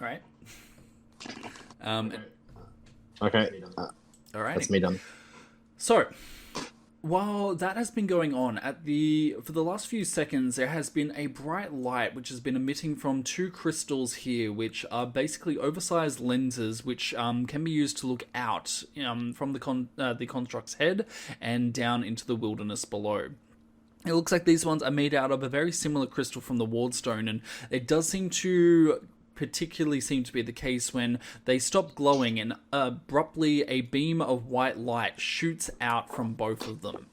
All right. Okay. All right. That's me done. So, while that has been going on, for the last few seconds, there has been a bright light which has been emitting from two crystals here, which are basically oversized lenses which can be used to look out from the construct's head and down into the wilderness below. It looks like these ones are made out of a very similar crystal from the Wardstone, and it does seem to be the case when they stop glowing and abruptly a beam of white light shoots out from both of them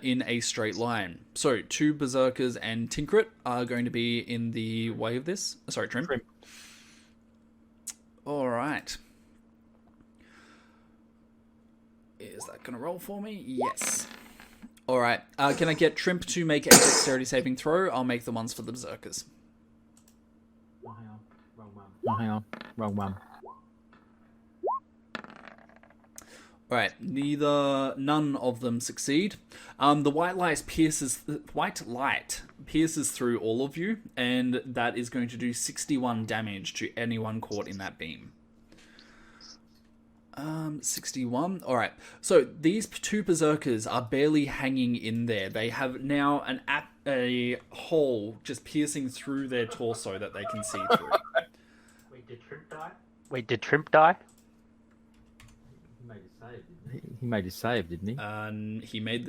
in a straight line. So two Berserkers and Tinkrit are going to be in the way of this. Sorry, Trim. All right. Is that going to roll for me? Yes. All right. Can I get Trimp to make a dexterity saving throw? I'll make the ones for the Berserkers. Hang on. Wrong one. Alright, none of them succeed. The white light pierces through all of you, and that is going to do 61 damage to anyone caught in that beam. 61. Alright, so these two Berserkers are barely hanging in there. They have now a hole just piercing through their torso that they can see through. Wait, did Trimp die? He made his save, didn't he?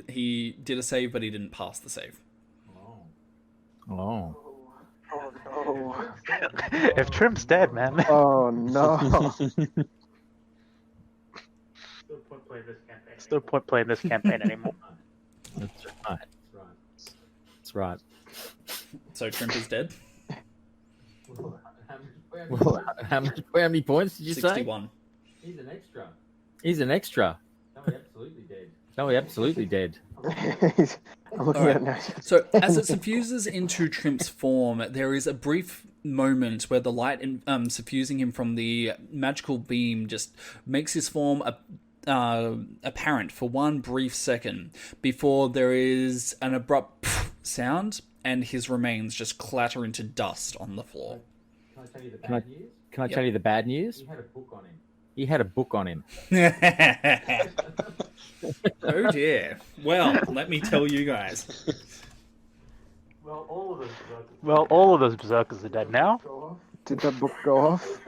He did a save, but he didn't pass the save. Oh. Oh no. If Trimp's dead, man. Oh no. Still point playing this campaign anymore. That's right. That's right. So Trimp is dead. Well, how many points did you 61. say? He's an extra. No, absolutely dead. I'm looking at it now. So as it suffuses into Trimp's form, there is a brief moment where the light suffusing him from the magical beam just makes his form apparent for one brief second before there is an abrupt sound and his remains just clatter into dust on the floor. Can I tell you the bad news? He had a book on him. Oh dear. Well, let me tell you guys. Well, all of those berserkers are dead now. Did that book go off?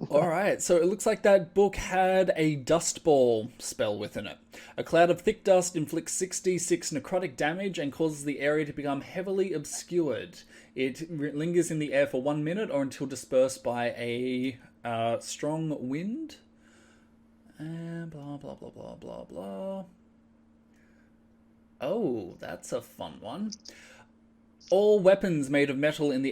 Alright, so it looks like that book had a dust ball spell within it. A cloud of thick dust inflicts 66 necrotic damage and causes the area to become heavily obscured. It lingers in the air for 1 minute or until dispersed by a strong wind. And blah, blah, blah, blah, blah, blah. Oh, that's a fun one. All weapons made of metal in the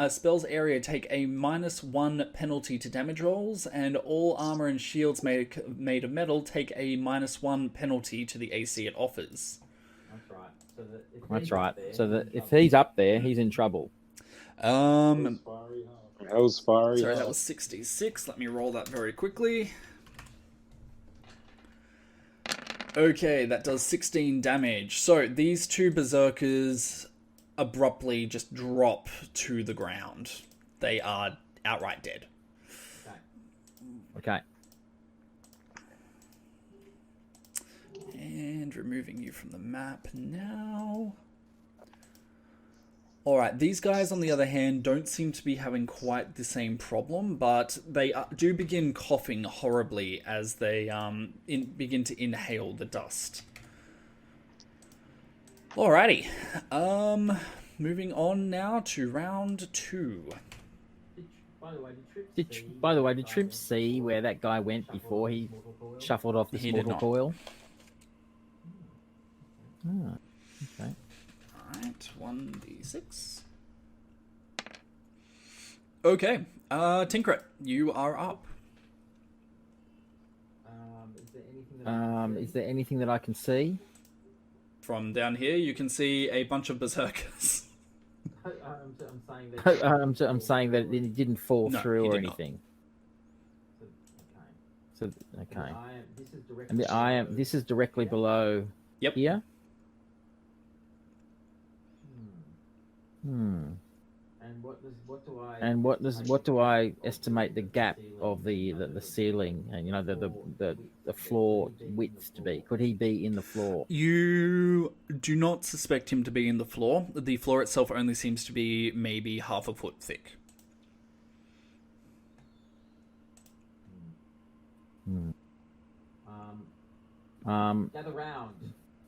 spell's area take a -1 penalty to damage rolls, and all armor and shields made of metal take a -1 penalty to the AC it offers. That's right. So that if he's up there, he's in trouble. Hell's fiery. Sorry, that was 66. Let me roll that very quickly. Okay, that does 16 damage. So these two berserkers abruptly just drop to the ground. They are outright dead. Okay. And removing you from the map now. Alright, these guys, on the other hand, don't seem to be having quite the same problem, but they do begin coughing horribly as they begin to inhale the dust. Alrighty. Moving on now to round 2. By the way, did Trimp see where that guy went before he shuffled off this He did mortal not. coil? Okay. Alright, 1d6. Okay, Tinkrit, you are up. Is there anything that I can see? From down here, you can see a bunch of berserkers. I'm saying that it didn't fall No, through he or did not. anything. So okay. And this is directly below Yep. here. And what do I estimate the gap of the ceiling and the floor width to be? Could he be in the floor? You do not suspect him to be in the floor. The floor itself only seems to be maybe half a foot thick.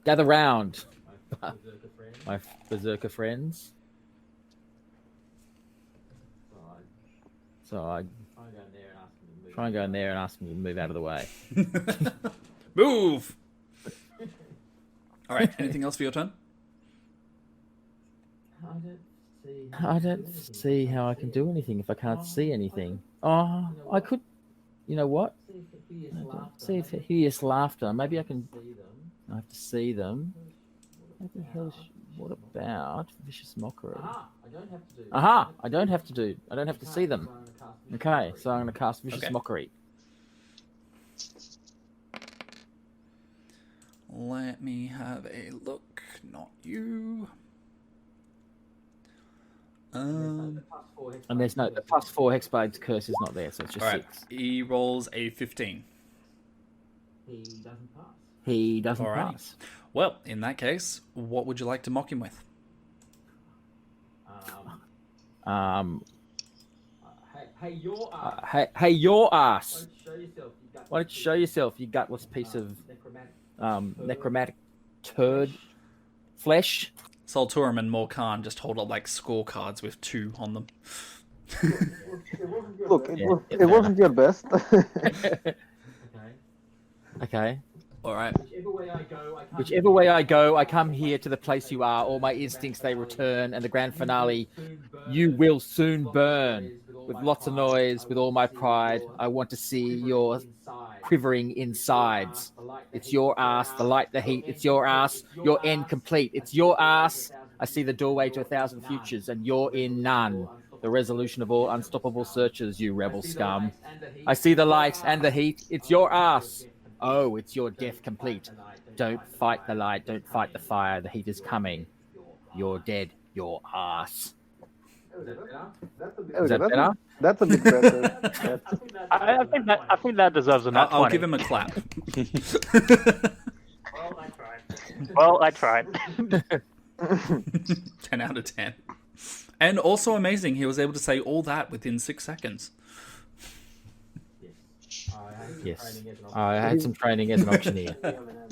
Gather round, my berserker friends. So I try and go in there and ask them to move out of the way. Move! Alright, anything else for your turn? I don't see how I can do anything if I can't see anything. Oh, I could. You know what? See if hideous laughter. Maybe I can. I have to see them. What the hell? What about vicious mockery? Aha! I don't have to see them. Okay, so I'm going to cast vicious mockery. Let me have a look. Not you. And there's no the +4 hexblades curse is not there, so it's just 6. He rolls a 15. He doesn't Alrighty. pass. Well, in that case, what would you like to mock him with? Hey, your ass! Why don't you show yourself, you gutless piece of necromantic turd flesh? Solturum and Morkan just hold up like scorecards with 2 on them. Look, it wasn't your best. Okay. Alright. Whichever way I go, I come here to the place you are. All my instincts, they return, and the grand finale, you will soon burn. With lots of noise, with all my pride, I want to see your quivering insides. It's your ass, the light, the heat. It's your ass, your end complete. It's your ass. I see the doorway to 1,000 futures, and you're in none. The resolution of all unstoppable searches, you rebel scum. I see the light and the heat. It's your ass. Oh, it's your death complete. Don't fight the light. Don't fight the fire. The heat is coming. You're dead. Your ass. Is that better? That's a bit better. I think that deserves a nat 20. I'll give him a clap. Well, I tried. 10 out of 10. And also amazing, he was able to say all that within 6 seconds. Yes. I had some training as an auctioneer.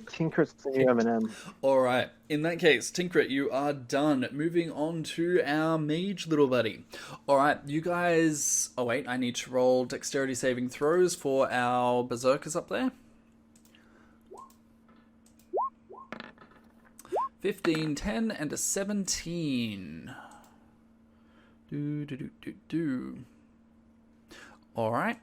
Tinkrit's the new M&M. Alright, in that case, Tinkrit, you are done. Moving on to our mage little buddy. Alright, you guys... Oh wait, I need to roll dexterity saving throws for our berserkers up there. 15, 10, and a 17. Alright.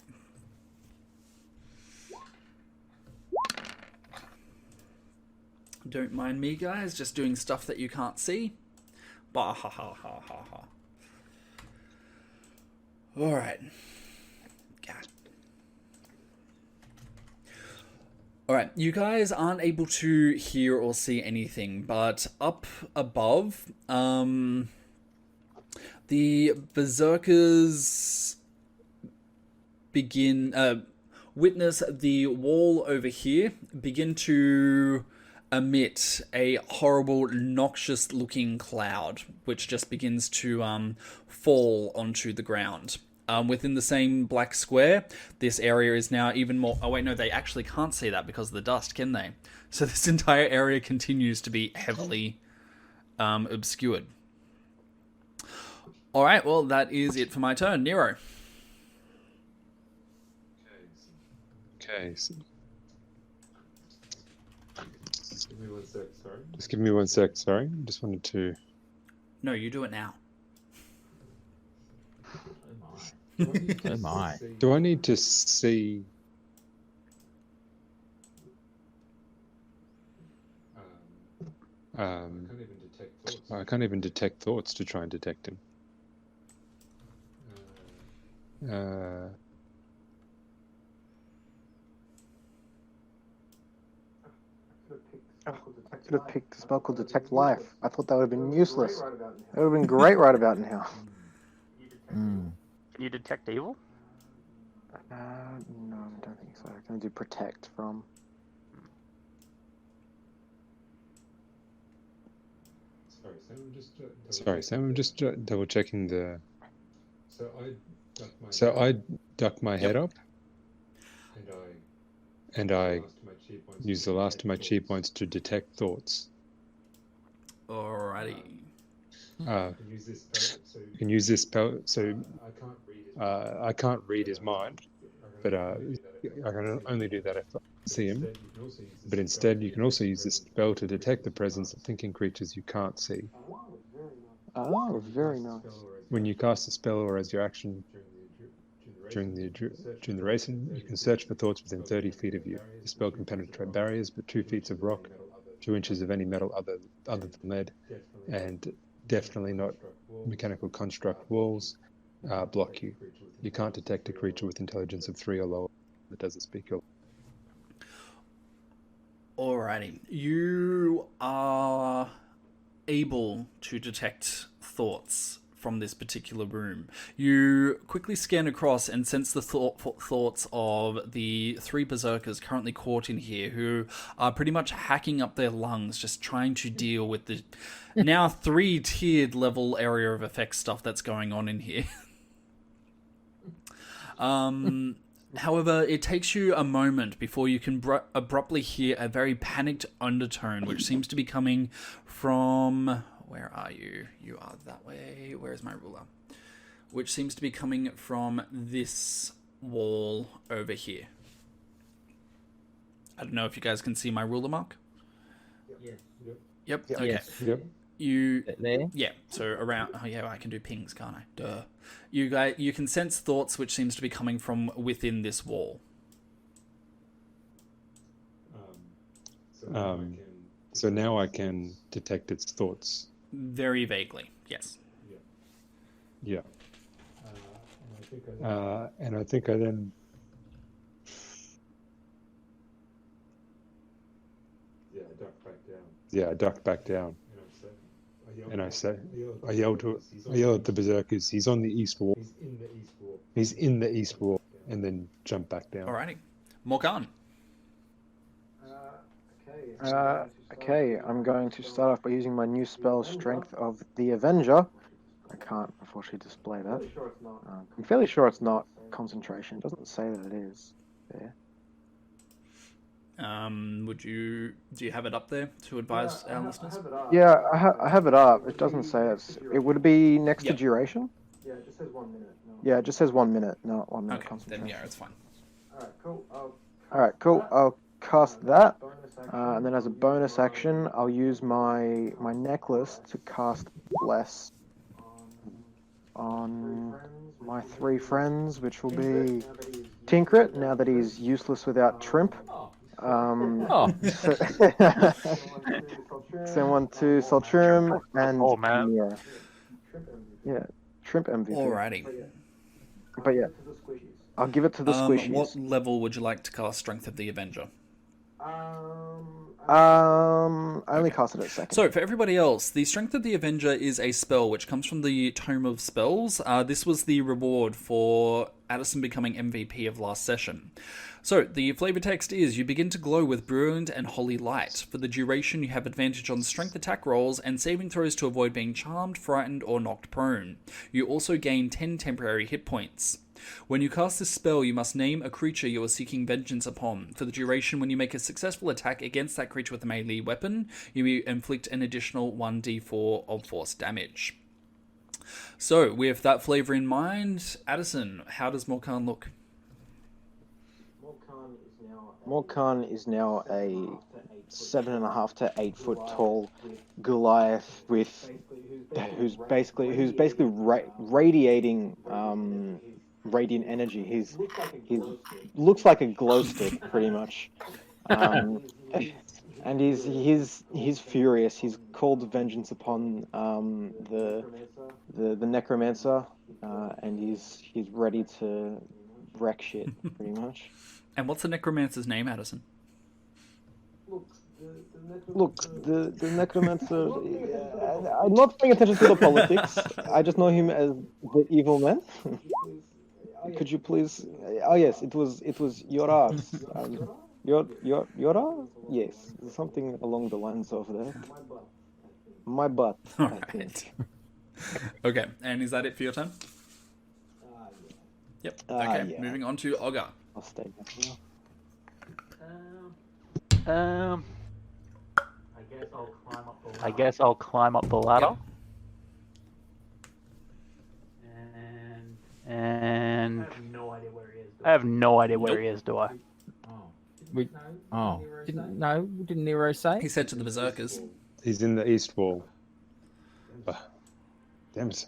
Don't mind me, guys, just doing stuff that you can't see. Bah ha ha ha ha ha. Alright. God. Alright, you guys aren't able to hear or see anything, but up above, the berserkers begin, witness the wall over here begin to emit a horrible, noxious-looking cloud, which just begins to fall onto the ground. Within the same black square, this area is now even more... Oh, wait, no, they actually can't see that because of the dust, can they? So this entire area continues to be heavily obscured. Alright, well, that is it for my turn. Nero. Okay. Give me 1 sec, sorry. Just give me 1 sec. Sorry, just wanted to. No, you do it now. Oh my. Do I need to see? I can't even detect thoughts to try and detect him. I could have picked a spell called Detect Life. I thought that would have been useless. That would have been great right about now. Mm. Can you detect evil? No, I don't think so. I can do Protect from. Sorry, Sam. I'm just double checking the. So I duck my head up, and I use the last of my chi points to detect thoughts. Alrighty. You can use this spell. So I can't read his mind, but I can only do that if I see him. But instead, you can also use this spell to detect the presence of thinking creatures you can't see. Oh, very nice. When you cast a spell or as your action during the duration, you can search for thoughts within 30 feet of you. The spell can penetrate barriers, but 2 feet of rock, 2 inches of any metal other than lead, and definitely not mechanical construct walls block you. You can't detect a creature with intelligence of 3 or lower that doesn't speak your. Alrighty. You are able to detect thoughts from this particular room. You quickly scan across and sense the thoughts of the 3 berserkers currently caught in here, who are pretty much hacking up their lungs, just trying to deal with the now 3-tiered level area of effect stuff that's going on in here. However, it takes you a moment before you can abruptly hear a very panicked undertone, which seems to be coming from... Where are you? You are that way. Where is my ruler? Which seems to be coming from this wall over here. I don't know if you guys can see my ruler mark. Yep. Okay. Yes. Yep. You There? Yeah, so around... Oh, yeah, I can do pings, can't I? Duh. You can sense thoughts which seems to be coming from within this wall. So now I can detect its thoughts. Very vaguely, yes. Yeah. And I think I then... Yeah, I duck back down. And I yell at the berserkers, he's on the east wall. He's in the east wall. And then jump back down. Alrighty. Morgan. Okay, I'm going to start off by using my new spell, Strength of the Avenger. I can't unfortunately display that. I'm fairly sure it's not concentration. It doesn't say that it is there. Do you have it up there to advise our listeners? Yeah, I have it up. It doesn't say it would be next to Yep. duration? Yeah, it just says 1 minute. Yeah, it just says 1 minute, not 1 minute Okay, concentration. then yeah, it's fine. Alright, cool. I'll cast that. And then as a bonus action, I'll use my necklace to cast Bless on my 3 friends, which will be Tinkrit, now that he's useless without Trimp. Send one to Saltrum and Oh, man. yeah, Trimp MVP. Alrighty. But yeah, I'll give it to the squishies. What level would you like to cast Strength of the Avenger? I only cast it at second. So, for everybody else, the Strength of the Avenger is a spell which comes from the Tome of Spells. This was the reward for Addison becoming MVP of last session. So, the flavor text is, you begin to glow with brilliant and holy light. For the duration, you have advantage on strength attack rolls and saving throws to avoid being charmed, frightened, or knocked prone. You also gain 10 temporary hit points. When you cast this spell, you must name a creature you are seeking vengeance upon. For the duration, when you make a successful attack against that creature with a melee weapon, you inflict an additional 1d4 of force damage. So, with that flavor in mind, Addison, how does Morkan look? Morkan is now Morkan is now a 7.5 to 8 foot tall Goliath who's basically radiating radiant energy. He looks like a glow stick pretty much, and he's furious. He's called vengeance upon the necromancer, and he's ready to wreck shit pretty much. And what's the necromancer's name, Addison? Look, the necromancer. I'm not paying attention to the politics. I just know him as the evil man. Could you please? Oh yes, it was Yora. Yora? Yes, something along the lines of that. My butt, All I think. right. Okay, and is that it for your turn? Yep. Okay, yeah. moving on to Ogre. I'll stay back now. I guess I'll climb up the ladder. And I have no idea where he is, do I? Didn't Nero say? He said to the berserkers. He's in the east wall. Damn it.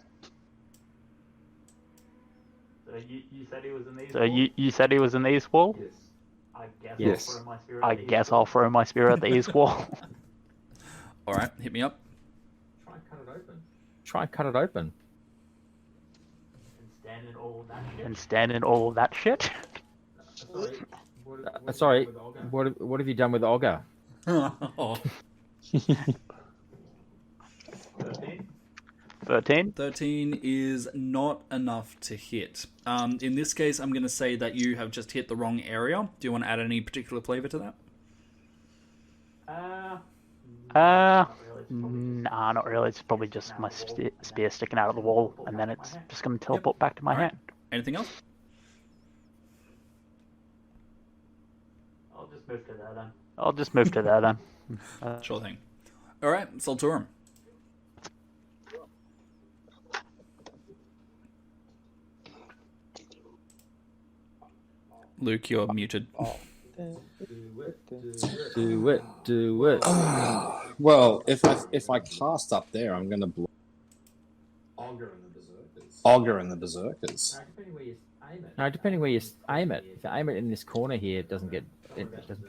So you said he was in the east wall? Yes. I guess I'll throw my spear at the east wall. All right, hit me up. Try and cut it open. And stand in all of that shit? Sorry, what have you done with Ogre? Oh. 13? 13 is not enough to hit. In this case, I'm going to say that you have just hit the wrong area. Do you want to add any particular flavor to that? Nah, not really. It's probably just my spear sticking out of the wall, and then it's just going to teleport back to my hand. Anything else? I'll just move to there then. Sure thing. All right, Solturum. Luke, you're muted. Do it. Well, if I cast up there, I'm going to block Ogre and the Berserkers. No, depending where you aim it. If you aim it in this corner here, it doesn't get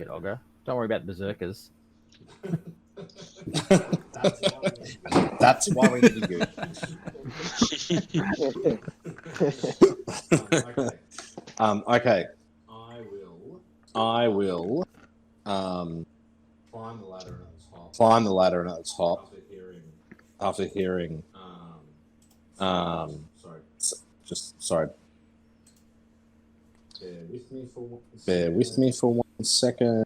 Ogre. Don't worry about the berserkers. That's why we need you. Okay. I will climb the ladder at the top after hearing sorry. Bear with me for 1 second.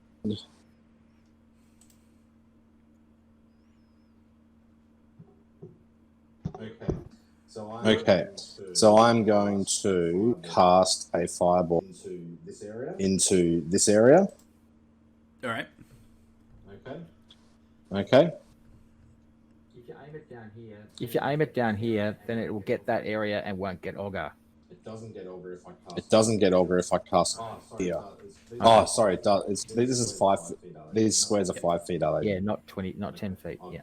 Okay, so I'm going to cast a fireball into this area. All right. Okay. If you aim it down here, then it will get that area and won't get Ogre. It doesn't get Ogre if I cast here. Oh, sorry. It does. This is 5. These squares are 5 feet, are they? Yeah, not 10 feet. Yeah.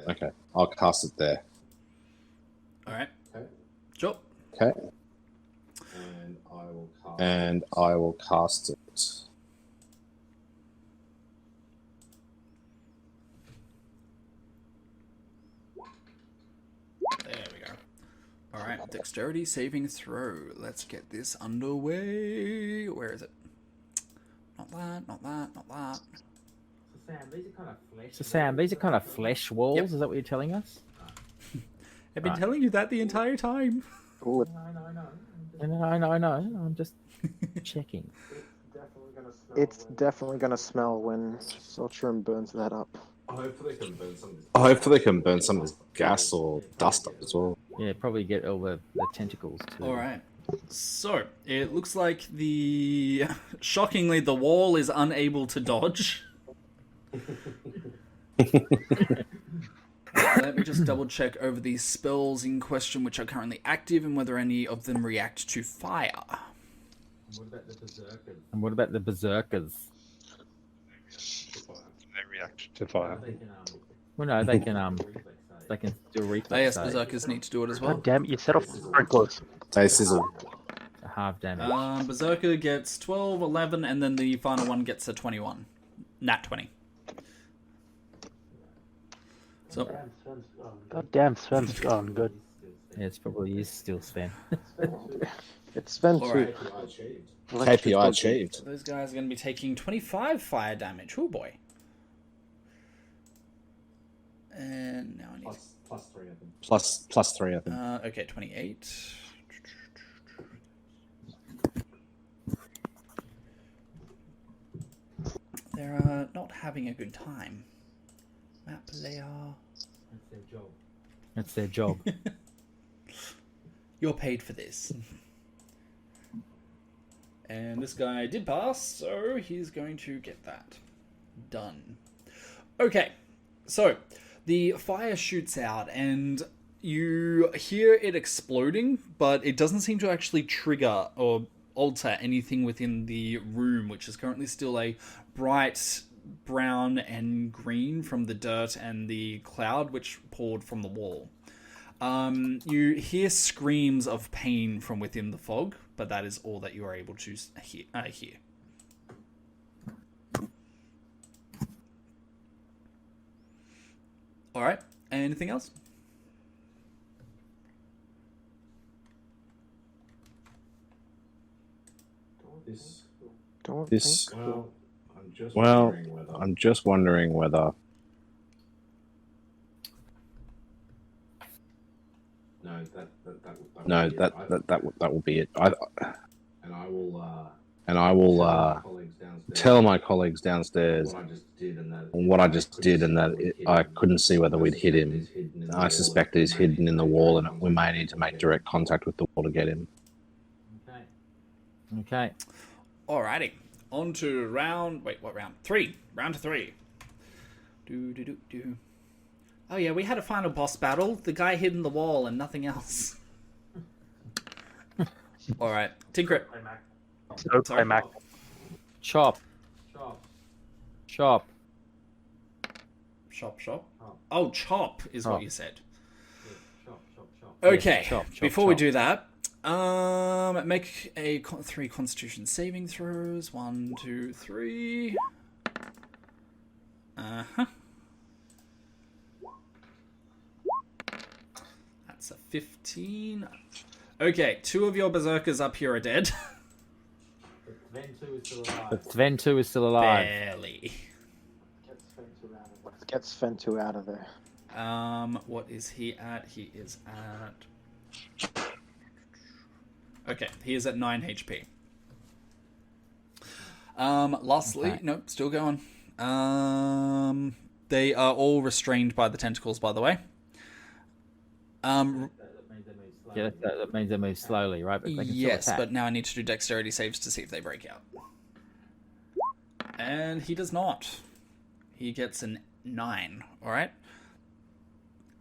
Okay, I'll cast it there. All right. Sure. Okay. And I will cast it. There we go. All right, dexterity saving throw. Let's get this underway. Where is it? Not that, not that, not that. So Sam, these are kind of flesh walls. Yep. Is that what you're telling us? I've been telling you that the entire time. Ooh, I know. I'm just checking. it's definitely gonna smell when Solturum burns that up. Hopefully they can burn some of this gas or dust up as well. Yeah, probably get all the tentacles too. All right. So it looks like shockingly the wall is unable to dodge. Let me just double check over the spells in question which are currently active and whether any of them react to fire. And what about the berserkers? They react to fire. Well, no, they can do a reflex. Oh, yes, save. berserkers need to do it as well. God damn it, you set off sprinklers. They sizzle. Half damage. Berserker gets 12, 11, and then the final one gets a 21. Nat 20. So, God damn, Sven's gone good. Yeah, it's probably is still Sven. It's Sven all too. right. KPI achieved. Those guys are going to be taking 25 fire damage. Oh boy. And now I need Plus 3 of them. Plus 3 of them. okay, 28. They're not having a good time. Map layer. That's their job. You're paid for this. And this guy did pass, so he's going to get that done. Okay, so the fire shoots out and you hear it exploding, but it doesn't seem to actually trigger or alter anything within the room, which is currently still a bright brown and green from the dirt and the cloud which poured from the wall. You hear screams of pain from within the fog, but that is all that you are able to hear. All right. Anything else? Don't This. think so. Well, I'm just wondering whether. No, that will be it. And I will tell my colleagues downstairs what I just did, and that I couldn't see whether we'd hit him. I suspect he's hidden in the wall, and we may need to make direct contact with the wall to get him. Okay. Alrighty. On to round... Wait, what round? 3. Round 3. Oh yeah, we had a final boss battle. The guy hid in the wall and nothing else. Alright. Tinker. So play Mac. Chop. Shop. Oh, chop is what you said. Okay, Chop, before we chop. do that, make a 3 Constitution saving throws. 1, 2, 3. That's a 15. Okay, 2 of your berserkers up here are dead. But Sven 2 is still alive. Barely. Let's get Sven 2 out of there. What is he at? He is at... Okay, he is at 9 HP. Lastly, Okay. nope, still going. They are all restrained by the tentacles, by the way. Yeah, that means they move slowly, right? But they can still Yes, attack. but now I need to do dexterity saves to see if they break out. And he does not. He gets a 9, alright?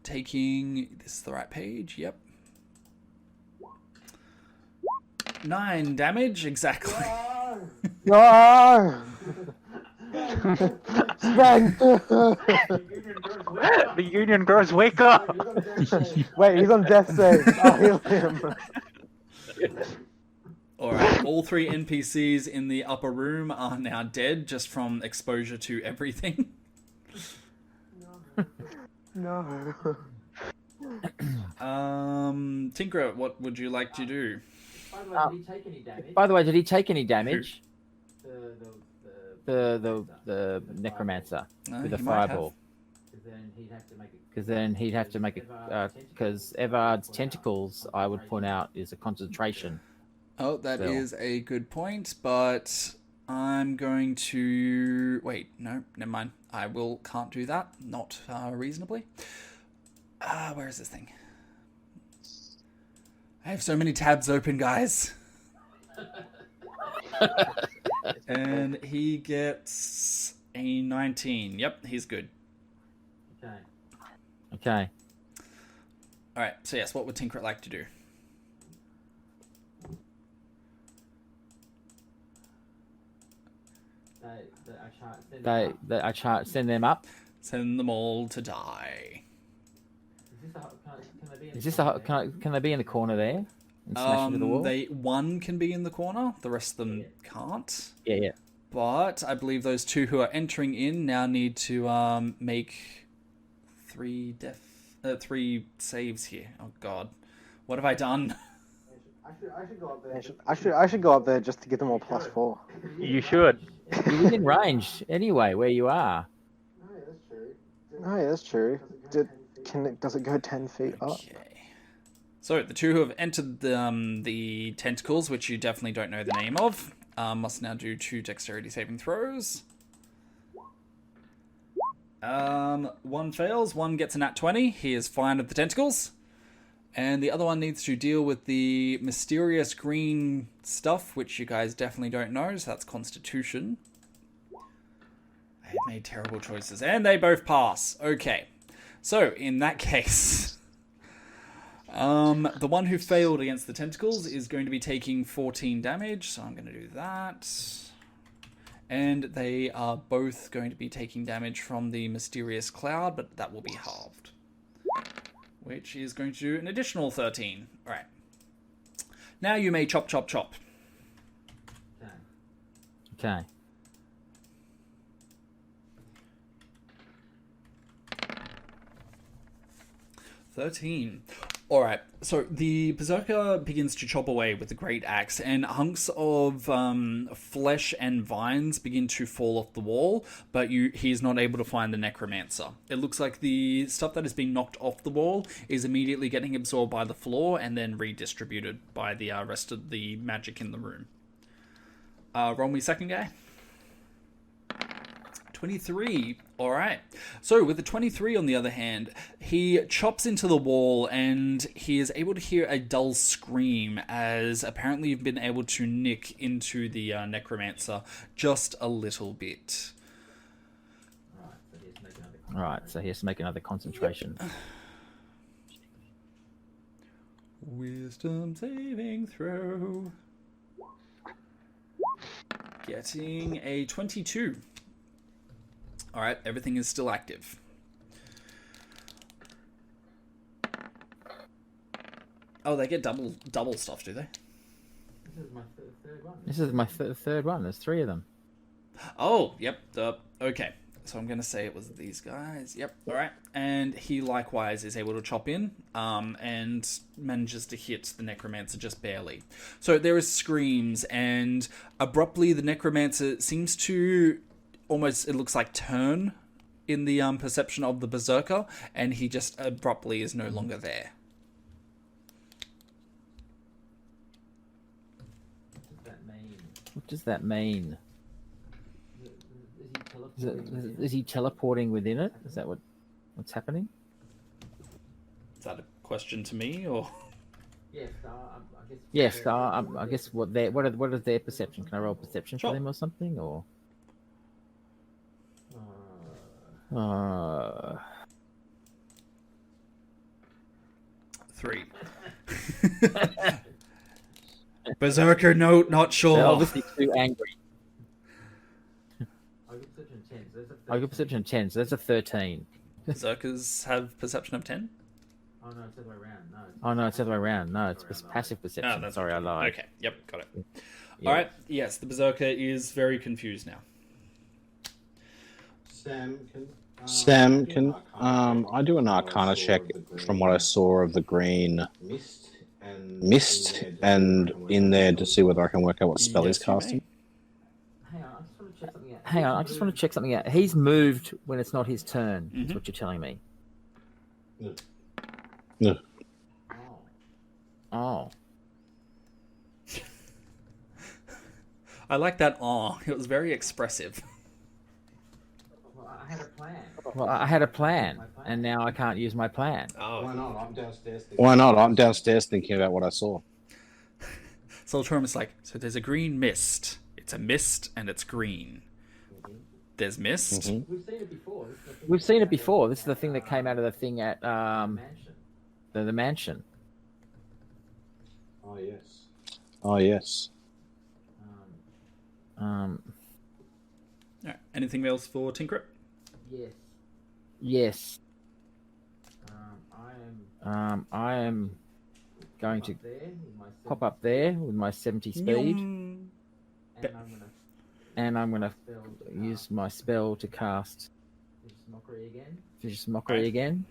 Taking... This is the right page, yep. 9 damage, exactly. No! Sven! The Union Girls, wake up! Wait, he's on death save. I'll heal him. Alright, all 3 NPCs in the upper room are now dead just from exposure to everything. No. Tinker, what would you like to do? By the way, did he take any damage? The necromancer with the He might have. fireball. Because then he'd have to make a. Because Evard's tentacles, I would point out, is a concentration. Oh, that Still. is a good point, but I'm going to... Wait, no, never mind. Can't do that. Not reasonably. Where is this thing? I have so many tabs open, guys. And he gets a 19. Yep, he's good. Okay. Alright, so yes, what would Tinker like to do? Send them up. Send them all to die. Is this a, can they be in the corner there and smash into the wall? One can be in the corner. The rest of them can't. Yeah. But I believe those two who are entering in now need to make 3 saves here. Oh God, what have I done? I should go up there. I should go up there just to give them all +4. You should. You're within range anyway, where you are. Oh yeah, that's true. Does it go 10 feet up? Okay. So the two who have entered the tentacles, which you definitely don't know the name of, must now do 2 dexterity saving throws. One fails, one gets a nat 20. He is fine of the tentacles. And the other one needs to deal with the mysterious green stuff, which you guys definitely don't know, so that's Constitution. I have made terrible choices, and they both pass. Okay, so in that case, the one who failed against the tentacles is going to be taking 14 damage, so I'm going to do that. And they are both going to be taking damage from the mysterious cloud, but that will be halved. Which is going to do an additional 13. Alright. Now you may chop, chop, chop. Okay. $13. Alright, so the Berserker begins to chop away with the great axe, and hunks of flesh and vines begin to fall off the wall, but he's not able to find the Necromancer. It looks like the stuff that has been knocked off the wall is immediately getting absorbed by the floor and then redistributed by the rest of the magic in the room. Roll me second guy. 23. Alright. So with the 23 on the other hand, he chops into the wall and he is able to hear a dull scream as apparently you've been able to nick into the Necromancer just a little bit. Alright, so he has to make another concentration. Wisdom saving throw. Getting a 22. Alright, everything is still active. Oh, they get double stuff, do they? This is my third one. There's 3 of them. Oh, yep. Okay. So I'm going to say it was these guys. Yep. Alright. And he likewise is able to chop in and manages to hit the Necromancer just barely. So there is screams, and abruptly the Necromancer seems to almost, it looks like, turn in the perception of the Berserker, and he just abruptly is no longer there. What does that mean? Is he teleporting within it? Is that what's happening? Is that a question to me, or? Yes, I guess what is their perception? Can I roll perception Sure. for them or something, or? 3. Berserker note, not sure. They're obviously too angry. I got perception of 10, so that's a 13. Berserkers have perception of 10? Oh no, it's the other way around. No, it's passive perception. Oh, that's Sorry, I lied. Okay, yep, got it. Yeah. Alright, yes, the Berserker is very confused now. Sam, can I do an Arcana check from what I saw of the green mist and in there to see whether I can work out what spell he's casting? Hang on, I just want to check something out. He's moved when it's not his turn. That's what you're telling me. No. Oh. I like that aw. It was very expressive. Well, I had a plan, and now I can't use my plan. Oh. Why not? I'm downstairs thinking about what I saw. Soltrum is like, so there's a green mist. It's a mist and it's green. There's mist. Mm-hmm. We've seen it before. This is the thing that came out of the thing at the mansion. Oh yes. Oh yes. Anything else for Tinkrit? Yes. I am going to pop up there with my 70 speed. And I'm going to use my spell to cast Vicious Mockery again.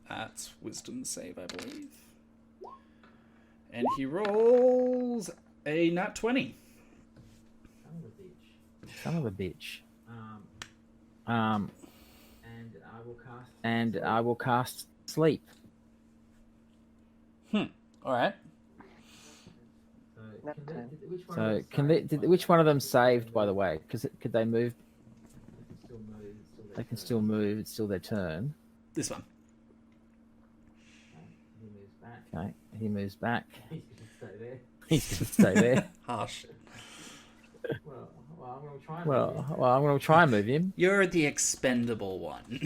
That's Wisdom save, I believe. And he rolls a nat 20. Son of a bitch. And I will cast Sleep. All right. So which one of them saved, by the way? Because could they move? They can still move. It's still their turn. This one. Okay, he moves back. He's going to stay there. Harsh. Well, I'm going to try and move him. You're the expendable one.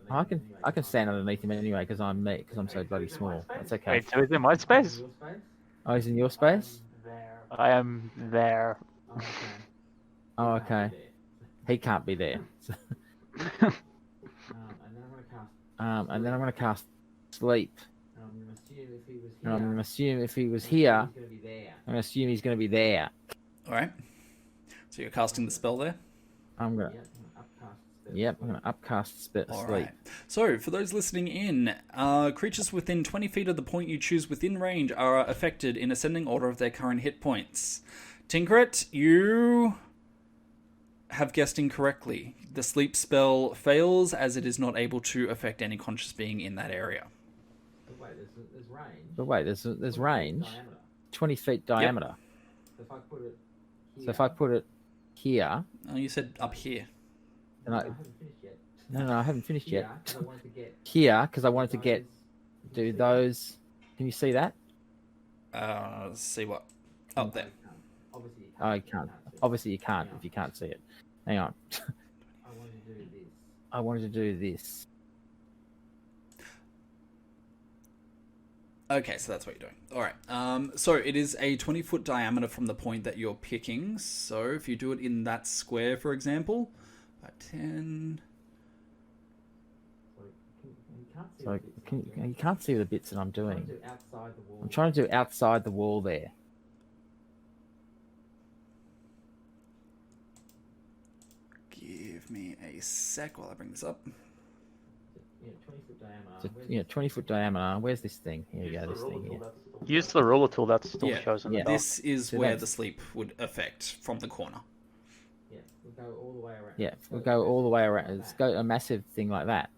I can stand underneath him anyway because I'm me. Because I'm so bloody small. That's okay. Wait, so he's in my space? Oh, he's in your space? I am there. Oh, okay. He can't be there. And then I'm going to cast Sleep. And I'm going to assume if he was here, I'm going to assume he's going to be there. All right. So you're casting the spell there? I'm going to upcast Sleep. All right. So, for those listening in, creatures within 20 feet of the point you choose within range are affected in ascending order of their current hit points. Tinkrit, you have guessed incorrectly. The sleep spell fails as it is not able to affect any conscious being in that area. But wait, there's range. 20 feet diameter. Yep. So if I put it here... Oh, you said up here. No, I haven't finished yet. Here, because I wanted to do those. Can you see that? See what? Up there. Oh, you can't. Obviously, you can't if you can't see it. Hang on. I wanted to do this. Okay, so that's what you're doing. All right. So it is a 20-foot diameter from the point that you're picking. So if you do it in that square, for example, by 10. So you can't see the bits that I'm doing. I'm trying to do outside the wall there. Give me a sec while I bring this up. So, 20-foot diameter. Where's this thing? Here we go. This thing here. Use the ruler tool that still shows in the dark. This is So where that's- the sleep would affect from the corner. Yeah, we'll go all the way around. It's go a massive thing like that.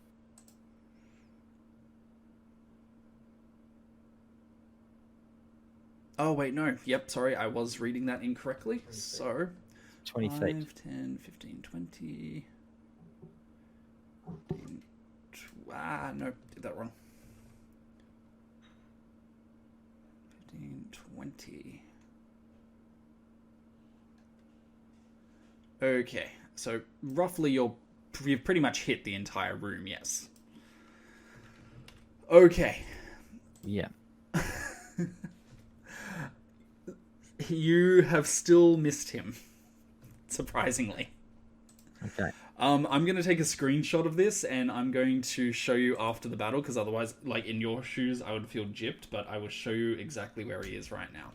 Oh, wait, no. Yep, sorry, I was reading that incorrectly. So, 20 5, feet. 10, 15, 20... 14, no, did that wrong. 15, 20... Okay, so roughly you've pretty much hit the entire room, yes. Okay. Yeah. You have still missed him, surprisingly. Okay. I'm going to take a screenshot of this, and I'm going to show you after the battle, because otherwise, like, in your shoes, I would feel gypped, but I will show you exactly where he is right now.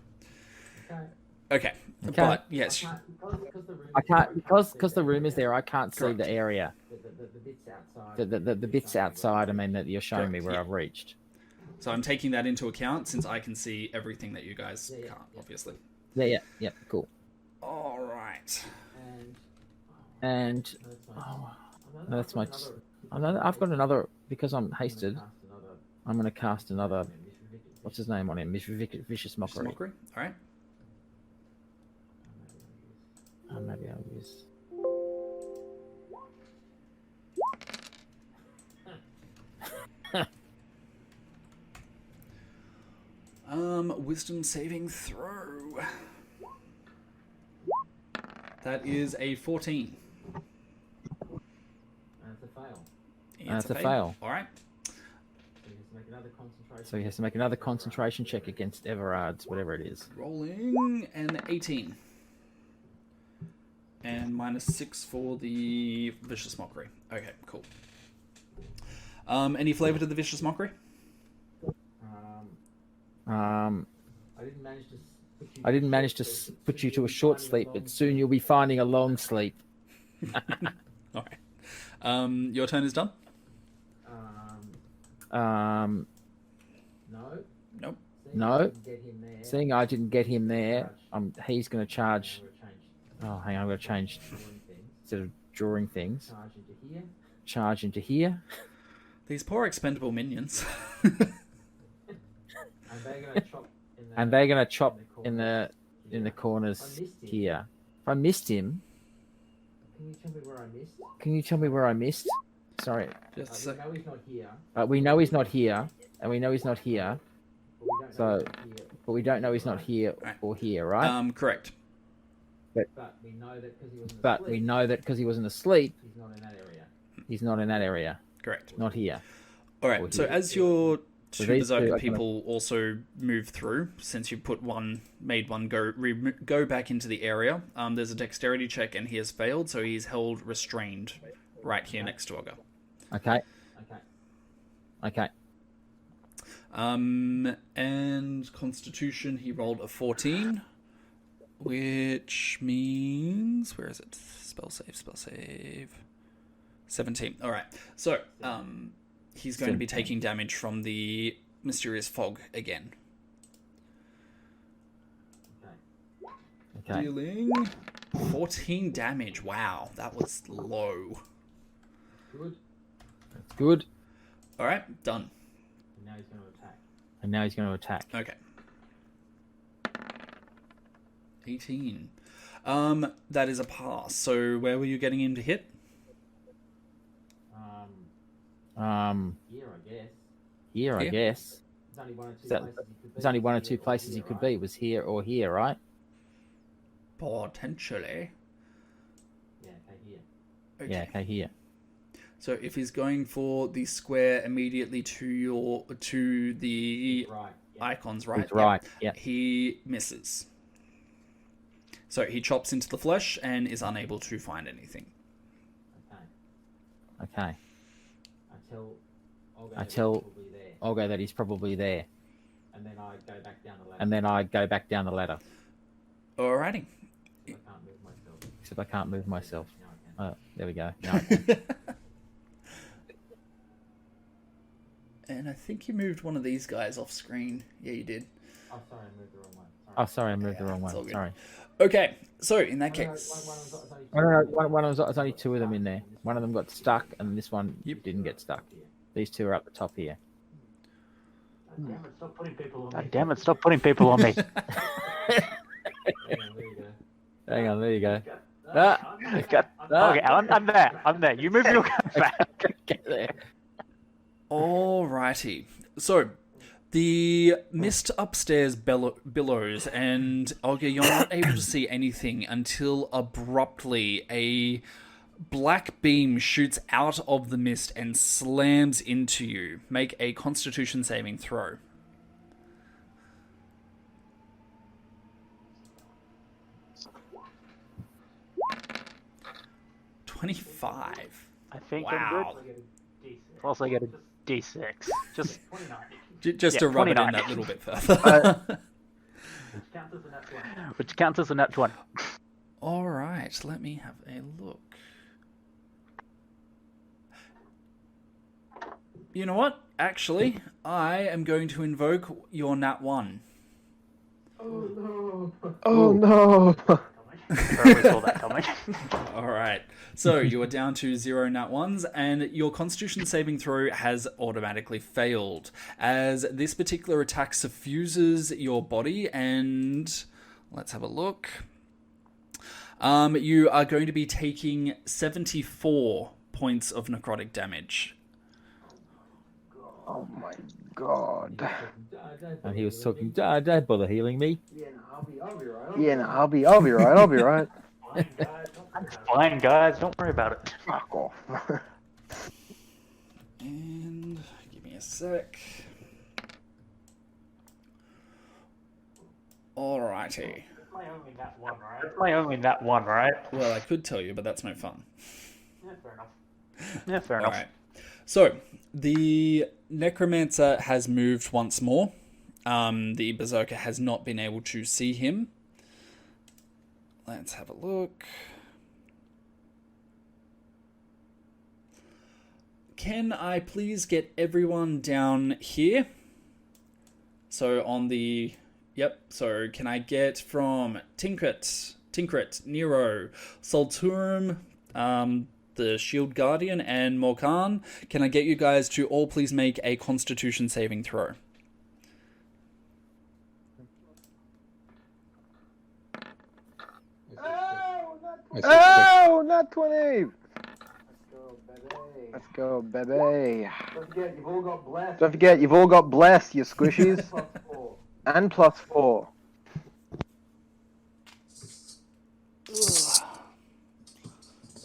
Okay. But, yes. I can't, because the room is there, I can't see Correct. the area. The bits outside, I mean, that you're showing me where yeah. I've reached. So I'm taking that into account, since I can see everything that you guys can't, obviously. Yeah, cool. All right. And no, that's my. I've got another because I'm hasted. I'm going to cast another. What's his name on him? Vicious Mockery. Mockery. All right. Maybe I'll use. Wisdom saving throw. That is a 14. That's a fail. All right. So he has to make another concentration check against Everard's, whatever it is. Rolling an 18. And -6 for the Vicious Mockery. Okay, cool. Any flavor to the Vicious Mockery? I didn't manage to put you to a short sleep, but soon you'll be finding a long sleep. All right. Your turn is done? Nope. No. Seeing I didn't get him there, he's going to charge. Oh, hang on, I'm going to change. Instead of drawing things, charge into here. These poor expendable minions. And they're going to chop in the corners here. If I missed him, can you tell me where I missed? Sorry. Just a sec. We know he's not here, and we know he's not here. So, but we don't know he's not here or here, right? Correct. But we know that because he wasn't asleep, he's not in that area. Correct. Not here. All right. So as your two berserker two people also move through, since you made one go back into the area, there's a dexterity check and he has failed, so he's held restrained right here next to Ogre. Okay. And Constitution, he rolled a 14, which means, where is it? Spell save. 17. All right. So, he's going to be taking damage from the mysterious fog again. Okay. Dealing 14 damage. Wow, that was low. That's good. All right, done. And now he's going to attack. Okay. 18. That is a pass. So where were you getting him to hit? Here, I guess. There's only one or two places he could be. It was here or here, right? Potentially. Okay. Yeah, okay, here. So if he's going for the square immediately to the icons, right? He's right. Yeah. He misses. So he chops into the flesh and is unable to find anything. Okay. I tell Olga that he's probably there. And then I go back down the ladder. Alrighty. Except I can't move myself. Oh, there we go. Now I can. And I think you moved one of these guys off screen. Yeah, you did. Oh, sorry, I moved the wrong one. Sorry. Okay, so in that case... One of them, there's only two of them in there. One of them got stuck, and this one didn't get stuck. These two are up the top here. God damn it, stop putting people on me. Hang on, there you go. Okay, I'm there. You move your gun back. Get there. Alrighty. So, the mist upstairs billows, and Olga, you're not able to see anything until abruptly a black beam shoots out of the mist and slams into you. Make a Constitution saving throw. $25. I think wow. I'm good. Plus I get a D6. Just to rub it in 29. that little bit further. Which counts as a nat 20. Alright, let me have a look. You know what? Actually, I am going to invoke your nat 1. Oh no! Probably saw that coming. Alright, so you are down to 0 nat 1s, and your Constitution saving throw has automatically failed, as this particular attack suffuses your body, and let's have a look. You are going to be taking 74 points of necrotic damage. Oh my god. And he was talking, don't bother healing me. Yeah, no, I'll be right. I'm fine, guys. Don't worry about it. Fuck off. And give me a sec. Alrighty. That's my only nat one, right? Well, I could tell you, but that's no fun. Yeah, fair enough. Yeah, fair All enough. right. So the necromancer has moved once more. The berserker has not been able to see him. Let's have a look. Can I please get everyone down here? So on the... Yep, so can I get from Tinkrit, Nero, Solturum, the Shield Guardian, and Morkan, can I get you guys to all please make a Constitution saving throw? Oh, not 20! Let's go, baby. Don't forget, you've all got blessed, you squishies. And +4.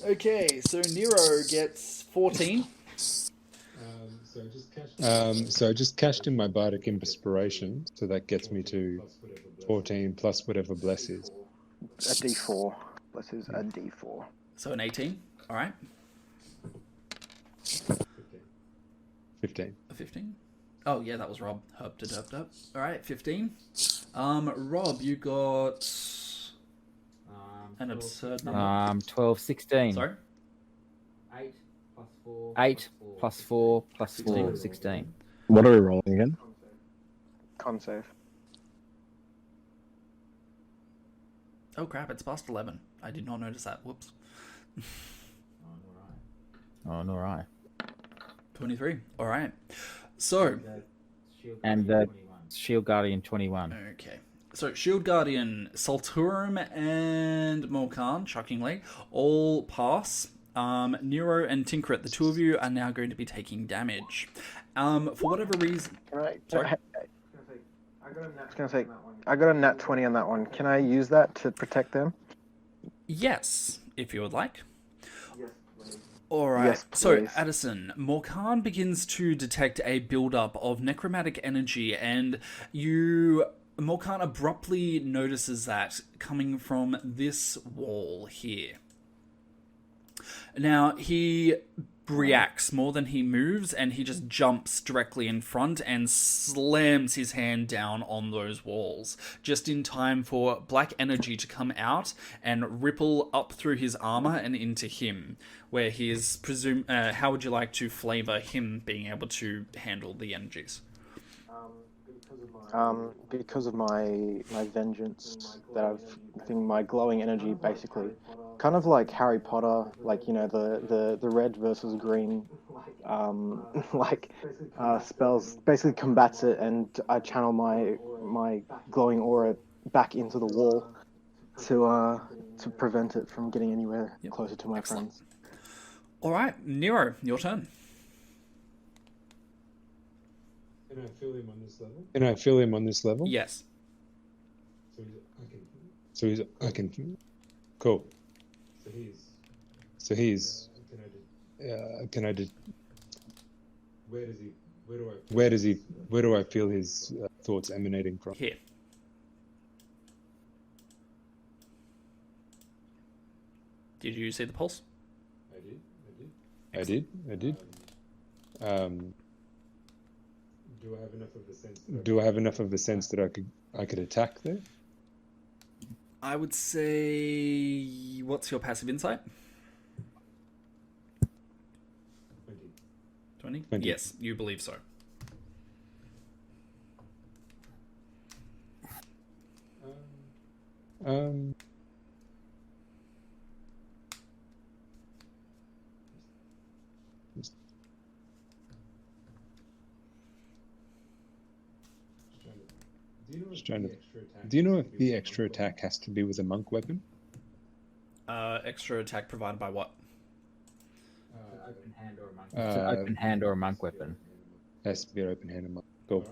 Okay, so Nero gets 14. So I just cashed in my Bardic Inspiration, so that gets me to 14 plus whatever bless is. A D4. Bless is a D4. So an 18. All right. 15. A 15. Oh yeah, that was Rob. Herp to derp derp. All right, 15. Rob, you got an absurd number. 12, 16. Sorry. 8 plus 4 plus 4, 16. What are we rolling again? Con save. Oh crap! It's past 11. I did not notice that. Whoops. Oh, no, right. 23. All right. So. And the Shield Guardian 21. Okay. So Shield Guardian, Solturum, and Morkan, shockingly, all pass. Nero and Tinkrit, the two of you are now going to be taking damage. For whatever reason... Sorry? I was going to say, I got a nat 20 on that one. Can I use that to protect them? Yes, if you would like. Alright, Yes, so please. Addison, Morkan begins to detect a buildup of necromantic energy, and Morkan abruptly notices that coming from this wall here. Now, he reacts more than he moves, and he just jumps directly in front and slams his hand down on those walls, just in time for black energy to come out and ripple up through his armor and into him, where he is how would you like to flavor him being able to handle the energies? Because of my vengeance, I think my glowing energy basically, kind of like Harry Potter, like, you know, the red versus green, spells, basically combats it, and I channel my glowing aura back into the wall to prevent it from getting anywhere closer to my friends. All right, Nero, your turn. Can I feel him on this level? Can I feel him on this level? Yes. I can. Cool. So he's. Can I just? Where do I feel his thoughts emanating from? Here. Did you see the pulse? I did. Do I have enough of a sense that I could attack there? I would say, what's your passive insight? 20? Yes, you believe so. Do you know if the extra attack has to be with a monk weapon? Extra attack provided by what? Open hand or a monk. It's an open hand or a monk weapon. Has to be an open hand or monk. Cool.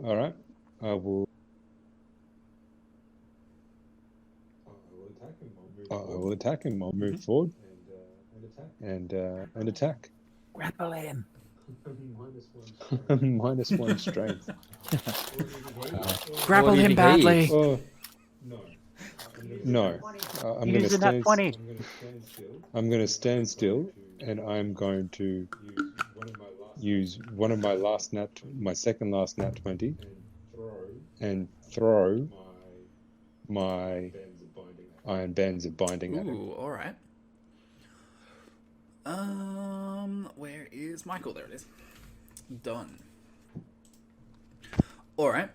All right. I will attack him. I'll move forward and attack. Grapple him. -1 strength. Grapple him badly. No. I'm going to Using that stand. 20. I'm going to stand still, and I'm going to use one of my second last nat 20, and throw my iron bands of binding at him. Ooh, all right. Where is Michael? There it is. Done. All right.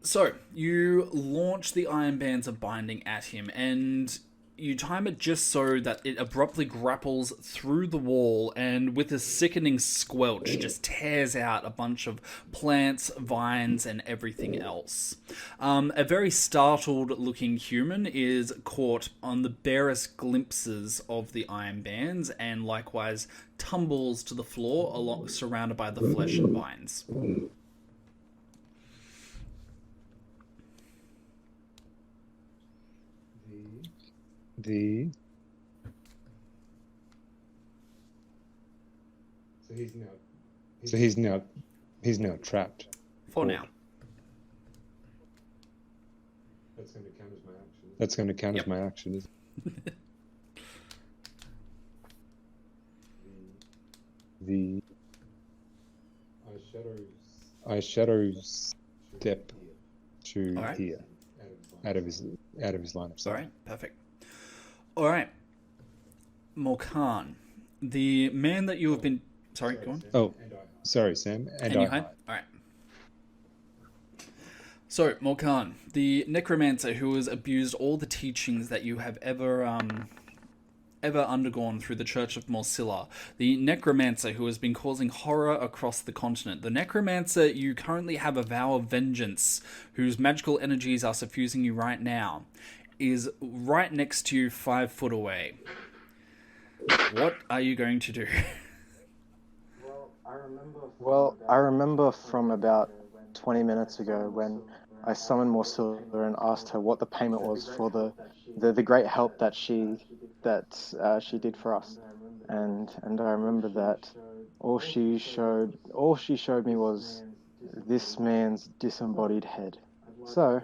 So you launch the iron bands of binding at him, and you time it just so that it abruptly grapples through the wall, and with a sickening squelch, just tears out a bunch of plants, vines, and everything else. A very startled-looking human is caught on the barest glimpses of the iron bands, and likewise tumbles to the floor, surrounded by the flesh and vines. So he's now trapped. For now. That's going to count Yep. as my action, isn't it? I shadow step to All right. here, out of his line of sight. All right, perfect. All right, Morkan, the man that you have been... Sorry, go on. Oh, sorry, Sam. And you I hide? All right. So, Morkan, the necromancer who has abused all the teachings that you have ever undergone through the Church of Morsilla, the necromancer who has been causing horror across the continent, the necromancer you currently have a vow of vengeance, whose magical energies are suffusing you right now, is right next to you 5 foot away. What are you going to do? Well, I remember from about 20 minutes ago when I summoned Morsilla and asked her what the payment was for the great help that she did for us, and I remember that all she showed me was this man's disembodied head. So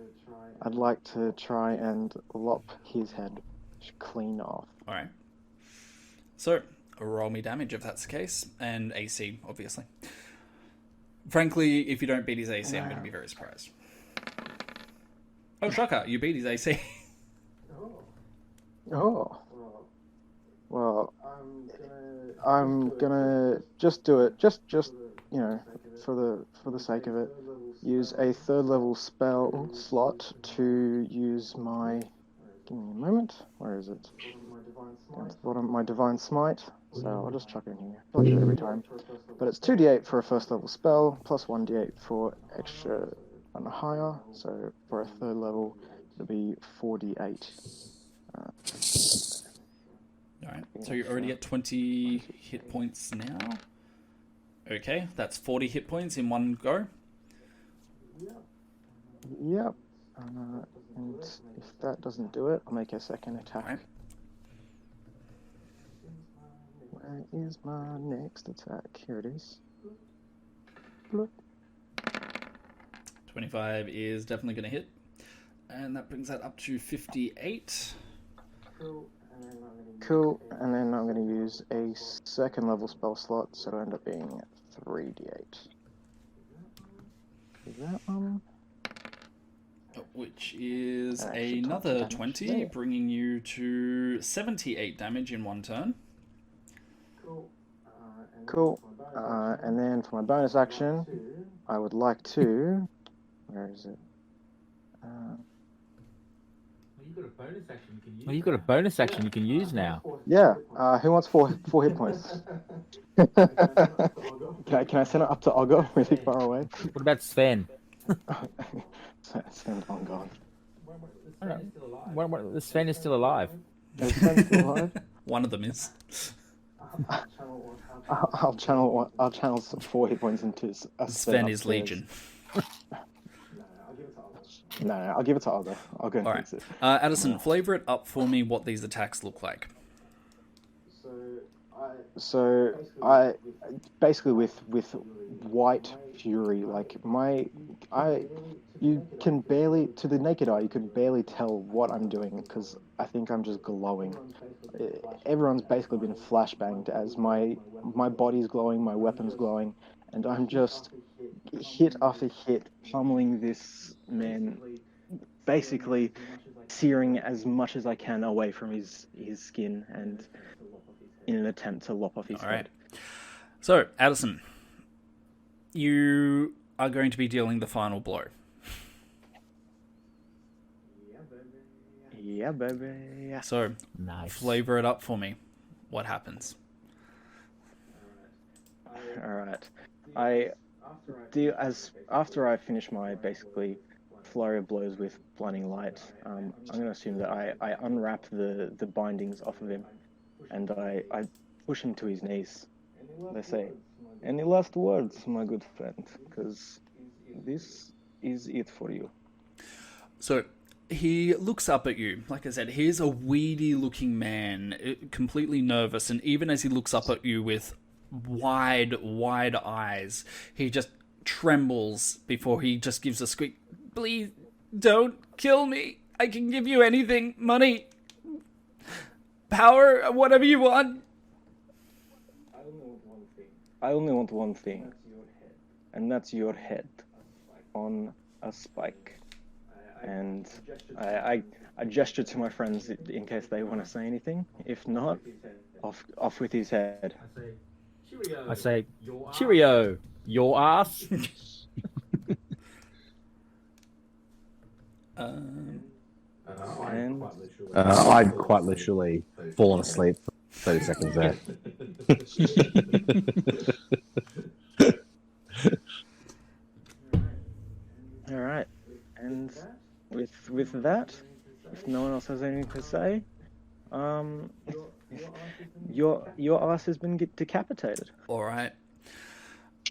I'd like to try and lop his head clean off. All right. So, roll me damage if that's the case, and AC, obviously. Frankly, if you don't beat his AC, I'm going to be very surprised. Oh, shocker, you beat his AC. Oh. Well, I'm gonna just do it. Just you know, for the sake of it, use a 3rd level spell slot to use my. Give me a moment. Where is it? Down to the bottom. My divine smite. So I'll just chuck it in here. I'll do it every time. But it's 2d8 for a 1st level spell, plus 1d8 for extra and higher. So for a 3rd level, it'll be 4d8. Alright, so you're already at 20 hit points now. Okay, that's 40 hit points in one go. Yep. And if that doesn't do it, I'll make a second attack. Alright. Where is my next attack? Here it is. Bloop. 25 is definitely going to hit. And that brings that up to 58. Cool. And then I'm going to use a 2nd level spell slot, so it'll end up being 3d8. Is that one? Which is Actually, another damage 20, there. bringing you to 78 damage in one turn. Cool. And then for my bonus action, I would like to... Where is it? Well, you've got a bonus action you can use now. Yeah. Who wants four hit points? Can I send it up to Ogre really far away? What about Sven? Send on gone. The Sven is still alive. Is Sven still alive? One of them is. I'll channel some 4 hit points into a Sven is upstairs. Legion. No, I'll give it to Ogre. I'll go and Alright. fix it. Addison, flavour it up for me what these attacks look like. So I basically with white fury, like You can barely, to the naked eye, you can barely tell what I'm doing because I think I'm just glowing. Everyone's basically been flashbanged as my body's glowing, my weapon's glowing, and I'm just hit after hit pummeling this man, basically searing as much as I can away from his skin and in an attempt to lop off his All right. head. So, Addison, you are going to be dealing the final blow. Yeah, baby. Yeah. So, Nice. flavor it up for me. What happens? All right. After I finish my basically flurry of blows with blinding light, I'm going to assume that I unwrap the bindings off of him, and I push him to his knees. They say, "Any last words, my good friend? Because this is it for you." So, he looks up at you. Like I said, he's a weedy-looking man, completely nervous, and even as he looks up at you with wide eyes, he just trembles before he just gives a squeak. Please, don't kill me. I can give you anything. Money, power, whatever you want. I only want one thing, and that's your head on a spike. And I gesture to my friends in case they want to say anything. If not, off with his head. I say, cheerio, your ass. And I'd quite literally fallen asleep for 30 seconds there. all right. And with that, if no one else has anything to say, your ass has been decapitated. All right.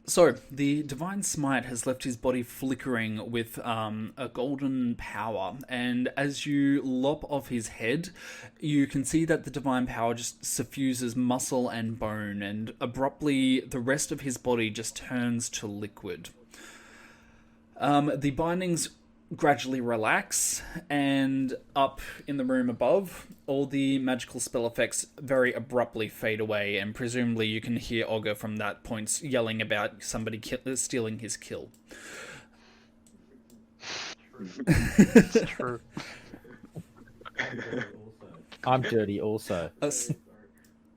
So, the Divine Smite has left his body flickering with a golden power, and as you lop off his head, you can see that the Divine Power just suffuses muscle and bone, and abruptly the rest of his body just turns to liquid. The bindings gradually relax, and up in the room above, all the magical spell effects very abruptly fade away, and presumably you can hear Ogre from that point yelling about somebody stealing his kill. It's true. I'm dirty also.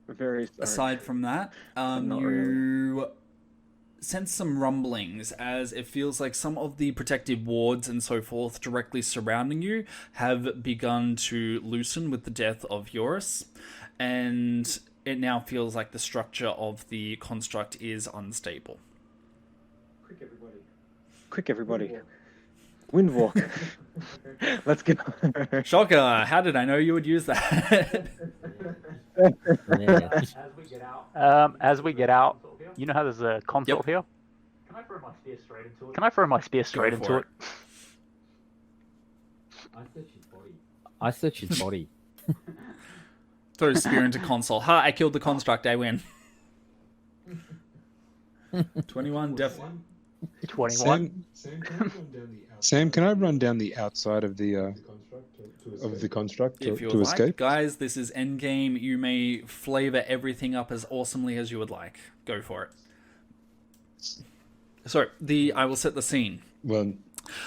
Very sorry. Aside from that, Not you sense some rumblings as it feels like some of the protective wards and so forth directly surrounding you have begun to loosen with the death of Eurus, and it now feels like the structure of the construct is unstable. Quick, everybody. Windwalk. Let's get on. Shocker, how did I know you would use that? Yeah. As we get out, you know how there's a console here? Can I throw my spear straight into for it? I search his body. Throw a spear into console. Ha, I killed the construct, I win. 21, definitely. 21. Sam, can I run down the outside of the construct If you to would like. escape? Guys, this is endgame. You may flavor everything up as awesomely as you would like. Go for it. So, I will set the scene. Well,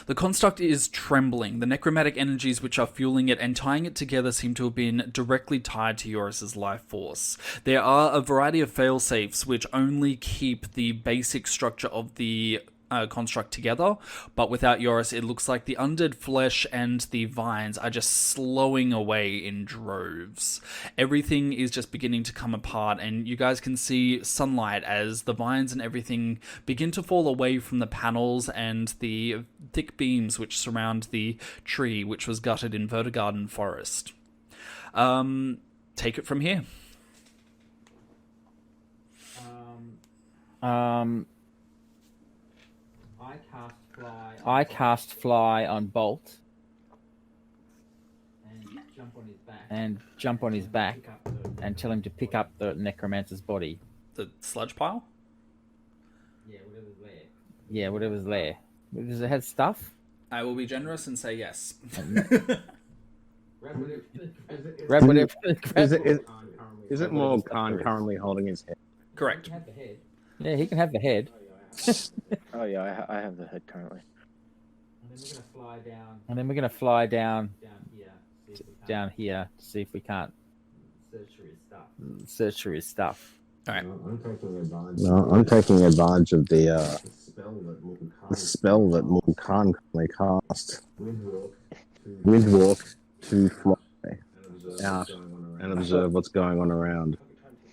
The construct is trembling. The necromantic energies which are fueling it and tying it together seem to have been directly tied to Eurus's life force. There are a variety of failsafes which only keep the basic structure of the construct together, but without Eurus, it looks like the undead flesh and the vines are just slowing away in droves. Everything is just beginning to come apart, and you guys can see sunlight as the vines and everything begin to fall away from the panels and the thick beams which surround the tree which was gutted in Vertigarden Forest. Take it from here. I cast fly on Bolt and jump on his back and tell him to pick up the necromancer's body. The sludge pile? Yeah, whatever's there. Does it have stuff? I will be generous and say yes. Grab whatever. Is it more Khan currently holding his head? Correct. Yeah, he can have the head. Oh yeah, I have the head currently. And then we're gonna fly down here to see if we can't search through his stuff. All right. No, I'm taking advantage of the spell that Moon Khan currently cast. Windwalk to fly out and observe what's going on around.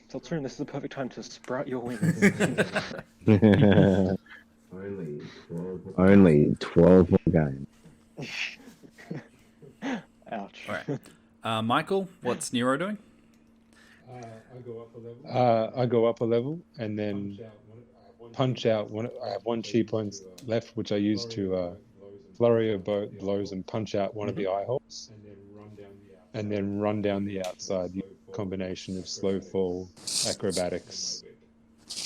Salturian, this is the perfect time to sprout your wings. Only 12 more games. Ouch. All right. Michael, what's Nero doing? I go up a level and then punch out one. I have one chi points left, which I use to flurry of blows and punch out one of the eye holes, and then run down the outside. Combination of slow fall, acrobatics,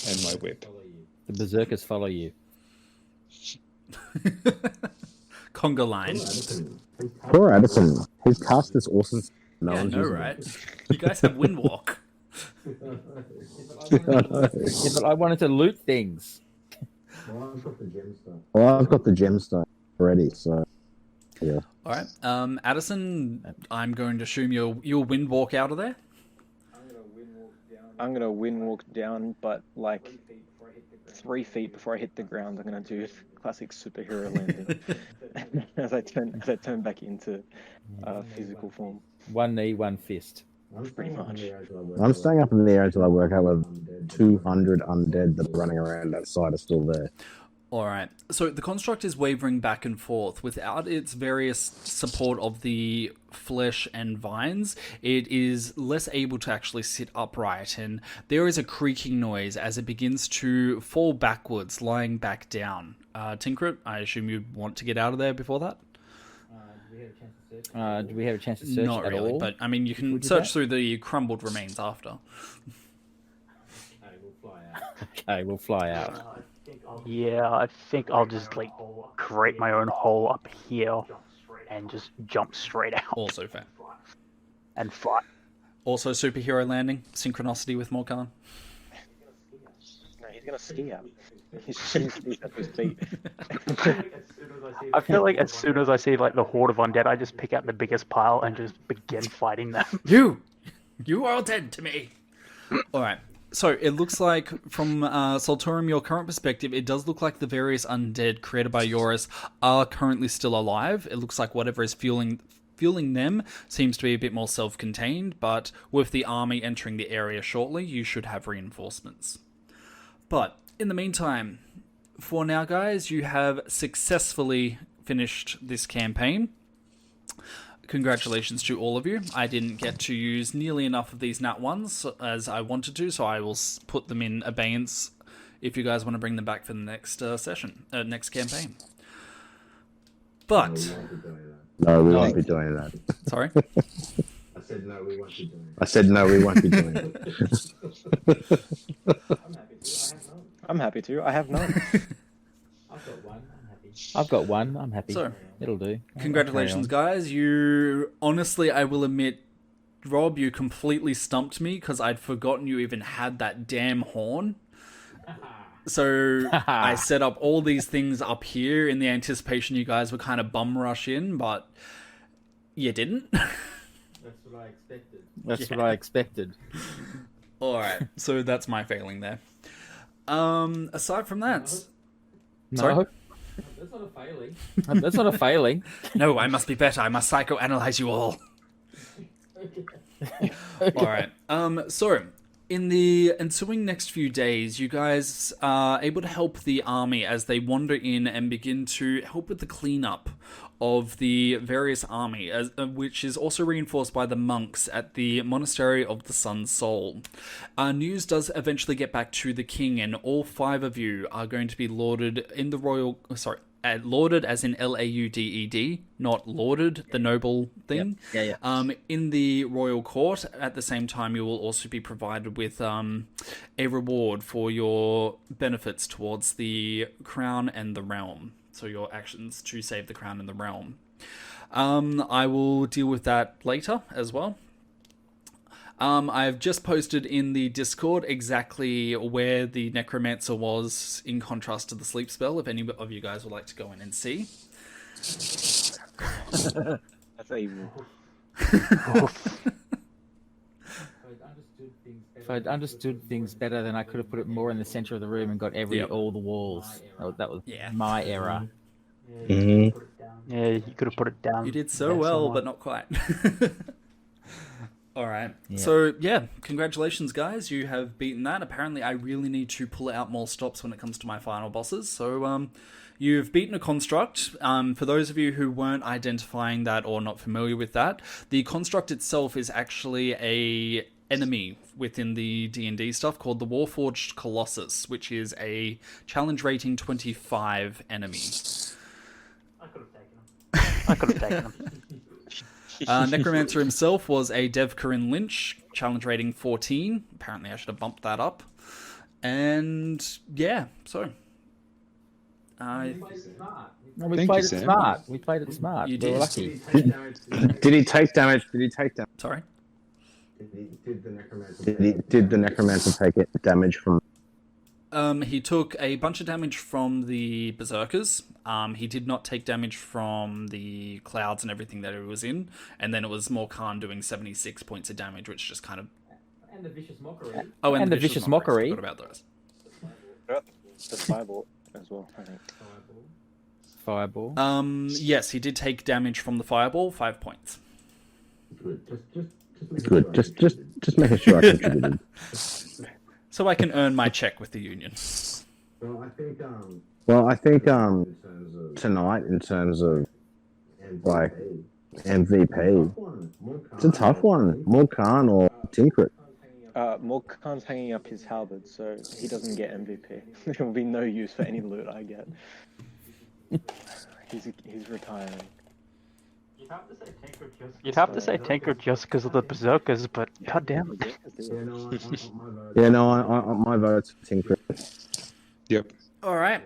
and my whip. The berserkers follow you. Conga line. Poor Addison. His cast is awesome. Yeah, I know, right? You guys have Windwalk. Yeah, but I wanted to loot things. Well, I've got the gemstone already, so yeah. All right. Addison, I'm going to assume you'll Windwalk out of there. I'm gonna windwalk down, but like 3 feet before I hit the ground, I'm gonna do classic superhero landing as I turn back into physical form. One knee, one fist. Pretty much. I'm staying up in the air until I work out whether 200 undead that are running around outside are still there. All right. So the construct is wavering back and forth. Without its various support of the flesh and vines, it is less able to actually sit upright, and there is a creaking noise as it begins to fall backwards, lying back down. Tinkrit, I assume you'd want to get out of there before that? Do we have a chance to search Not at really, all? but I mean, you can search through the crumbled remains after. Okay, we'll fly out. Yeah, I think I'll just like create my own hole up here and just jump straight out Also fair. and fight. Also superhero landing, synchronicity with Morkan. No, he's gonna ski out. He's shooting skis at his feet. I feel like as soon as I see like the horde of undead, I just pick out the biggest pile and just begin fighting them. You are dead to me. All right. So it looks like, from Saltorium, your current perspective, it does look like the various undead created by Yoris are currently still alive. It looks like whatever is fueling them seems to be a bit more self-contained, but with the army entering the area shortly, you should have reinforcements. But in the meantime, for now, guys, you have successfully finished this campaign. Congratulations to all of you. I didn't get to use nearly enough of these nat ones as I wanted to, so I will put them in abeyance if you guys want to bring them back for the next next campaign. But No, we won't be doing that. sorry. I said no, we won't be doing it. I'm happy to. I have none. I've got one. I'm happy. So, it'll do. Congratulations, guys. You, honestly, I will admit, Rob, you completely stumped me because I'd forgotten you even had that damn horn. So I set up all these things up here in the anticipation you guys would kind of bum rush in, but you didn't. That's what I expected. All right, so that's my failing there. Aside from that, sorry? No. That's not a failing. That's not a failing. No, I must be better. I must psychoanalyze you all. All right. So in the ensuing next few days, you guys are able to help the army as they wander in and begin to help with the cleanup of the various army, which is also reinforced by the monks at the Monastery of the Sun Soul. News does eventually get back to the king, and all 5 of you are going to be lauded in the royal... lauded as in Lauded, not lauded, the noble thing. Yep. Yeah. In the royal court. At the same time, you will also be provided with a reward for your benefits towards the crown and the realm. so your actions to save the crown and the realm. I will deal with that later as well. I've just posted in the Discord exactly where the Necromancer was in contrast to the sleep spell, if any of you guys would like to go in and see. That's evil. If I'd understood things better, then I could have put it more in the center of the room and got all the walls. That was my error. Mm-hmm. Yeah, you could have put it down. You did so well, somewhere. but not quite. All right. Yeah. So, yeah, congratulations, guys. You have beaten that. Apparently, I really need to pull out more stops when it comes to my final bosses. So, you've beaten a construct. For those of you who weren't identifying that or not familiar with that, the construct itself is actually a enemy within the D&D stuff called the Warforged Colossus, which is a challenge rating 25 enemy. I could have taken him. Necromancer himself was a Devkarin Lynch, challenge rating 14. Apparently I should have bumped that up. And yeah, so... We Thank played you, it Sam. smart. We played it smart. You We did. were lucky. Did he take damage? Sorry? Did the necromancer take damage from? He took a bunch of damage from the Berserkers. He did not take damage from the clouds and everything that he was in. And then it was Morkan doing 76 points of damage, which just kind of... And the Vicious Mockery. Oh, and the Vicious Mockery. Forgot about those. The Fireball as well, I think. Fireball. Yes, he did take damage from the Fireball, 5 points. Good. Just making sure I contributed. So I can earn my check with the Union. Well, I think tonight, in terms of like MVP, it's a tough one. Morkan or Tinkrit. Morkan's hanging up his halberd, so he doesn't get MVP. There will be no use for any loot I get. He's retiring. You'd have to say Tinker just because of the Berserkers, but goddamn. Yeah, no, my vote's for Tinkrit. Yep. All right.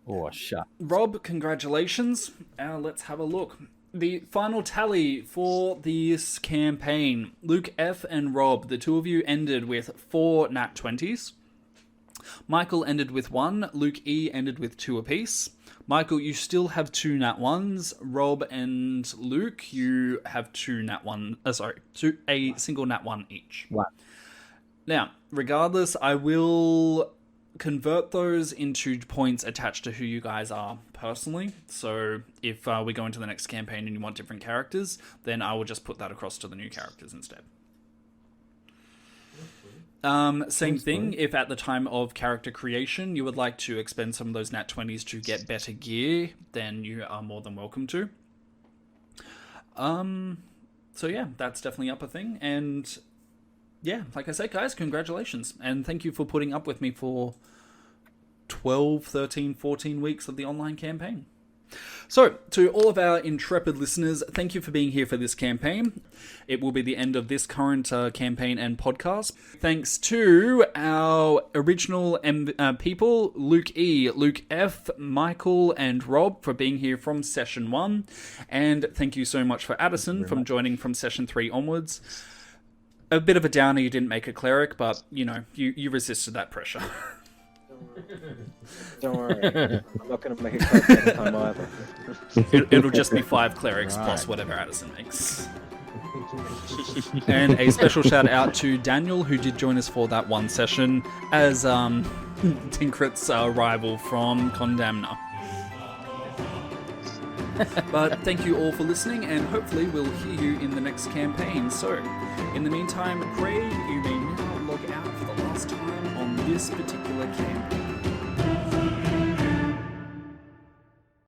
Oh, shut. Rob, congratulations. Let's have a look. The final tally for this campaign. Luke F. and Rob, the two of you ended with 4 nat 20s. Michael ended with 1. Luke E. ended with 2 apiece. Michael, you still have 2 nat 1s. Rob and Luke, you have 2 nat 1. A single nat 1 each. Wow. Now, regardless, I will convert those into points attached to who you guys are personally. So if we go into the next campaign and you want different characters, then I will just put that across to the new characters instead. Same thing, if at the time of character creation you would like to expend some of those nat 20s to get better gear, then you are more than welcome to. So yeah, that's definitely up a thing. And yeah, like I said, guys, congratulations. And thank you for putting up with me for 12, 13, 14 weeks of the online campaign. So, to all of our intrepid listeners, thank you for being here for this campaign. It will be the end of this current campaign and podcast. Thanks to our original people, Luke E, Luke F, Michael, and Rob for being here from Session 1. And thank you so much for Addison from joining from Session 3 onwards. A bit of a downer, you didn't make a cleric, but, you know, you resisted that pressure. Don't worry, I'm not going to make a cleric next time either. It'll just be 5 clerics plus whatever Addison makes. And a special shout out to Daniel, who did join us for that one session as Tinkrit's rival from Condamna. But thank you all for listening, and hopefully we'll hear you in the next campaign. So, in the meantime, Craig, you may now log out for the last time on this particular campaign.